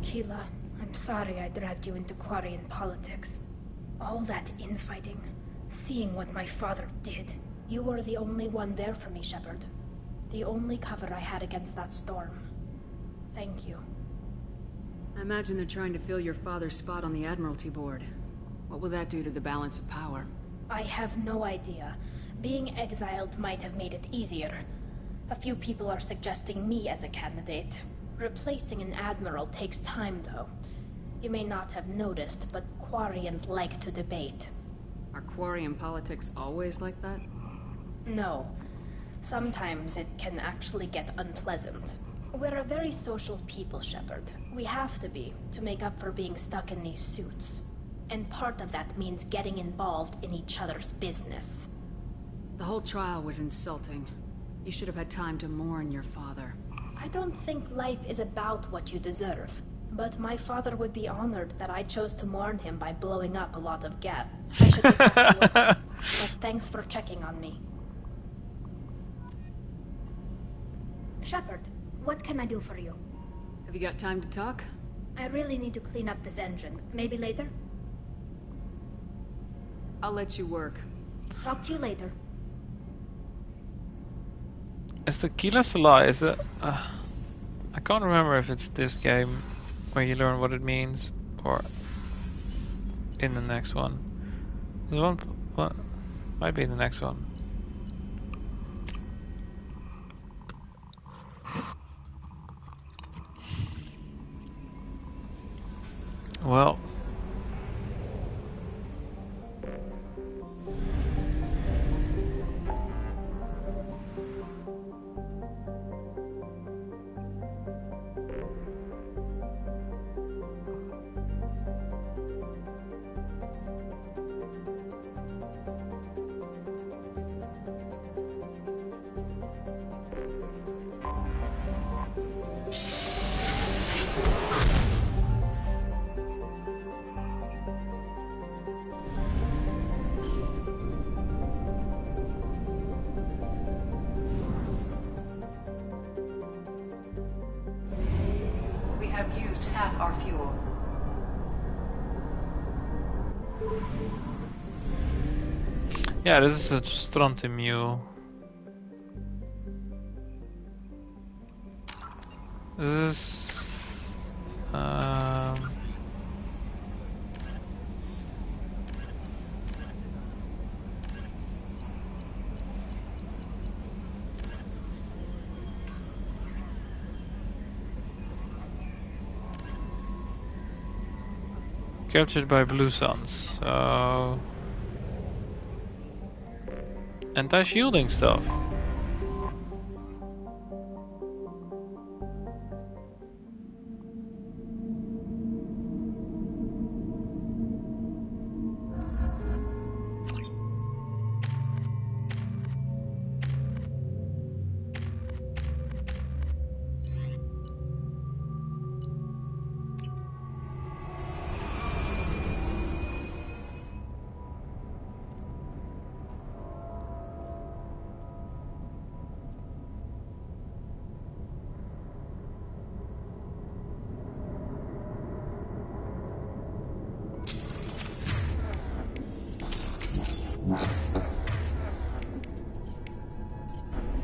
Keela, I'm sorry I dragged you into Quarian politics. All that infighting, seeing what my father did. You were the only one there for me, Shepard. The only cover I had against that storm. Thank you. I imagine they're trying to fill your father's spot on the Admiralty board. What will that do to the balance of power? I have no idea. Being exiled might have made it easier. A few people are suggesting me as a candidate. Replacing an admiral takes time, though. You may not have noticed, but Quarians like to debate. Are Quarian politics always like that? No. Sometimes it can actually get unpleasant. We're a very social people, Shepard. We have to be, to make up for being stuck in these suits. And part of that means getting involved in each other's business. The whole trial was insulting. You should have had time to mourn your father. I don't think life is about what you deserve. But my father would be honored that I chose to mourn him by blowing up a lot of gas. I should get back to work. But thanks for checking on me. Shepard, what can I do for you? Have you got time to talk? I really need to clean up this engine. Maybe later? I'll let you work. Talk to you later. Is the Gila Salah, is it... I can't remember if it's this game where you learn what it means, or in the next one. There's one might be in the next one. Well, We have used half our fuel. yeah, this is a strontium mule. This is captured by Blue Suns, so anti-shielding stuff.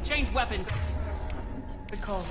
Change weapons. Good call.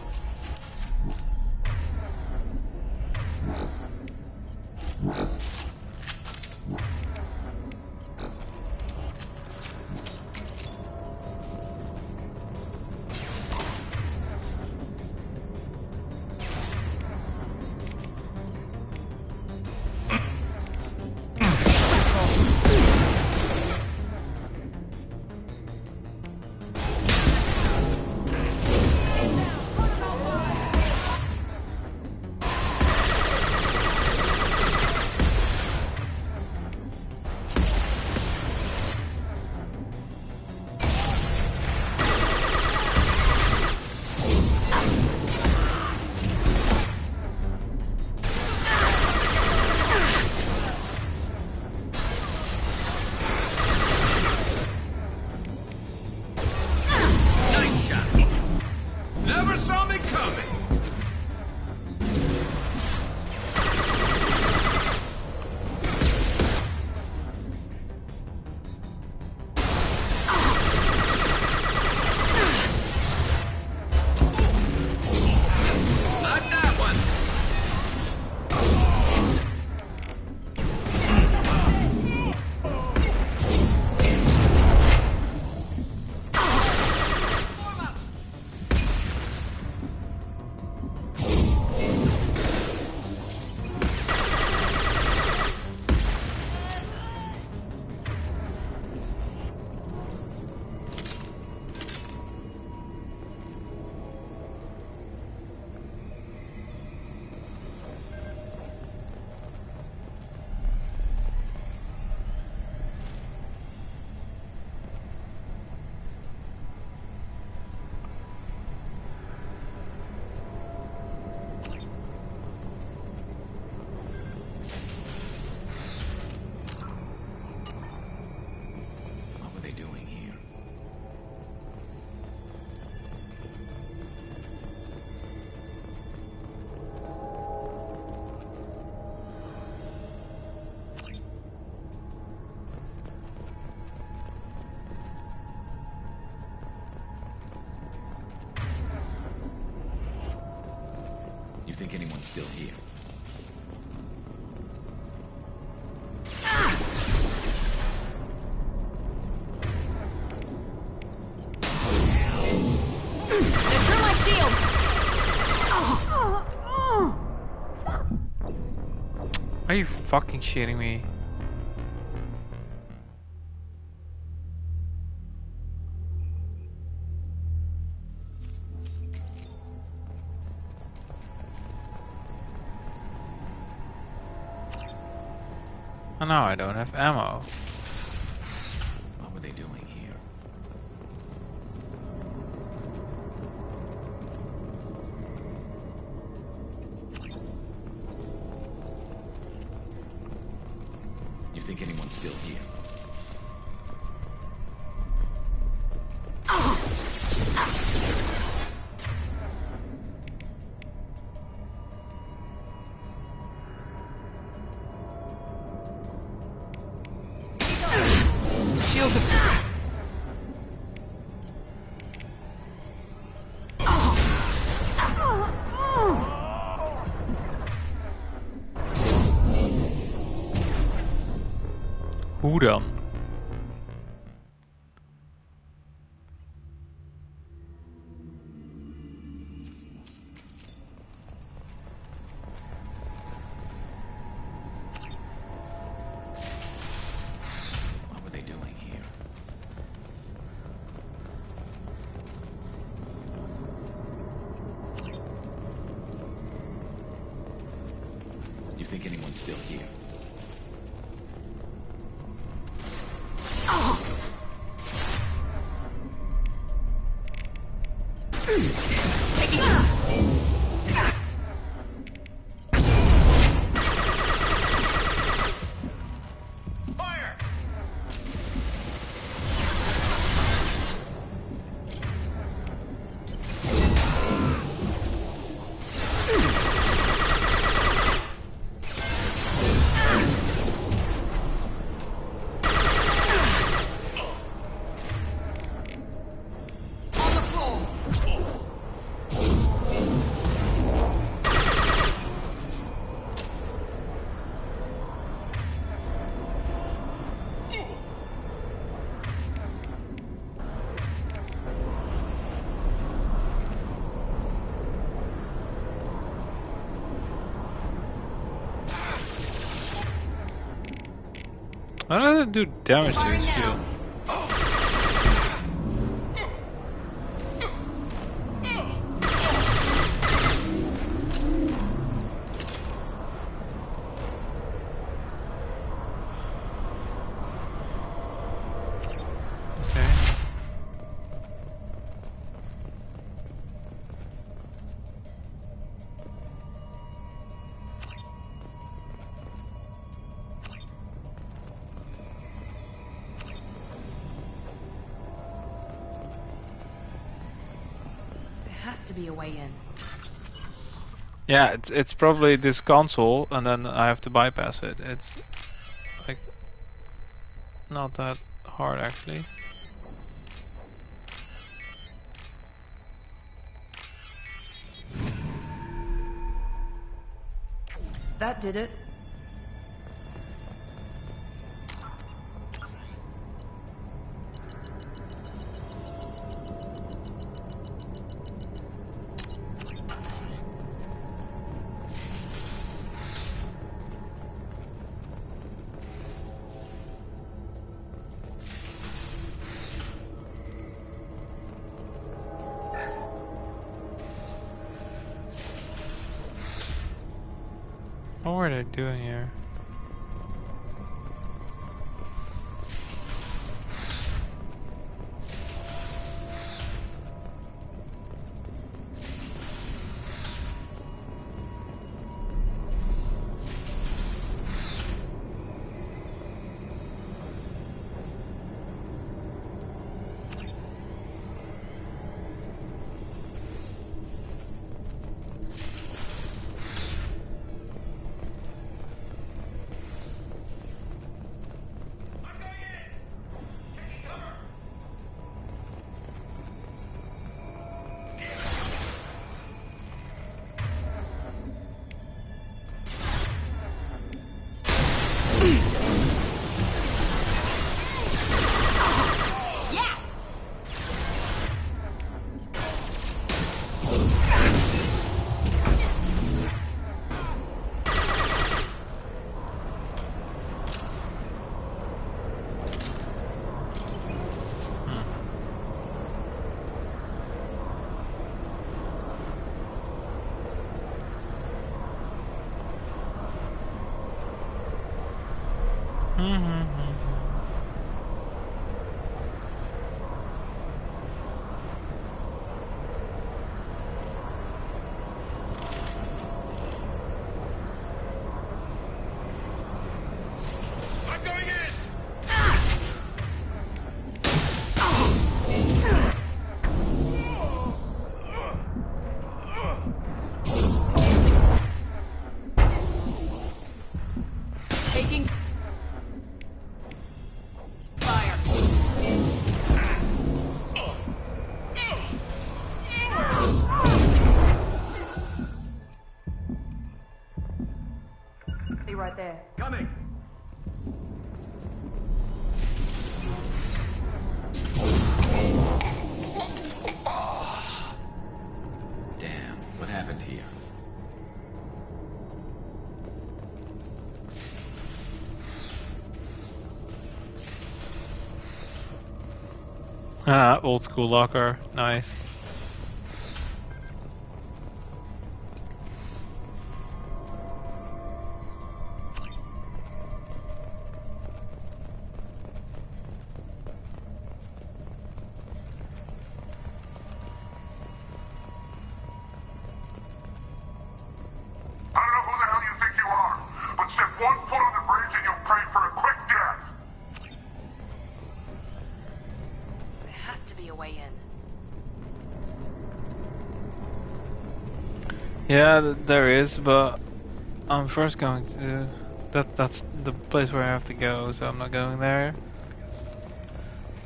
think anyone's still here? Through my shield! Are you fucking shitting me? Oh no, I don't have ammo. What were they doing here? You think anyone's still here? Hoe dan? What were they doing here? You think anyone's still here? Why does it do damage to his shield? To be a way in. Yeah, it's probably this console, and then I have to bypass it. It's like not that hard actually. That did it. What were they doing here? Taking fire. Be right there. Coming! Damn, what happened here? Ah, old school locker. Nice. I don't know who the hell you think you are, but step 1 foot on the bridge and you'll pray for a quick death. There has to be a way in. Yeah, there is, but I'm first going to. That's the place where I have to go, so I'm not going there. Because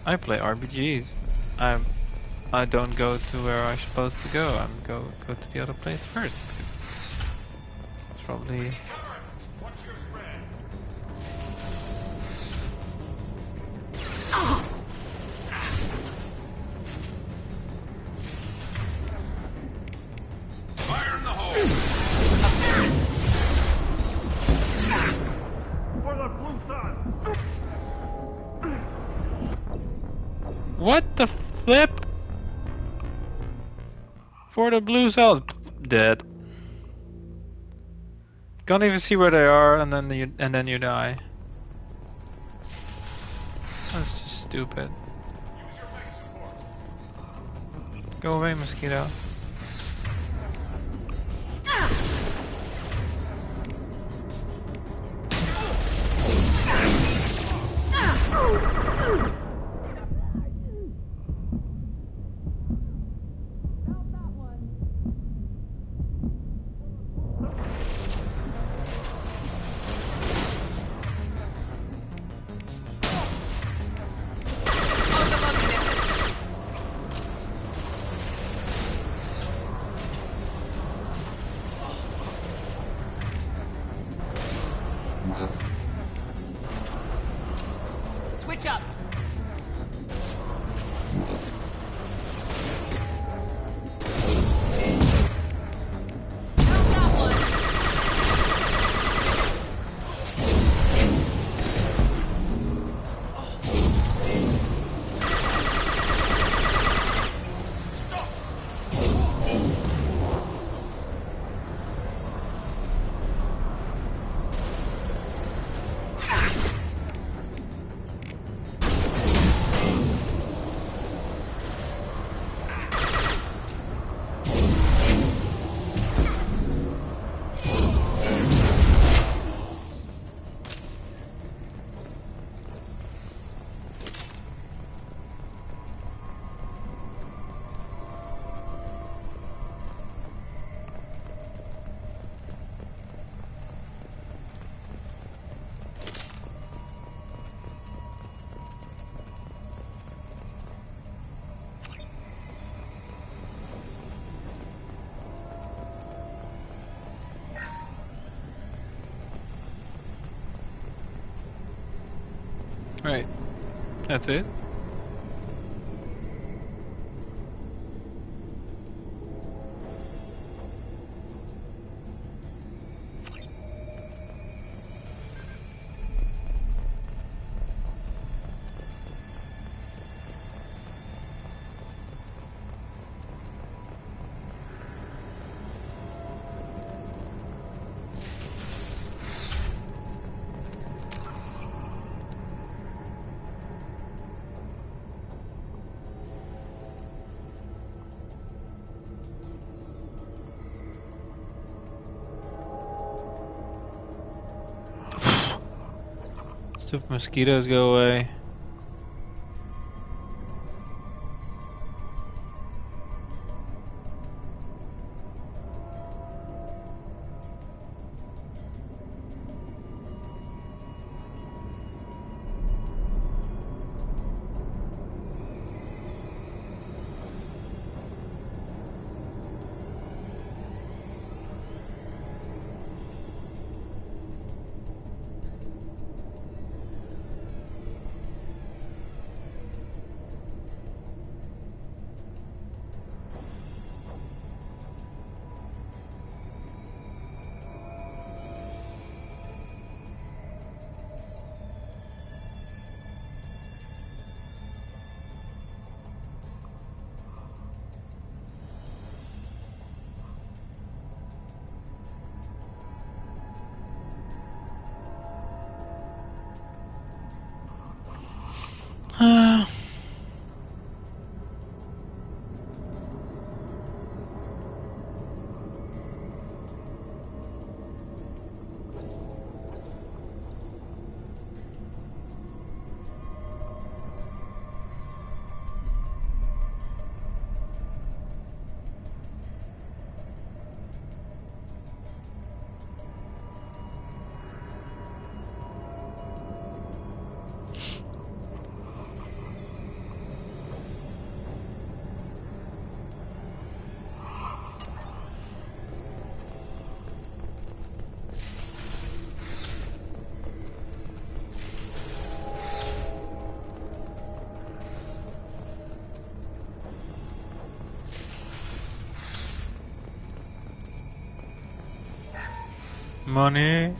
I play RPGs. I don't go to where I'm supposed to go. I'm go to the other place first. It's probably. Fire in the hole! For the blue sun! What the flip? For the blue cells, dead. Can't even see where they are, and then you die. That's just stupid. Go away, mosquito. Switch up. Right. That's it. Stupid mosquitoes go away. Money,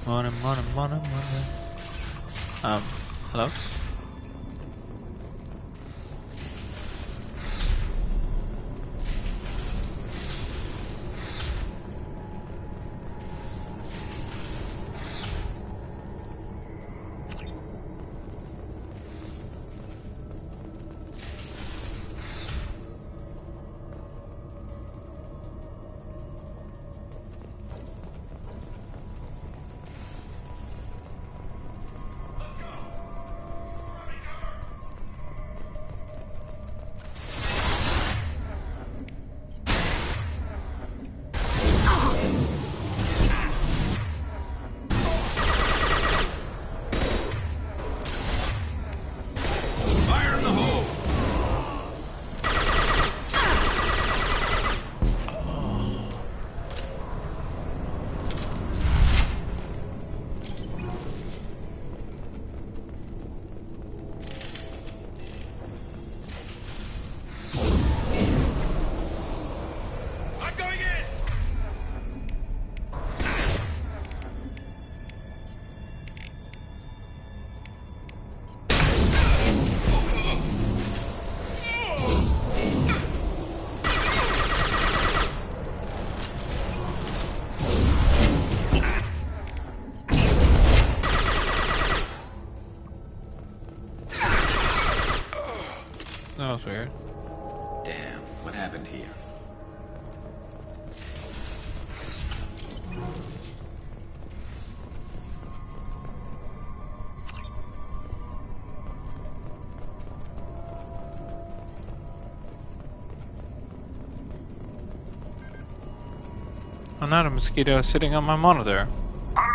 money, money, money, money. Hello? That was weird. Damn, what happened here? Another mosquito sitting on my monitor.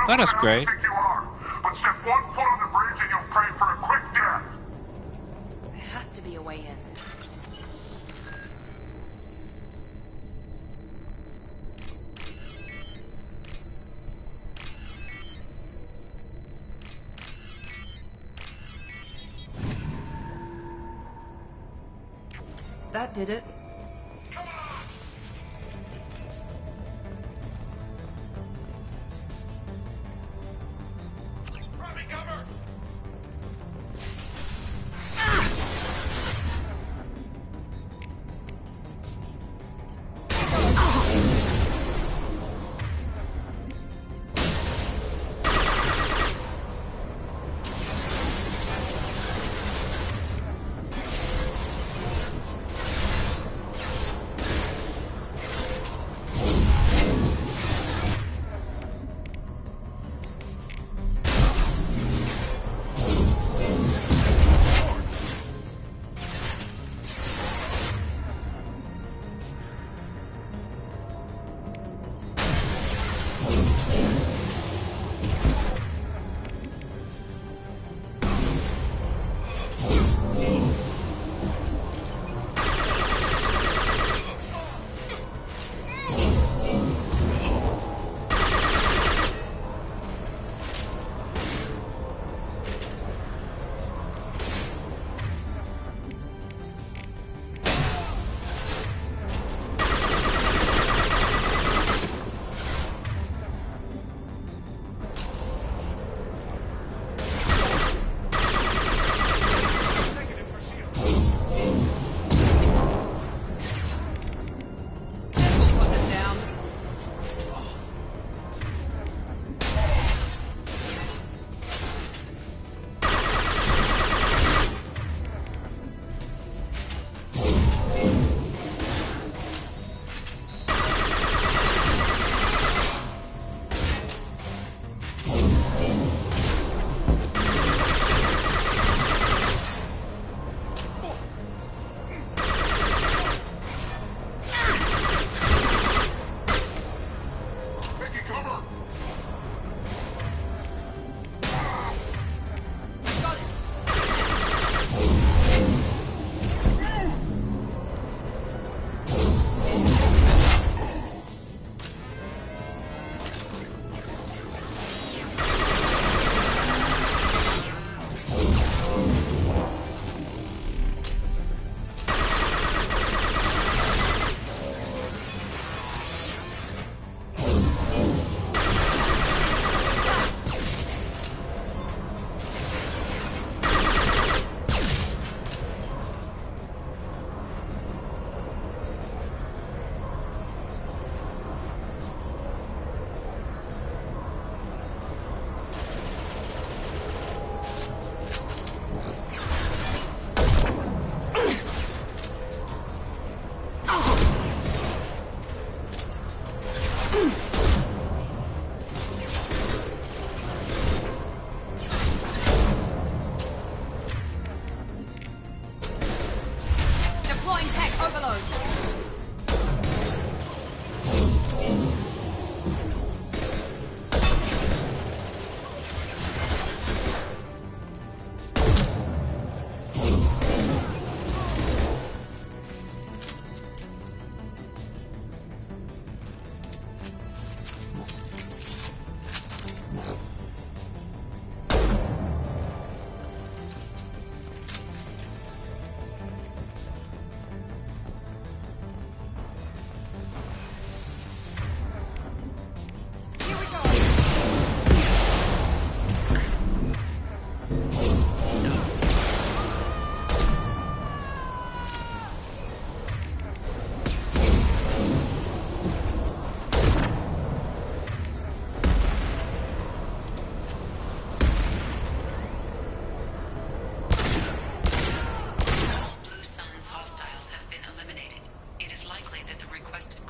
That is great. You are, but step 1 foot on the bridge and you'll pray for a quick death. There has to be a way in. That did it.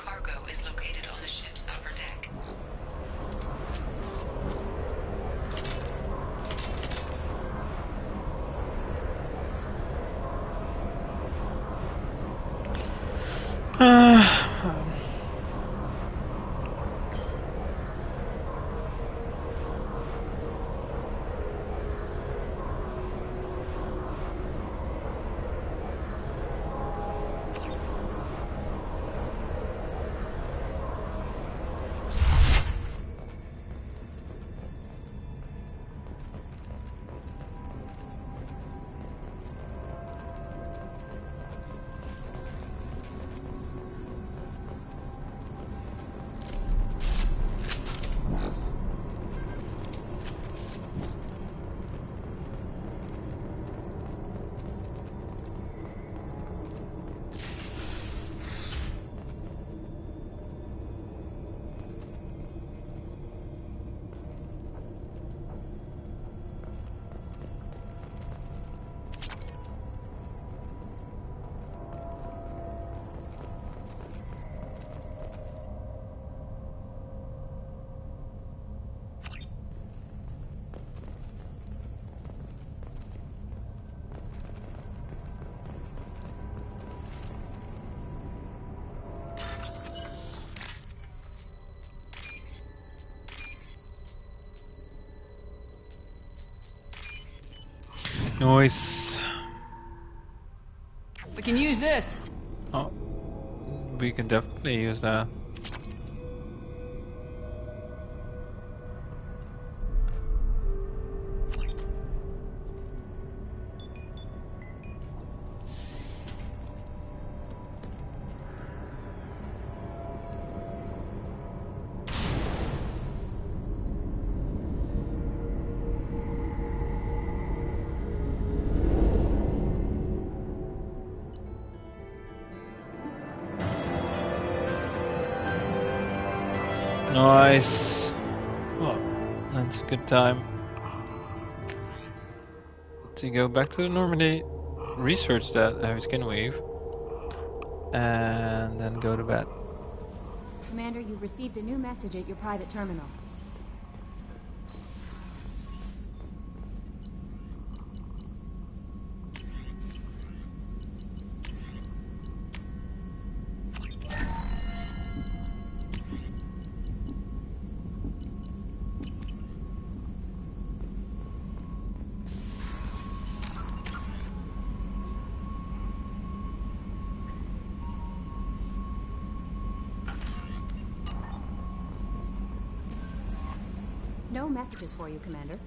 cargo is located on the ship's upper deck. Noise. We can use this. Oh, we can definitely use that. Nice. Well, that's a good time to go back to Normandy, research that heavy skin weave, and then go to bed. Commander, you've received a new message at your private terminal. No messages for you, Commander.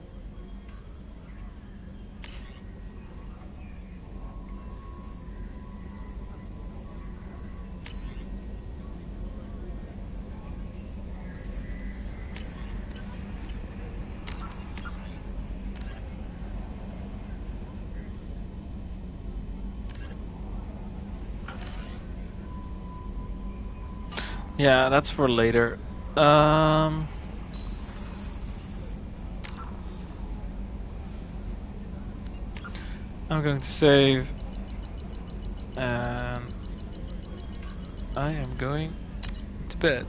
Yeah, that's for later. I'm going to save, and I am going to bed.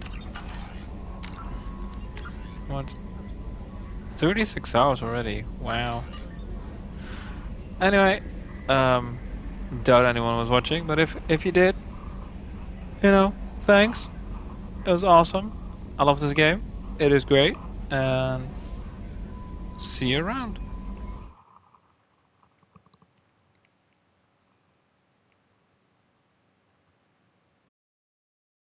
What? 36 hours already. Wow. Anyway, doubt anyone was watching, but if you did, you know, thanks. It was awesome. I love this game. It is great, and see you around.